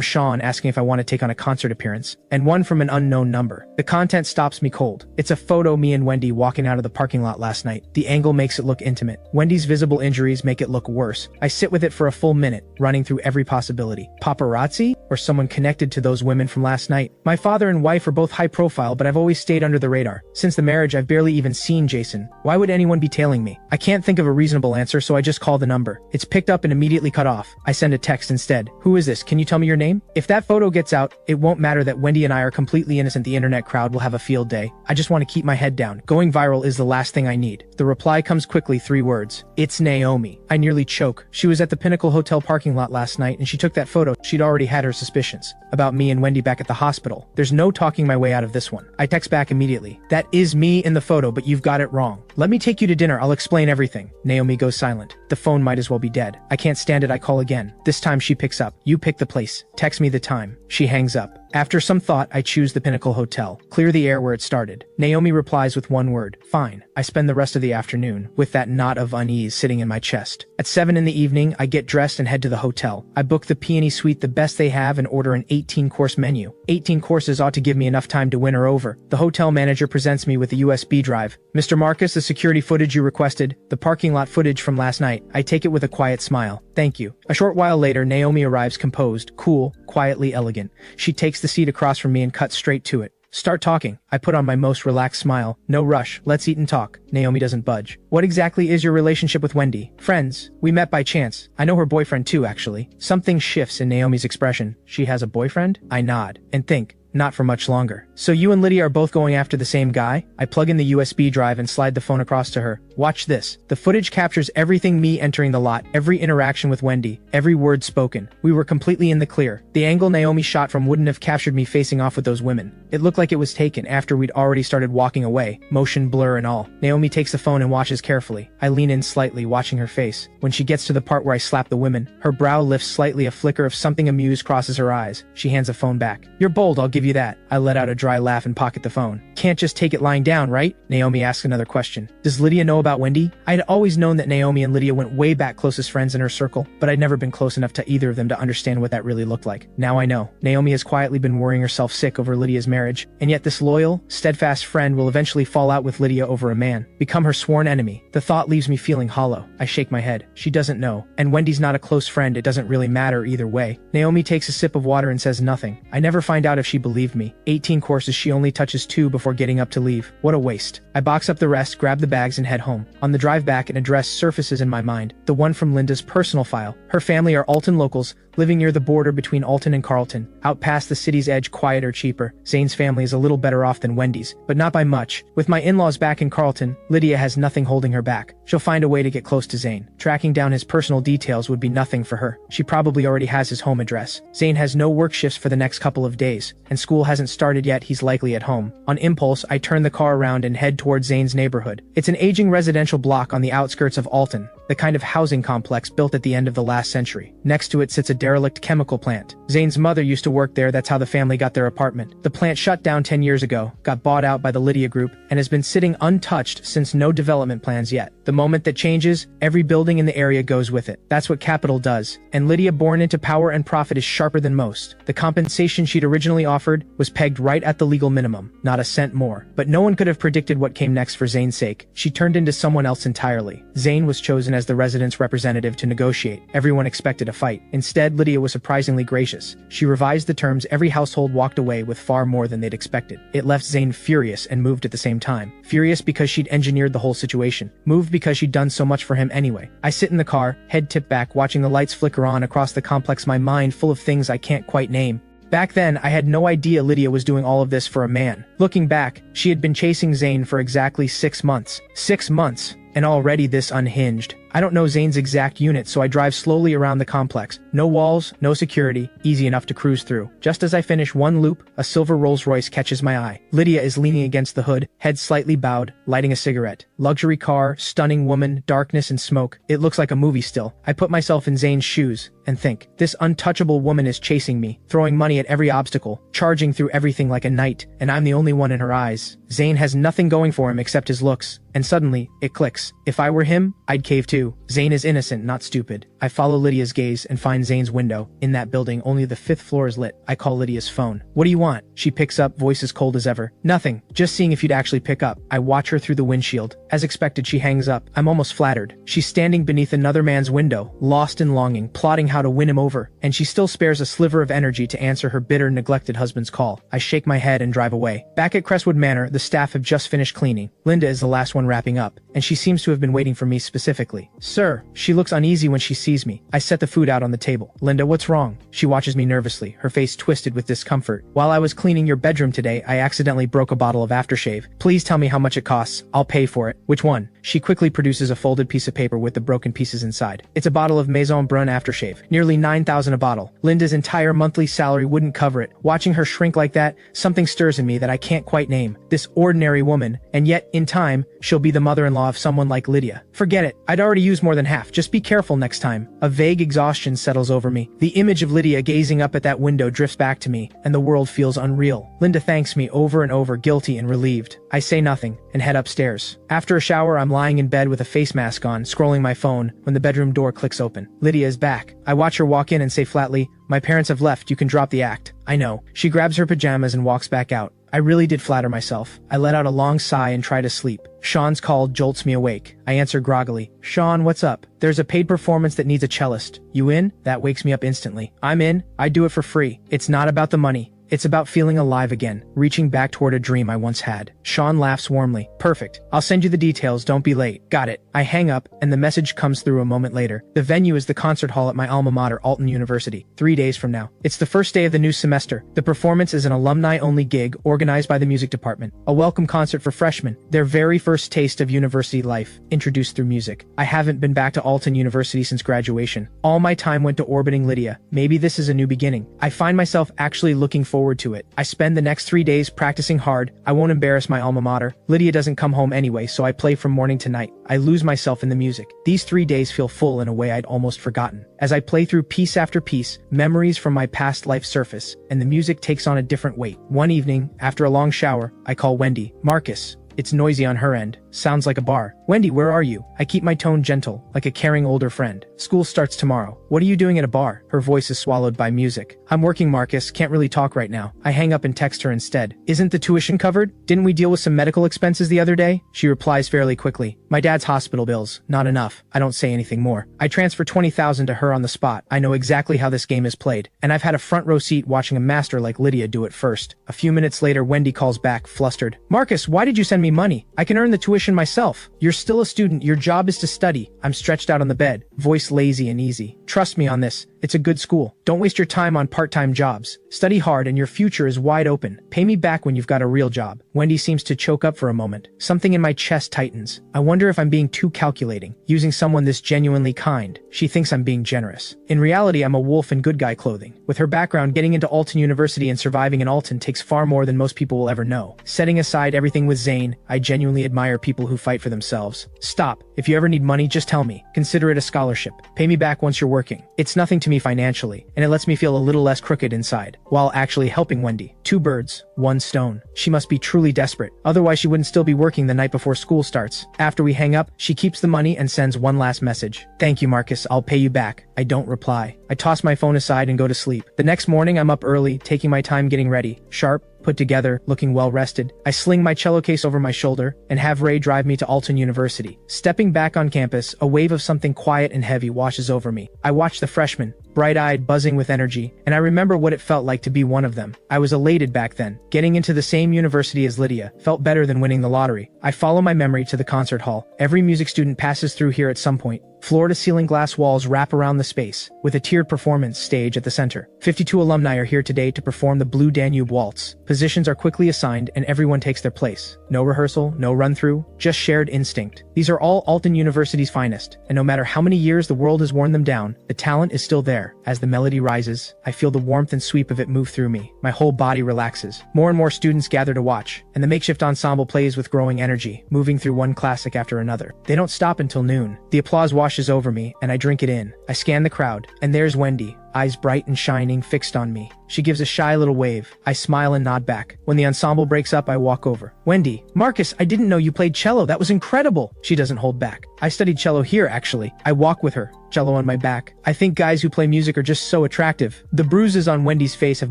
Sean asking if I want to take on a concert appearance. And one from an unknown number. The content stops me cold. It's a photo me and Wendy walking out of the parking lot last night. The angle makes it look intimate. Wendy's visible injuries make it look worse. I sit with it for a full minute, running through every possibility. Paparazzi? Or someone connected to those women from last night? My father and wife are both high profile, but I've always stayed under the radar. Since the marriage, I've barely even seen Jason. Why would anyone be tailing me? I can't think of a reasonable answer, so I just call the number. It's picked up and immediately cut off. I send a text instead. Who is this? Can you tell me your name? If that photo gets out, it won't matter that Wendy and I are completely innocent. The internet crowd will have a field day. I just want to keep my head down. Going viral is the last thing I need. The reply comes quickly, 3 words. It's Naomi. I nearly choke. She was at the Pinnacle Hotel parking lot last night and she took that photo. She'd already had her suspicions about me and Wendy back at the hospital. There's no talking my way out of this one. I text back immediately. That is me in the photo, but you've got it wrong. Let me take you to dinner dinner, I'll explain everything. Naomi goes silent. The phone might as well be dead. I can't stand it, I call again. This time she picks up. You pick the place. Text me the time. She hangs up. After some thought, I choose the Pinnacle Hotel. Clear the air where it started. Naomi replies with one word. Fine. I spend the rest of the afternoon with that knot of unease sitting in my chest. At 7 in the evening, I get dressed and head to the hotel. I book the Peony Suite, the best they have, and order an 18-course menu. 18 courses ought to give me enough time to win her over. The hotel manager presents me with a USB drive. Mr. Marcus, the security footage you requested, the parking lot footage from last night. I take it with a quiet smile. Thank you. A short while later, Naomi arrives composed, cool, quietly elegant. She takes the seat across from me and cuts straight to it. Start talking. I put on my most relaxed smile. No rush. Let's eat and talk. Naomi doesn't budge. What exactly is your relationship with Wendy? Friends. We met by chance. I know her boyfriend too, actually. Something shifts in Naomi's expression. She has a boyfriend? I nod and think. Not for much longer. So you and Lydia are both going after the same guy? I plug in the USB drive and slide the phone across to her. Watch this. The footage captures everything, me entering the lot, every interaction with Wendy, every word spoken. We were completely in the clear. The angle Naomi shot from wouldn't have captured me facing off with those women. It looked like it was taken after we'd already started walking away, motion blur and all. Naomi takes the phone and watches carefully. I lean in slightly, watching her face. When she gets to the part where I slap the women, her brow lifts slightly, a flicker of something amused crosses her eyes. She hands the phone back. You're bold, I'll give you that. I let out a dry laugh and pocket the phone. Can't just take it lying down, right? Naomi asks another question. Does Lydia know about Wendy? I had always known that Naomi and Lydia went way back, closest friends in her circle, but I'd never been close enough to either of them to understand what that really looked like. Now I know. Naomi has quietly been worrying herself sick over Lydia's marriage, and yet this loyal, steadfast friend will eventually fall out with Lydia over a man, become her sworn enemy. The thought leaves me feeling hollow. I shake my head. She doesn't know, and Wendy's not a close friend. It doesn't really matter either way. Naomi takes a sip of water and says nothing. I never find out if she believed me. 18 courses, she only touches 2 before getting up to leave. What a waste. I box up the rest, grab the bags, and head home. On the drive back, an address surfaces in my mind, the one from Linda's personal file. Her family are Alton locals, living near the border between Alton and Carlton, out past the city's edge, quieter, cheaper. Zane's family is a little better off than Wendy's, but not by much. With my in-laws back in Carlton, Lydia has nothing holding her back. She'll find a way to get close to Zane. Tracking down his personal details would be nothing for her. She probably already has his home address. Zane has no work shifts for the next couple of days, and school hasn't started yet. He's likely at home. On impulse, I turn the car around and head towards Zane's neighborhood. It's an aging residential block on the outskirts of Alton, the kind of housing complex built at the end of the last century. Next to it sits a derelict chemical plant. Zane's mother used to work there. That's how the family got their apartment. The plant shut down 10 years ago, got bought out by the Lydia Group, and has been sitting untouched since. No development plans yet. The moment that changes, every building in the area goes with it. That's what capital does. And Lydia, born into power and profit, is sharper than most. The compensation she'd originally offered was pegged right at the legal minimum, not a cent more. But no one could have predicted what came next for Zane's sake. She turned into someone else entirely. Zane was chosen as the resident's representative to negotiate. Everyone expected a fight. Instead, Lydia was surprisingly gracious. She revised the terms. Every household walked away with far more than they'd expected. It left Zane furious and moved at the same time. Furious because she'd engineered the whole situation. Moved because she'd done so much for him anyway. I sit in the car, head tipped back, watching the lights flicker on across the complex, my mind full of things I can't quite name. Back then, I had no idea Lydia was doing all of this for a man. Looking back, she had been chasing Zane for exactly 6 months. 6 months, and already this unhinged. I don't know Zane's exact unit, so I drive slowly around the complex. No walls, no security, easy enough to cruise through. Just as I finish one loop, a silver Rolls-Royce catches my eye. Lydia is leaning against the hood, head slightly bowed, lighting a cigarette. Luxury car, stunning woman, darkness and smoke. It looks like a movie still. I put myself in Zane's shoes and think, this untouchable woman is chasing me, throwing money at every obstacle, charging through everything like a knight, and I'm the only one in her eyes. Zane has nothing going for him except his looks, and suddenly, it clicks. If I were him, I'd cave too. Zane is innocent, not stupid. I follow Lydia's gaze and find Zane's window. In that building, only the 5th floor is lit. I call Lydia's phone. What do you want? She picks up, voice as cold as ever. Nothing. Just seeing if you'd actually pick up. I watch her through the windshield. As expected, she hangs up. I'm almost flattered. She's standing beneath another man's window, lost in longing, plotting how to win him over, and she still spares a sliver of energy to answer her bitter, neglected husband's call. I shake my head and drive away. Back at Crestwood Manor, the staff have just finished cleaning. Linda is the last one wrapping up, and she seems to have been waiting for me specifically. Sir, she looks uneasy when she sees me. I set the food out on the table. Linda, what's wrong? She watches me nervously, her face twisted with discomfort. While I was cleaning your bedroom today, I accidentally broke a bottle of aftershave. Please tell me how much it costs. I'll pay for it. Which one? She quickly produces a folded piece of paper with the broken pieces inside. It's a bottle of Maison Brun aftershave. Nearly 9,000 a bottle. Linda's entire monthly salary wouldn't cover it. Watching her shrink like that, something stirs in me that I can't quite name. This ordinary woman, and yet, in time, she'll be the mother-in-law of someone like Lydia. Forget it. I'd already used more than half. Just be careful next time. A vague exhaustion settles over me. The image of Lydia gazing up at that window drifts back to me, and the world feels unreal. Linda thanks me over and over, guilty and relieved. I say nothing, and head upstairs. After a shower, I'm lying in bed with a face mask on, scrolling my phone, when the bedroom door clicks open. Lydia is back. I watch her walk in and say flatly, "My parents have left, you can drop the act." I know. She grabs her pajamas and walks back out. I really did flatter myself. I let out a long sigh and try to sleep. Sean's call jolts me awake. I answer groggily. "Sean, what's up?" "There's a paid performance that needs a cellist. You in?" That wakes me up instantly. "I'm in. I do it for free. It's not about the money. It's about feeling alive again, reaching back toward a dream I once had." Sean laughs warmly. "Perfect. I'll send you the details, don't be late." "Got it." I hang up, and the message comes through a moment later. The venue is the concert hall at my alma mater, Alton University. 3 days from now. It's the first day of the new semester. The performance is an alumni-only gig organized by the music department. A welcome concert for freshmen, their very first taste of university life, introduced through music. I haven't been back to Alton University since graduation. All my time went to orbiting Lydia. Maybe this is a new beginning. I find myself actually looking forward to it. I spend the next 3 days practicing hard. I won't embarrass my alma mater. Lydia doesn't come home anyway, so I play from morning to night. I lose myself in the music. These 3 days feel full in a way I'd almost forgotten. As I play through piece after piece, memories from my past life surface, and the music takes on a different weight. One evening, after a long shower, I call Wendy. "Marcus." It's noisy on her end. Sounds like a bar. "Wendy, where are you?" I keep my tone gentle, like a caring older friend. "School starts tomorrow. What are you doing at a bar?" Her voice is swallowed by music. "I'm working, Marcus. Can't really talk right now." I hang up and text her instead. "Isn't the tuition covered? Didn't we deal with some medical expenses the other day?" She replies fairly quickly. "My dad's hospital bills. Not enough." I don't say anything more. I transfer 20,000 to her on the spot. I know exactly how this game is played, and I've had a front row seat watching a master like Lydia do it first. A few minutes later, Wendy calls back, flustered. "Marcus, why did you send me money? I can earn the tuition myself." "You're still a student. Your job is to study." I'm stretched out on the bed, voice lazy and easy. "Trust me on this. It's a good school. Don't waste your time on part-time jobs. Study hard and your future is wide open. Pay me back when you've got a real job." Wendy seems to choke up for a moment. Something in my chest tightens. I wonder if I'm being too calculating, using someone this genuinely kind. She thinks I'm being generous. In reality, I'm a wolf in good guy clothing. With her background, getting into Alton University and surviving in Alton takes far more than most people will ever know. Setting aside everything with Zane, I genuinely admire people who fight for themselves. "Stop. If you ever need money, just tell me. Consider it a scholarship. Pay me back once you're working." It's nothing to me financially, and it lets me feel a little less crooked inside, while actually helping Wendy. 2 birds, 1 stone. She must be truly desperate. Otherwise, she wouldn't still be working the night before school starts. After we hang up, she keeps the money and sends one last message. "Thank you, Marcus. I'll pay you back." I don't reply. I toss my phone aside and go to sleep. The next morning, I'm up early, taking my time getting ready. Sharp, put together, looking well rested. I sling my cello case over my shoulder and have Ray drive me to Alton University. Stepping back on campus, a wave of something quiet and heavy washes over me. I watch the freshmen, bright-eyed, buzzing with energy, and I remember what it felt like to be one of them. I was elated back then. Getting into the same university as Lydia felt better than winning the lottery. I follow my memory to the concert hall. Every music student passes through here at some point. Floor-to-ceiling glass walls wrap around the space, with a tiered performance stage at the center. 52 alumni are here today to perform the Blue Danube Waltz. Positions are quickly assigned and everyone takes their place. No rehearsal, no run-through, just shared instinct. These are all Alton University's finest, and no matter how many years the world has worn them down, the talent is still there. As the melody rises, I feel the warmth and sweep of it move through me. My whole body relaxes. More and more students gather to watch, and the makeshift ensemble plays with growing energy, moving through one classic after another. They don't stop until noon. The applause washes over me, and I drink it in. I scan the crowd, and there's Wendy, eyes bright and shining, fixed on me. She gives a shy little wave. I smile and nod back. When the ensemble breaks up, I walk over. "Wendy, Marcus, I didn't know you played cello. That was incredible." She doesn't hold back. "I studied cello here, actually." I walk with her, cello on my back. I think guys who play music are just so attractive. The bruises on Wendy's face have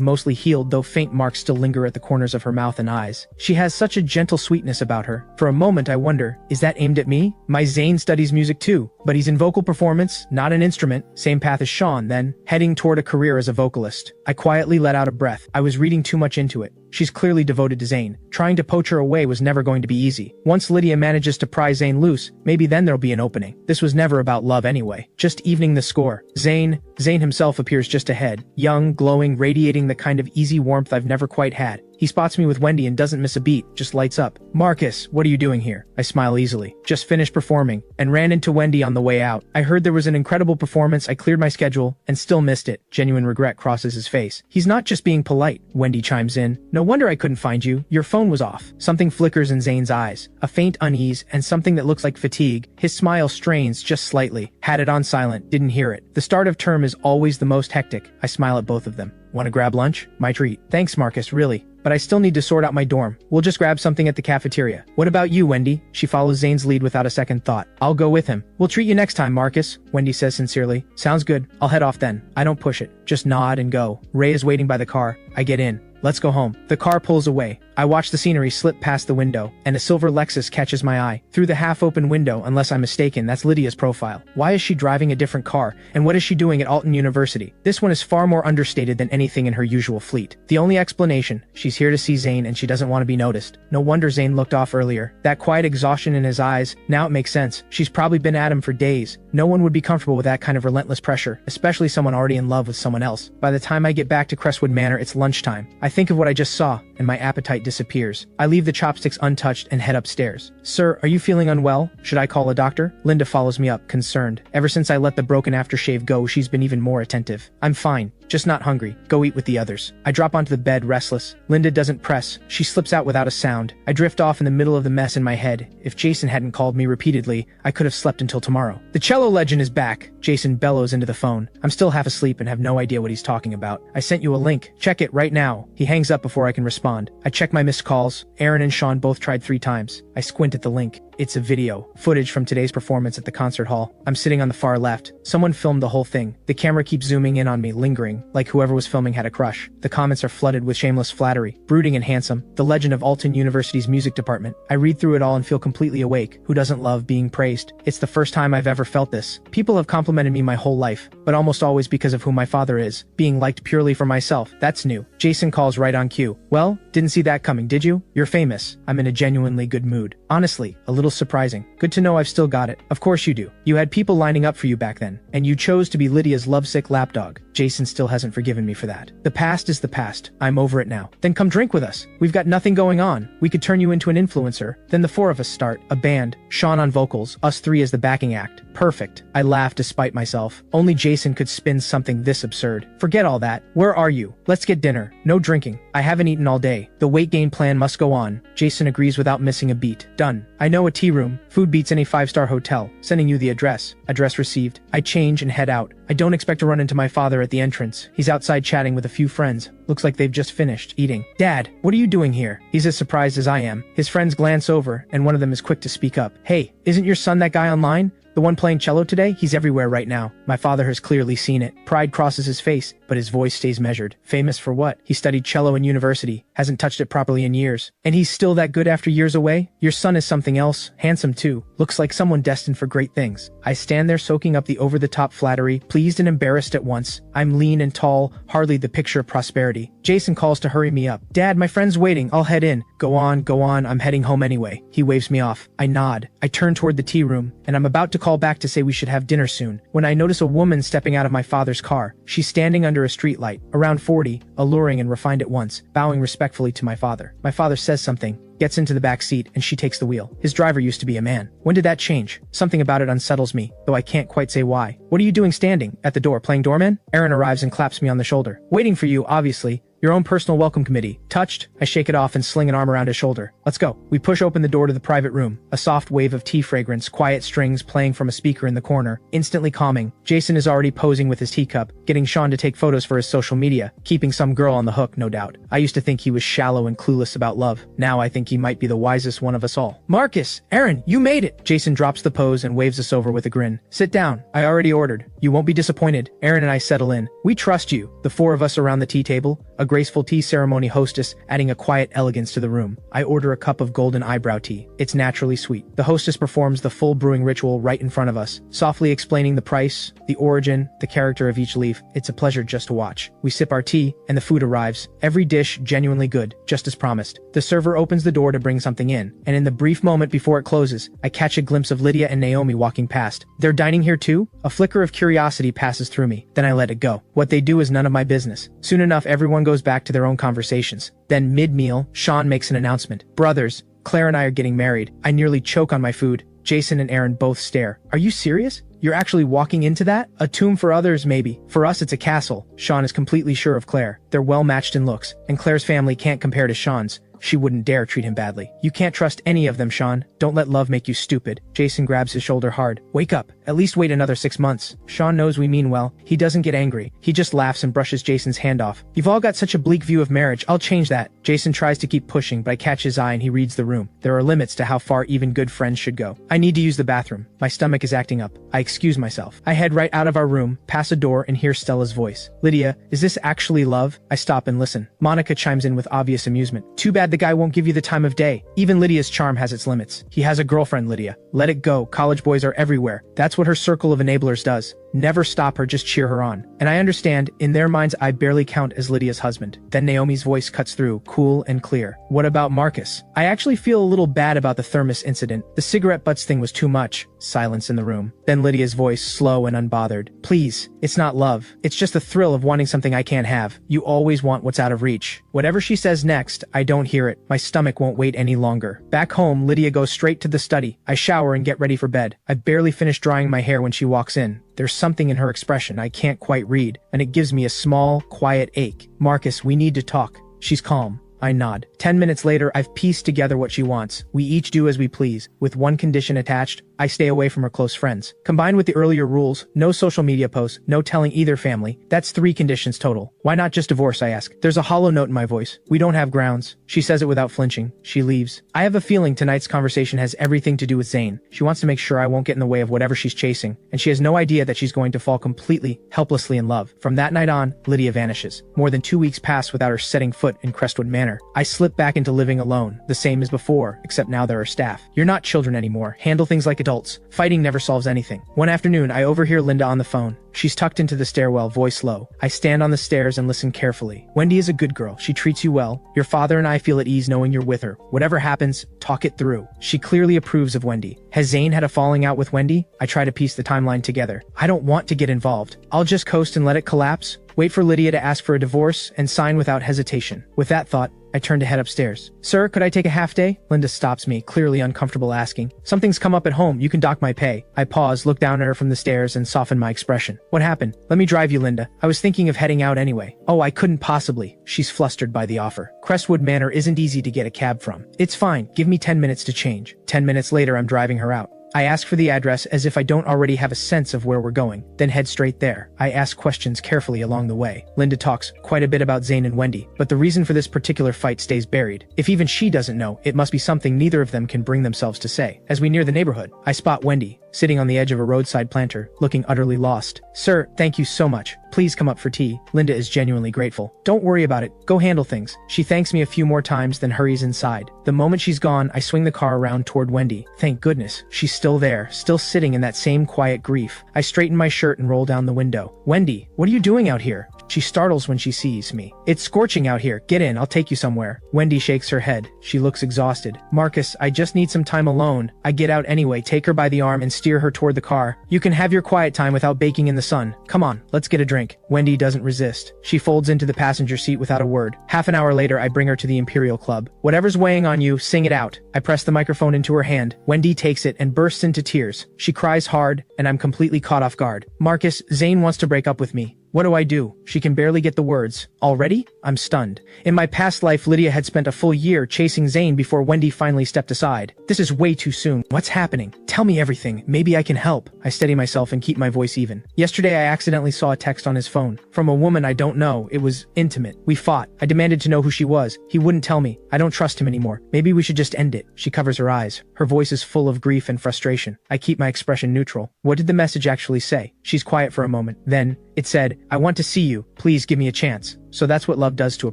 mostly healed, though faint marks still linger at the corners of her mouth and eyes. She has such a gentle sweetness about her. For a moment, I wonder, is that aimed at me? My Zane studies music too, but he's in vocal performance, not an instrument. Same path as Sean, then, heading toward a career as a vocalist. I quietly let out a breath. I was reading too much into it. She's clearly devoted to Zane. Trying to poach her away was never going to be easy. Once Lydia manages to pry Zane loose, maybe then there'll be an opening. This was never about love anyway. Just evening the score. Zane himself appears just ahead. Young, glowing, radiating the kind of easy warmth I've never quite had. He spots me with Wendy and doesn't miss a beat, just lights up. "Marcus, what are you doing here?" I smile easily. "Just finished performing," and ran into Wendy on the way out. "I heard there was an incredible performance, I cleared my schedule, and still missed it." Genuine regret crosses his face. "He's not just being polite," Wendy chimes in. "No wonder I couldn't find you. Your phone was off." Something flickers in Zane's eyes. A faint unease, and something that looks like fatigue. His smile strains just slightly. Had it on silent, didn't hear it. The start of term is always the most hectic. I smile at both of them. "Wanna grab lunch?" "My treat." "Thanks, Marcus, really. But I still need to sort out my dorm. We'll just grab something at the cafeteria." "What about you, Wendy?" She follows Zane's lead without a second thought. "I'll go with him." "We'll treat you next time, Marcus," Wendy says sincerely. "Sounds good. I'll head off then." I don't push it. Just nod and go. Ray is waiting by the car. I get in. "Let's go home." The car pulls away. I watch the scenery slip past the window, and a silver Lexus catches my eye. Through the half-open window, unless I'm mistaken, that's Lydia's profile. Why is she driving a different car, and what is she doing at Alton University? This one is far more understated than anything in her usual fleet. The only explanation, she's here to see Zane and she doesn't want to be noticed. No wonder Zane looked off earlier. That quiet exhaustion in his eyes, now it makes sense. She's probably been at him for days. No one would be comfortable with that kind of relentless pressure, especially someone already in love with someone else. By the time I get back to Crestwood Manor, it's lunchtime. I think of what I just saw, and my appetite disappears. I leave the chopsticks untouched and head upstairs. "Sir, are you feeling unwell? Should I call a doctor?" Linda follows me up, concerned. Ever since I let the broken aftershave go, she's been even more attentive. "I'm fine. Just not hungry. Go eat with the others." I drop onto the bed, restless. Linda doesn't press. She slips out without a sound. I drift off in the middle of the mess in my head. If Jason hadn't called me repeatedly, I could have slept until tomorrow. "The cello legend is back," Jason bellows into the phone. I'm still half asleep and have no idea what he's talking about. "I sent you a link. Check it right now." He hangs up before I can respond. I check my missed calls. Aaron and Sean both tried 3 times. I squint at the link. It's a video. Footage from today's performance at the concert hall. I'm sitting on the far left. Someone filmed the whole thing. The camera keeps zooming in on me, lingering, like whoever was filming had a crush. The comments are flooded with shameless flattery. "Brooding and handsome. The legend of Alton University's music department." I read through it all and feel completely awake. Who doesn't love being praised? It's the first time I've ever felt this. People have complimented me my whole life, but almost always because of who my father is. Being liked purely for myself, that's new. Jason calls right on cue. "Well, didn't see that coming, did you? You're famous." I'm in a genuinely good mood. Honestly, a little surprising. Good to know I've still got it. "Of course you do. You had people lining up for you back then, and you chose to be Lydia's lovesick lapdog." Jason still hasn't forgiven me for that. "The past is the past. I'm over it now." "Then come drink with us. We've got nothing going on. We could turn you into an influencer." Then the 4 of us start. A band. Sean on vocals, us 3 as the backing act. Perfect. I laugh despite myself. Only Jason could spin something this absurd. "Forget all that. Where are you? Let's get dinner. No drinking. I haven't eaten all day. The weight gain plan must go on." Jason agrees without missing a beat. "Done. I know a tea room. Food beats any 5-star hotel. Sending you the address." Address received. I change and head out. I don't expect to run into my father at the entrance. He's outside chatting with a few friends. Looks like they've just finished eating. "Dad, what are you doing here?" He's as surprised as I am. His friends glance over, and one of them is quick to speak up. "Hey, isn't your son that guy online? The one playing cello today? He's everywhere right now." My father has clearly seen it. Pride crosses his face, but his voice stays measured. "Famous for what?" "He studied cello in university, hasn't touched it properly in years. And he's still that good after years away? Your son is something else, handsome too. Looks like someone destined for great things." I stand there soaking up the over-the-top flattery, pleased and embarrassed at once. I'm lean and tall, hardly the picture of prosperity. Jason calls to hurry me up. "Dad, my friend's waiting. I'll head in." Go on, I'm heading home anyway." He waves me off. I nod. I turn toward the tea room, and I'm about to call back to say we should have dinner soon, when I notice a woman stepping out of my father's car. She's standing under a streetlight, around 40, alluring and refined at once, bowing respectfully to my father. My father says something, gets into the back seat, and she takes the wheel. His driver used to be a man. When did that change? Something about it unsettles me, though I can't quite say why. "What are you doing standing at the door, playing doorman?" Aaron arrives and claps me on the shoulder. "Waiting for you, obviously. Your own personal welcome committee." Touched? I shake it off and sling an arm around his shoulder. "Let's go." We push open the door to the private room. A soft wave of tea fragrance, quiet strings playing from a speaker in the corner. Instantly calming. Jason is already posing with his teacup, getting Sean to take photos for his social media, keeping some girl on the hook, no doubt. I used to think he was shallow and clueless about love. Now I think he might be the wisest one of us all. "Marcus! Aaron, you made it!" Jason drops the pose and waves us over with a grin. "Sit down. I already ordered. You won't be disappointed." Aaron and I settle in. "We trust you." The 4 of us around the tea table. a graceful tea ceremony hostess adding a quiet elegance to the room. I order a cup of golden eyebrow tea. It's naturally sweet. The hostess performs the full brewing ritual right in front of us, softly explaining the price, the origin, the character of each leaf. It's a pleasure just to watch. We sip our tea, and the food arrives. Every dish genuinely good, just as promised. The server opens the door to bring something in, and in the brief moment before it closes, I catch a glimpse of Lydia and Naomi walking past. They're dining here too? A flicker of curiosity passes through me. Then I let it go. What they do is none of my business. Soon enough, everyone goes back to their own conversations. Then mid-meal, Sean makes an announcement. Brothers, Claire and I are getting married. I nearly choke on my food. Jason and Aaron both stare. Are you serious? You're actually walking into that? A tomb for others, maybe. For us, it's a castle. Sean is completely sure of Claire. They're well matched in looks, and Claire's family can't compare to Sean's. She wouldn't dare treat him badly. You can't trust any of them, Sean. Don't let love make you stupid. Jason grabs his shoulder hard. Wake up. At least wait another 6 months. Sean knows we mean well. He doesn't get angry. He just laughs and brushes Jason's hand off. You've all got such a bleak view of marriage. I'll change that. Jason tries to keep pushing, but I catch his eye and he reads the room. There are limits to how far even good friends should go. I need to use the bathroom. My stomach is acting up. I excuse myself. I head right out of our room, pass a door, and hear Stella's voice. Lydia, is this actually love? I stop and listen. Monica chimes in with obvious amusement. Too bad the guy won't give you the time of day. Even Lydia's charm has its limits. He has a girlfriend, Lydia. Let it go. College boys are everywhere. That's what her circle of enablers does. Never stop her, just cheer her on. And I understand, in their minds I barely count as Lydia's husband. Then Naomi's voice cuts through, cool and clear. What about Marcus? I actually feel a little bad about the thermos incident. The cigarette butts thing was too much. Silence in the room. Then Lydia's voice, slow and unbothered. Please, it's not love. It's just the thrill of wanting something I can't have. You always want what's out of reach. Whatever she says next, I don't hear it. My stomach won't wait any longer. Back home, Lydia goes straight to the study. I shower and get ready for bed. I've barely finished drying my hair when she walks in. There's something in her expression I can't quite read, and it gives me a small, quiet ache. Marcus, we need to talk. She's calm. I nod. 10 minutes later, I've pieced together what she wants. We each do as we please. With one condition attached, I stay away from her close friends. Combined with the earlier rules, no social media posts, no telling either family. That's 3 conditions total. Why not just divorce, I ask. There's a hollow note in my voice. We don't have grounds. She says it without flinching. She leaves. I have a feeling tonight's conversation has everything to do with Zane. She wants to make sure I won't get in the way of whatever she's chasing, and she has no idea that she's going to fall completely, helplessly in love. From that night on, Lydia vanishes. More than 2 weeks pass without her setting foot in Crestwood Manor. I slip back into living alone, the same as before, except now there are staff. You're not children anymore. Handle things like adults. Fighting never solves anything. One afternoon, I overhear Linda on the phone. She's tucked into the stairwell, voice low. I stand on the stairs and listen carefully. Wendy is a good girl. She treats you well. Your father and I feel at ease knowing you're with her. Whatever happens, talk it through. She clearly approves of Wendy. Has Zane had a falling out with Wendy? I try to piece the timeline together. I don't want to get involved. I'll just coast and let it collapse. Wait for Lydia to ask for a divorce and sign without hesitation. With that thought, I turn to head upstairs. Sir, could I take a half day? Linda stops me, clearly uncomfortable asking. Something's come up at home. You can dock my pay. I pause, look down at her from the stairs, and soften my expression. What happened? Let me drive you, Linda. I was thinking of heading out anyway. Oh, I couldn't possibly. She's flustered by the offer. Crestwood Manor isn't easy to get a cab from. It's fine. Give me 10 minutes to change. 10 minutes later, I'm driving her out. I ask for the address as if I don't already have a sense of where we're going, then head straight there. I ask questions carefully along the way. Linda talks quite a bit about Zane and Wendy, but the reason for this particular fight stays buried. If even she doesn't know, it must be something neither of them can bring themselves to say. As we near the neighborhood, I spot Wendy, sitting on the edge of a roadside planter, looking utterly lost. Sir, thank you so much. Please come up for tea. Linda is genuinely grateful. Don't worry about it. Go handle things. She thanks me a few more times, then hurries inside. The moment she's gone, I swing the car around toward Wendy. Thank goodness, she's still there, still sitting in that same quiet grief. I straighten my shirt and roll down the window. Wendy, what are you doing out here? She startles when she sees me. It's scorching out here. Get in, I'll take you somewhere. Wendy shakes her head. She looks exhausted. Marcus, I just need some time alone. I get out anyway, take her by the arm and steer her toward the car. You can have your quiet time without baking in the sun. Come on, let's get a drink. Wendy doesn't resist. She folds into the passenger seat without a word. Half an hour later, I bring her to the Imperial Club. Whatever's weighing on you, sing it out. I press the microphone into her hand. Wendy takes it and bursts into tears. She cries hard, and I'm completely caught off guard. Marcus, Zane wants to break up with me. What do I do? She can barely get the words. Already? I'm stunned. In my past life, Lydia had spent a full year chasing Zane before Wendy finally stepped aside. This is way too soon. What's happening? Tell me everything. Maybe I can help. I steady myself and keep my voice even. Yesterday, I accidentally saw a text on his phone. From a woman I don't know. It was intimate. We fought. I demanded to know who she was. He wouldn't tell me. I don't trust him anymore. Maybe we should just end it. She covers her eyes. Her voice is full of grief and frustration. I keep my expression neutral. What did the message actually say? She's quiet for a moment. Then, it said, it. I want to see you. Please give me a chance. So that's what love does to a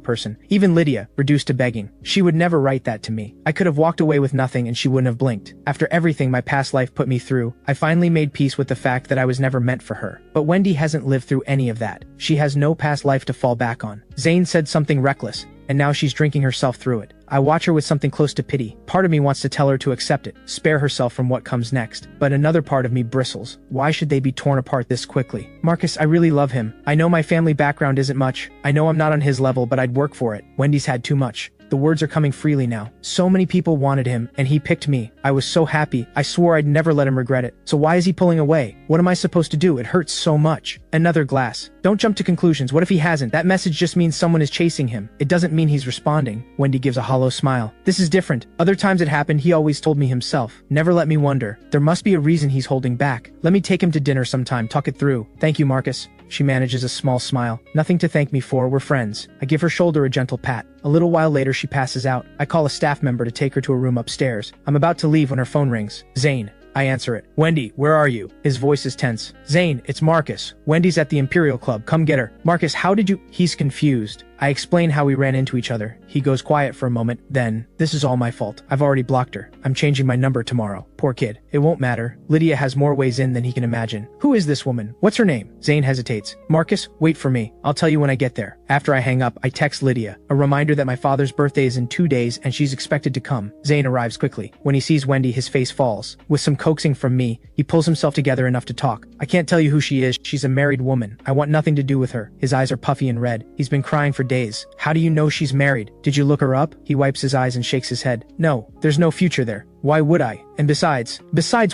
person. Even Lydia, reduced to begging. She would never write that to me. I could have walked away with nothing and she wouldn't have blinked. After everything my past life put me through, I finally made peace with the fact that I was never meant for her. But Wendy hasn't lived through any of that. She has no past life to fall back on. Zane said something reckless, and now she's drinking herself through it. I watch her with something close to pity. Part of me wants to tell her to accept it, spare herself from what comes next. But another part of me bristles. Why should they be torn apart this quickly? Marcus, I really love him. I know my family background isn't much. I know I'm not on his level, but I'd work for it. Wendy's had too much. The words are coming freely now. So many people wanted him, and he picked me. I was so happy. I swore I'd never let him regret it. So why is he pulling away? What am I supposed to do? It hurts so much. Another glass. Don't jump to conclusions. What if he hasn't? That message just means someone is chasing him. It doesn't mean he's responding. Wendy gives a hollow smile. This is different. Other times it happened, he always told me himself. Never let me wonder. There must be a reason he's holding back. Let me take him to dinner sometime, talk it through. Thank you, Marcus. She manages a small smile. Nothing to thank me for, we're friends. I give her shoulder a gentle pat. A little while later she passes out. I call a staff member to take her to a room upstairs. I'm about to leave when her phone rings. Zane. I answer it. Wendy, where are you? His voice is tense. Zane, it's Marcus. Wendy's at the Imperial Club. Come get her. Marcus, how did you? He's confused. I explain how we ran into each other. He goes quiet for a moment, then, this is all my fault. I've already blocked her. I'm changing my number tomorrow. Poor kid. It won't matter. Lydia has more ways in than he can imagine. Who is this woman? What's her name? Zane hesitates. Marcus, wait for me. I'll tell you when I get there. After I hang up, I text Lydia, a reminder that my father's birthday is in 2 days and she's expected to come. Zane arrives quickly. When he sees Wendy, his face falls. With some coaxing from me, he pulls himself together enough to talk. I can't tell you who she is. She's a married woman. I want nothing to do with her. His eyes are puffy and red. He's been crying for days. How do you know she's married? Did you look her up? He wipes his eyes and shakes his head. No, there's no future there. Why would I? And besides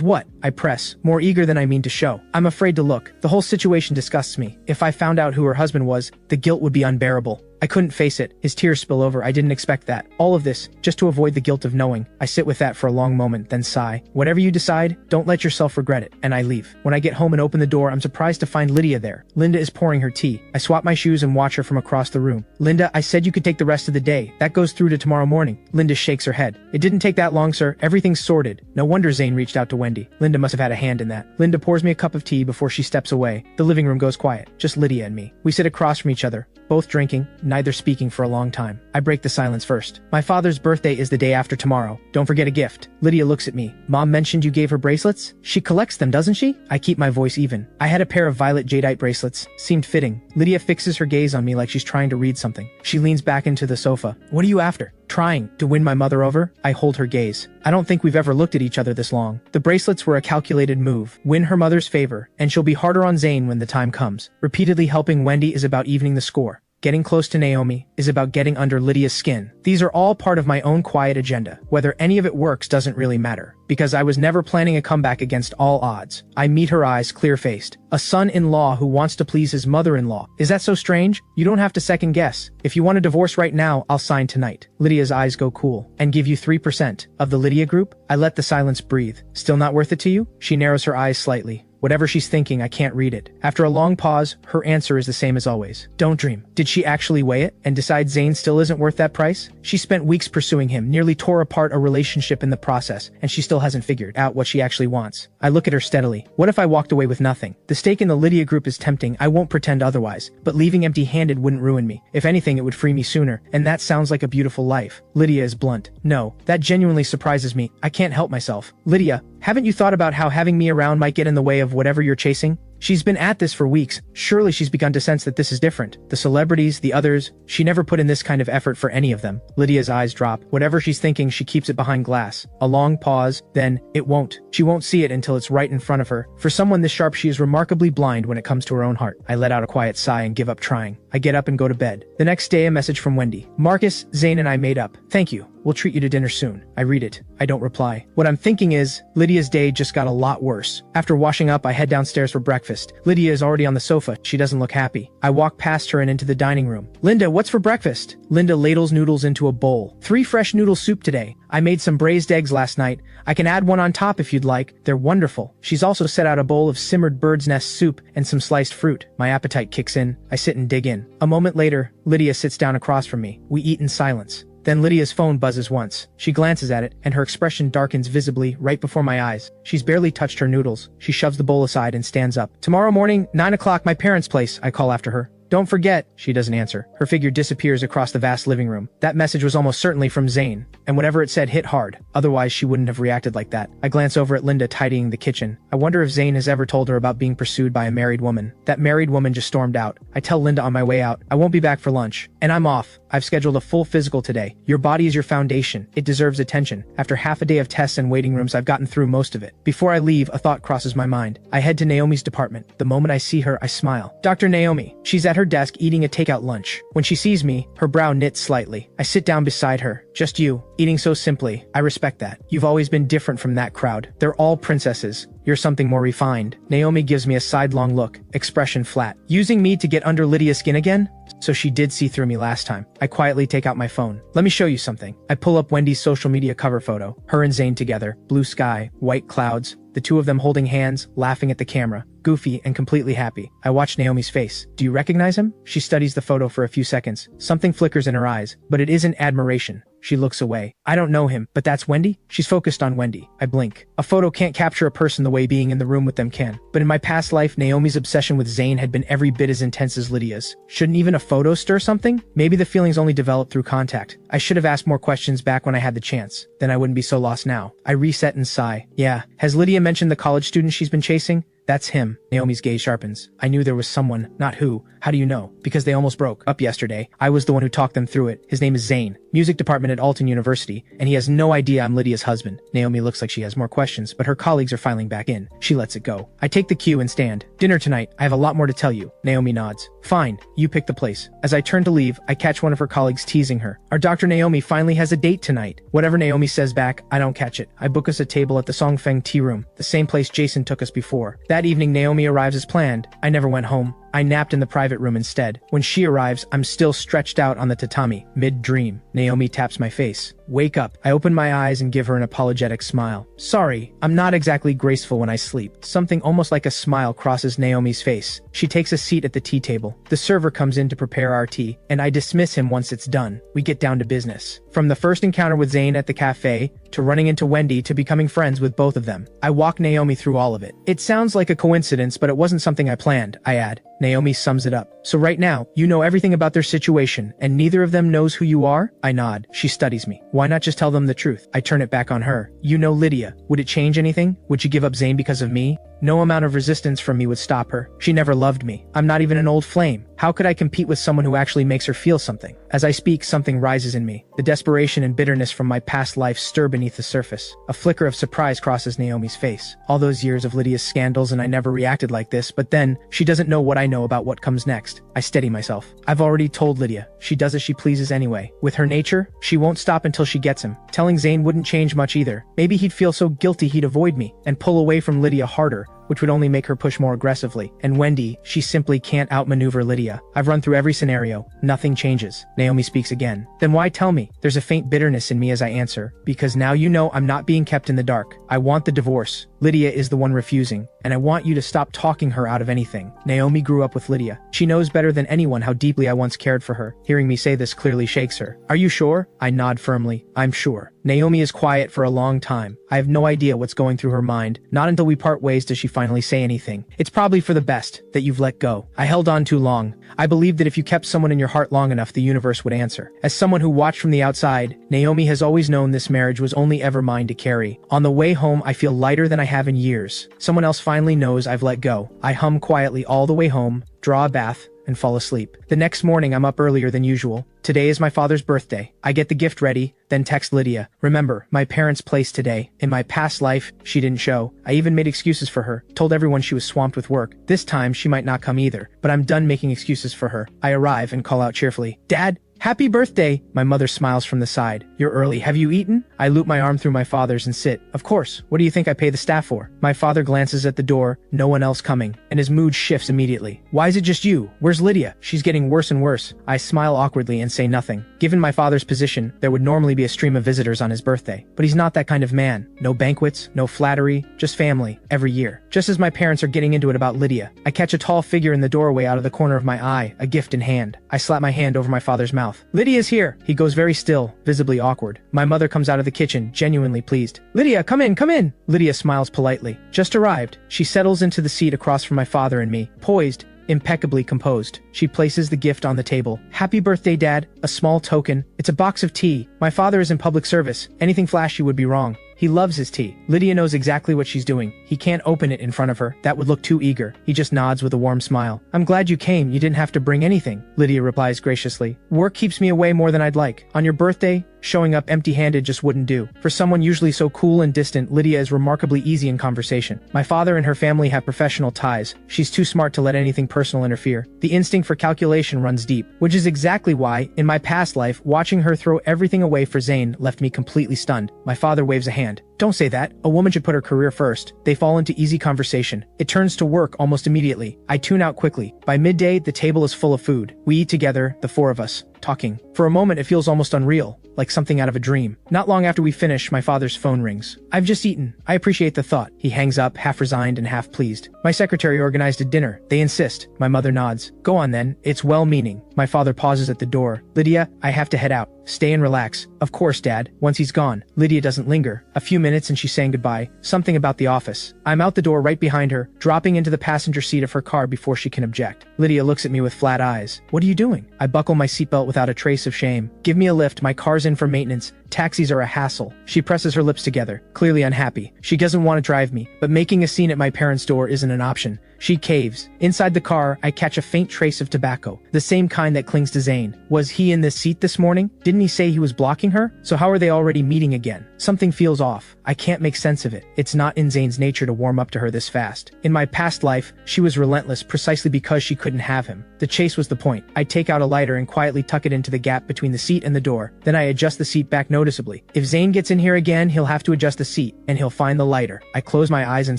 what? I press, more eager than I mean to show. I'm afraid to look. The whole situation disgusts me. If I found out who her husband was, the guilt would be unbearable. I couldn't face it. His tears spill over. I didn't expect that. All of this, just to avoid the guilt of knowing. I sit with that for a long moment, then sigh. Whatever you decide, don't let yourself regret it. And I leave. When I get home and open the door, I'm surprised to find Lydia there. Linda is pouring her tea. I swap my shoes and watch her from across the room. Linda, I said you could take the rest of the day. That goes through to tomorrow morning. Linda shakes her head. It didn't take that long, sir. Everything's sorted. No wonder Zane reached out to Wendy. Linda must have had a hand in that. Linda pours me a cup of tea before she steps away. The living room goes quiet. Just Lydia and me. We sit across from each other, both drinking, neither speaking for a long time. I break the silence first. My father's birthday is the day after tomorrow. Don't forget a gift. Lydia looks at me. Mom mentioned you gave her bracelets? She collects them, doesn't she? I keep my voice even. I had a pair of violet jadeite bracelets. Seemed fitting. Lydia fixes her gaze on me like she's trying to read something. She leans back into the sofa. What are you after? Trying to win my mother over? I hold her gaze. I don't think we've ever looked at each other this long. The bracelets were a calculated move. Win her mother's favor, and she'll be harder on Zane when the time comes. Repeatedly helping Wendy is about evening the score. Getting close to Naomi is about getting under Lydia's skin. These are all part of my own quiet agenda. Whether any of it works doesn't really matter, because I was never planning a comeback against all odds. I meet her eyes clear-faced. A son-in-law who wants to please his mother-in-law. Is that so strange? You don't have to second guess. If you want a divorce right now, I'll sign tonight. Lydia's eyes go cool. And give you 3% of the Lydia group? I let the silence breathe. Still not worth it to you? She narrows her eyes slightly. Whatever she's thinking, I can't read it. After a long pause, her answer is the same as always. Don't dream. Did she actually weigh it and decide Zane still isn't worth that price? She spent weeks pursuing him, nearly tore apart a relationship in the process, and she still hasn't figured out what she actually wants. I look at her steadily. What if I walked away with nothing? The stake in the Lydia group is tempting, I won't pretend otherwise, but leaving empty-handed wouldn't ruin me. If anything, it would free me sooner, and that sounds like a beautiful life. Lydia is blunt. No, that genuinely surprises me. I can't help myself. Lydia, haven't you thought about how having me around might get in the way of whatever you're chasing? She's been at this for weeks. Surely she's begun to sense that this is different. The celebrities, the others, she never put in this kind of effort for any of them. Lydia's eyes drop. Whatever she's thinking, she keeps it behind glass. A long pause, then, it won't. She won't see it until it's right in front of her. For someone this sharp, she is remarkably blind when it comes to her own heart. I let out a quiet sigh and give up trying. I get up and go to bed. The next day, a message from Wendy. Marcus, Zane and I made up. Thank you. We'll treat you to dinner soon. I read it. I don't reply. What I'm thinking is, Lydia's day just got a lot worse. After washing up, I head downstairs for breakfast. Lydia is already on the sofa. She doesn't look happy. I walk past her and into the dining room. Linda, what's for breakfast? Linda ladles noodles into a bowl. 3 fresh noodle soup today. I made some braised eggs last night. I can add one on top if you'd like. They're wonderful. She's also set out a bowl of simmered bird's nest soup and some sliced fruit. My appetite kicks in. I sit and dig in. A moment later, Lydia sits down across from me. We eat in silence. Then Lydia's phone buzzes once. She glances at it, and her expression darkens visibly right before my eyes. She's barely touched her noodles. She shoves the bowl aside and stands up. "Tomorrow morning, 9 o'clock, my parents' place," I call after her. "Don't forget." She doesn't answer. Her figure disappears across the vast living room. That message was almost certainly from Zane, and whatever it said hit hard. Otherwise, she wouldn't have reacted like that. I glance over at Linda tidying the kitchen. I wonder if Zane has ever told her about being pursued by a married woman. That married woman just stormed out. I tell Linda on my way out, I won't be back for lunch. And I'm off. I've scheduled a full physical today. Your body is your foundation. It deserves attention. After half a day of tests and waiting rooms, I've gotten through most of it. Before I leave, a thought crosses my mind. I head to Naomi's department. The moment I see her, I smile. Dr. Naomi. She's at her desk eating a takeout lunch. When she sees me, her brow knits slightly. I sit down beside her. "Just you, eating so simply. I respect that. You've always been different from that crowd. They're all princesses. You're something more refined." Naomi gives me a sidelong look, expression flat. Using me to get under Lydia's skin again? So she did see through me last time. I quietly take out my phone. "Let me show you something." I pull up Wendy's social media cover photo. Her and Zane together. Blue sky, white clouds, the two of them holding hands, laughing at the camera. Goofy and completely happy. I watch Naomi's face. "Do you recognize him?" She studies the photo for a few seconds. Something flickers in her eyes, but it isn't admiration. She looks away. "I don't know him, but that's Wendy?" She's focused on Wendy. I blink. A photo can't capture a person the way being in the room with them can. But in my past life, Naomi's obsession with Zane had been every bit as intense as Lydia's. Shouldn't even a photo stir something? Maybe the feelings only developed through contact. I should have asked more questions back when I had the chance. Then I wouldn't be so lost now. I reset and sigh. Yeah. Has Lydia mentioned the college student she's been chasing? That's him. Naomi's gaze sharpens. I knew there was someone, not who. How do you know? Because they almost broke up yesterday. I was the one who talked them through it. His name is Zane, music department at Alton University, and he has no idea I'm Lydia's husband. Naomi looks like she has more questions, but her colleagues are filing back in. She lets it go. I take the cue and stand. "Dinner tonight. I have a lot more to tell you." Naomi nods. "Fine. You pick the place." As I turn to leave, I catch one of her colleagues teasing her. "Our Dr. Naomi finally has a date tonight." Whatever Naomi says back, I don't catch it. I book us a table at the Songfeng Tea Room, the same place Jason took us before. That evening, Naomi arrives as planned. I never went home. I napped in the private room instead. When she arrives, I'm still stretched out on the tatami, mid-dream. Naomi taps my face. "Wake up." I open my eyes and give her an apologetic smile. "Sorry, I'm not exactly graceful when I sleep." Something almost like a smile crosses Naomi's face. She takes a seat at the tea table. The server comes in to prepare our tea, and I dismiss him once it's done. We get down to business. From the first encounter with Zane at the cafe, to running into Wendy, to becoming friends with both of them. I walk Naomi through all of it. It sounds like a coincidence, but it wasn't something I planned, I add. Naomi sums it up. "So right now, you know everything about their situation, and neither of them knows who you are?" I nod. She studies me. "Why not just tell them the truth?" I turn it back on her. "You know Lydia. Would it change anything? Would she give up Zane because of me? No amount of resistance from me would stop her. She never loved me. I'm not even an old flame. How could I compete with someone who actually makes her feel something?" As I speak, something rises in me. The desperation and bitterness from my past life stir beneath the surface. A flicker of surprise crosses Naomi's face. All those years of Lydia's scandals and I never reacted like this, but then, she doesn't know what I know about what comes next. I steady myself. I've already told Lydia. She does as she pleases anyway. With her nature, she won't stop until she gets him. Telling Zane wouldn't change much either. Maybe he'd feel so guilty he'd avoid me and pull away from Lydia harder, which would only make her push more aggressively. And Wendy, she simply can't outmaneuver Lydia. I've run through every scenario. Nothing changes. Naomi speaks again. "Then why tell me?" There's a faint bitterness in me as I answer. "Because now you know I'm not being kept in the dark. I want the divorce. Lydia is the one refusing, and I want you to stop talking her out of anything." Naomi grew up with Lydia. She knows better than anyone how deeply I once cared for her. Hearing me say this clearly shakes her. "Are you sure?" I nod firmly. "I'm sure." Naomi is quiet for a long time. I have no idea what's going through her mind. Not until we part ways does she finally say anything. "It's probably for the best that you've let go. I held on too long. I believed that if you kept someone in your heart long enough, the universe would answer." As someone who watched from the outside, Naomi has always known this marriage was only ever mine to carry. On the way home, I feel lighter than I have in years. Someone else finally knows I've let go. I hum quietly all the way home, draw a bath, and fall asleep. The next morning, I'm up earlier than usual. Today is my father's birthday. I get the gift ready, then text Lydia. "Remember, my parents' place today. In my past life, she didn't show. I even made excuses for her, told everyone she was swamped with work. This time, she might not come either, but I'm done making excuses for her." I arrive and call out cheerfully, "Dad, happy birthday!" My mother smiles from the side. "You're early. Have you eaten?" I loop my arm through my father's and sit. "Of course. What do you think I pay the staff for?" My father glances at the door, no one else coming, and his mood shifts immediately. "Why is it just you? Where's Lydia? She's getting worse and worse." I smile awkwardly and say nothing. Given my father's position, there would normally be a stream of visitors on his birthday. But he's not that kind of man. No banquets, no flattery, just family, every year. Just as my parents are getting into it about Lydia, I catch a tall figure in the doorway out of the corner of my eye, a gift in hand. I slap my hand over my father's mouth. mouth. Lydia's here. He goes very still, visibly awkward. My mother comes out of the kitchen, genuinely pleased. Lydia, come in, come in. Lydia smiles politely. Just arrived. She settles into the seat across from my father and me, poised, impeccably composed. She places the gift on the table. Happy birthday, Dad. A small token. It's a box of tea. My father is in public service. Anything flashy would be wrong. He loves his tea. Lydia knows exactly what she's doing. He can't open it in front of her. That would look too eager. He just nods with a warm smile. I'm glad you came. You didn't have to bring anything. Lydia replies graciously. Work keeps me away more than I'd like. On your birthday, showing up empty-handed just wouldn't do. For someone usually so cool and distant, Lydia is remarkably easy in conversation. My father and her family have professional ties. She's too smart to let anything personal interfere. The instinct for calculation runs deep, which is exactly why, in my past life, watching her throw everything away for Zayn left me completely stunned. My father waves a hand. Don't say that. A woman should put her career first. They fall into easy conversation. It turns to work almost immediately. I tune out quickly. By midday, the table is full of food. We eat together, the four of us, talking. For a moment, it feels almost unreal, like something out of a dream. Not long after we finish, my father's phone rings. I've just eaten. I appreciate the thought. He hangs up, half resigned and half pleased. My secretary organized a dinner. They insist. My mother nods. Go on then. It's well-meaning. My father pauses at the door. Lydia, I have to head out. Stay and relax. Of course, Dad. Once he's gone, Lydia doesn't linger. A few minutes and she's saying goodbye. Something about the office. I'm out the door right behind her, dropping into the passenger seat of her car before she can object. Lydia looks at me with flat eyes. What are you doing? I buckle my seatbelt without a trace of shame. Give me a lift. My car's in for maintenance. Taxis are a hassle. She presses her lips together, clearly unhappy. She doesn't want to drive me, but making a scene at my parents' door isn't an option. She caves. Inside the car, I catch a faint trace of tobacco, the same kind that clings to Zayn. Was he in this seat this morning? Didn't he say he was blocking her? So how are they already meeting again? Something feels off. I can't make sense of it. It's not in Zayn's nature to warm up to her this fast. In my past life, she was relentless precisely because she couldn't have him. The chase was the point. I take out a lighter and quietly tuck it into the gap between the seat and the door. Then I adjust the seat back noticeably. If Zayn gets in here again, he'll have to adjust the seat, and he'll find the lighter. I close my eyes and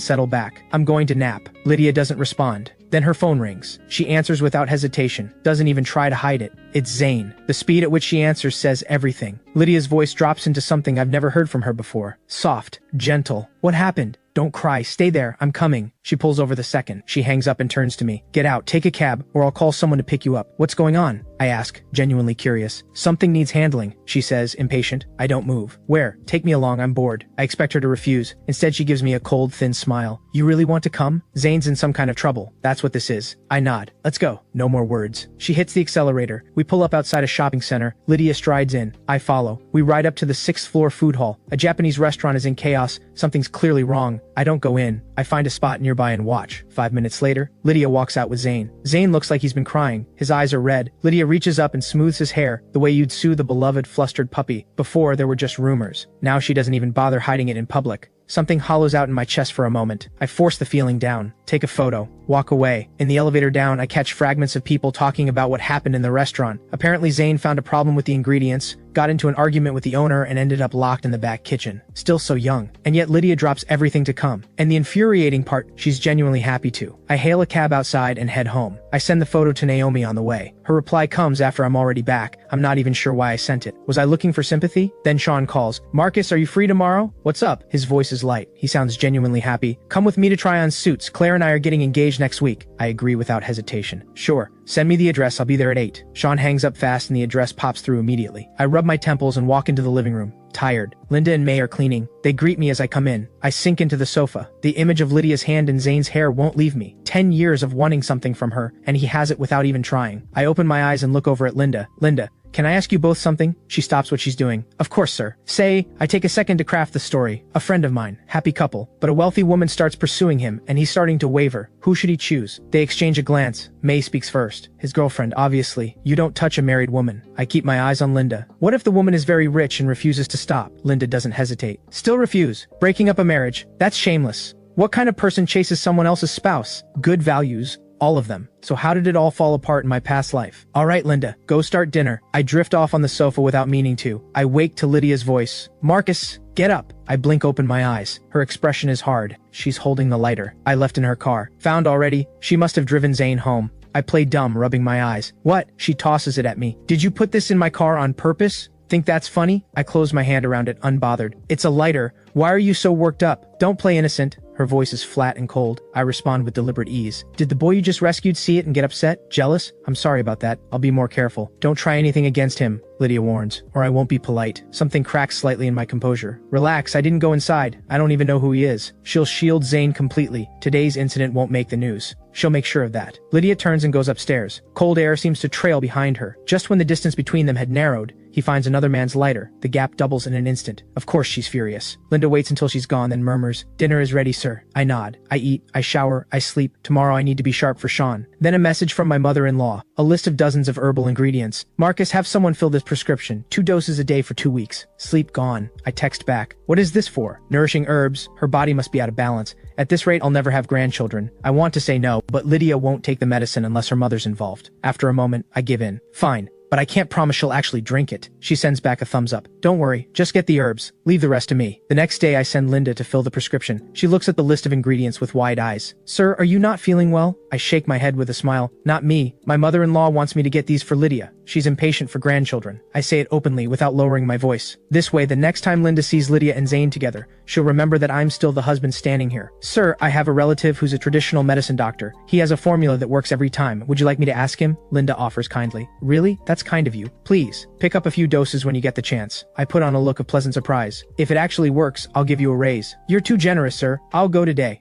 settle back. I'm going to nap. Lydia doesn't respond. Then her phone rings. She answers without hesitation, doesn't even try to hide it. It's Zayn. The speed at which she answers says everything. Lydia's voice drops into something I've never heard from her before. Soft, gentle. What happened? Don't cry. Stay there. I'm coming. She pulls over the second. She hangs up and turns to me. Get out. Take a cab, or I'll call someone to pick you up. What's going on? I ask, genuinely curious. Something needs handling, she says, impatient. I don't move. Where? Take me along. I'm bored. I expect her to refuse. Instead, she gives me a cold, thin smile. You really want to come? Zayn's in some kind of trouble. That's what this is. I nod. Let's go. No more words. She hits the accelerator. We pull up outside a shopping center. Lydia strides in. I follow. We ride up to the 6th floor food hall. A Japanese restaurant is in chaos. Something's clearly wrong. I don't go in. I find a spot nearby and watch. 5 minutes later, Lydia walks out with Zayn. Zayn looks like he's been crying. His eyes are red. Lydia reaches up and smooths his hair, the way you'd soothe a beloved, flustered puppy. Before, there were just rumors. Now she doesn't even bother hiding it in public. Something hollows out in my chest for a moment. I force the feeling down, take a photo, walk away. In the elevator down, I catch fragments of people talking about what happened in the restaurant. Apparently Zayn found a problem with the ingredients, got into an argument with the owner, and ended up locked in the back kitchen. Still so young. And yet Lydia drops everything to come. And the infuriating part, she's genuinely happy to. I hail a cab outside and head home. I send the photo to Naomi on the way. Her reply comes after I'm already back. I'm not even sure why I sent it. Was I looking for sympathy? Then Sean calls. Marcus, are you free tomorrow? What's up? His voice is light. He sounds genuinely happy. Come with me to try on suits. Claire and I are getting engaged next week. I agree without hesitation. Sure. Send me the address. I'll be there at 8. Sean hangs up fast and the address pops through immediately. I rub my temples and walk into the living room. Tired. Linda and May are cleaning. They greet me as I come in. I sink into the sofa. The image of Lydia's hand in Zayn's hair won't leave me. 10 years of wanting something from her, and he has it without even trying. I open my eyes and look over at Linda. Linda, can I ask you both something? She stops what she's doing. Of course, sir. Say, I take a second to craft the story. A friend of mine. Happy couple. But a wealthy woman starts pursuing him, and he's starting to waver. Who should he choose? They exchange a glance. May speaks first. His girlfriend, obviously. You don't touch a married woman. I keep my eyes on Linda. What if the woman is very rich and refuses to stop? Linda doesn't hesitate. Still refuse. Breaking up a marriage. That's shameless. What kind of person chases someone else's spouse? Good values. All of them. So how did it all fall apart in my past life? All right, Linda, go start dinner. I drift off on the sofa without meaning to. I wake to Lydia's voice. Marcus, get up. I blink open my eyes. Her expression is hard. She's holding the lighter I left in her car. Found already? She must have driven Zayn home. I play dumb, rubbing my eyes. What? She tosses it at me. Did you put this in my car on purpose? Think that's funny? I close my hand around it, unbothered. It's a lighter. Why are you so worked up? Don't play innocent. Her voice is flat and cold. I respond with deliberate ease. Did the boy you just rescued see it and get upset? Jealous? I'm sorry about that. I'll be more careful. Don't try anything against him, Lydia warns, or I won't be polite. Something cracks slightly in my composure. Relax, I didn't go inside. I don't even know who he is. She'll shield Zane completely. Today's incident won't make the news. She'll make sure of that. Lydia turns and goes upstairs. Cold air seems to trail behind her. Just when the distance between them had narrowed, he finds another man's lighter. The gap doubles in an instant. Of course she's furious. Linda waits until she's gone, then murmurs, "Dinner is ready, sir." I nod. I eat, I shower, I sleep. Tomorrow I need to be sharp for Sean. Then a message from my mother-in-law. A list of dozens of herbal ingredients. Marcus, have someone fill this prescription. 2 doses a day for 2 weeks. Sleep gone. I text back. What is this for? Nourishing herbs. Her body must be out of balance. At this rate, I'll never have grandchildren. I want to say no, but Lydia won't take the medicine unless her mother's involved. After a moment, I give in. Fine. But I can't promise she'll actually drink it. She sends back a thumbs up. Don't worry, just get the herbs. Leave the rest to me. The next day I send Linda to fill the prescription. She looks at the list of ingredients with wide eyes. Sir, are you not feeling well? I shake my head with a smile. Not me. My mother-in-law wants me to get these for Lydia. She's impatient for grandchildren. I say it openly without lowering my voice. This way, the next time Linda sees Lydia and Zane together, she'll remember that I'm still the husband standing here. Sir, I have a relative who's a traditional medicine doctor. He has a formula that works every time. Would you like me to ask him? Linda offers kindly. Really? That's kind of you. Please, pick up a few doses when you get the chance. I put on a look of pleasant surprise. If it actually works, I'll give you a raise. You're too generous, sir. I'll go today.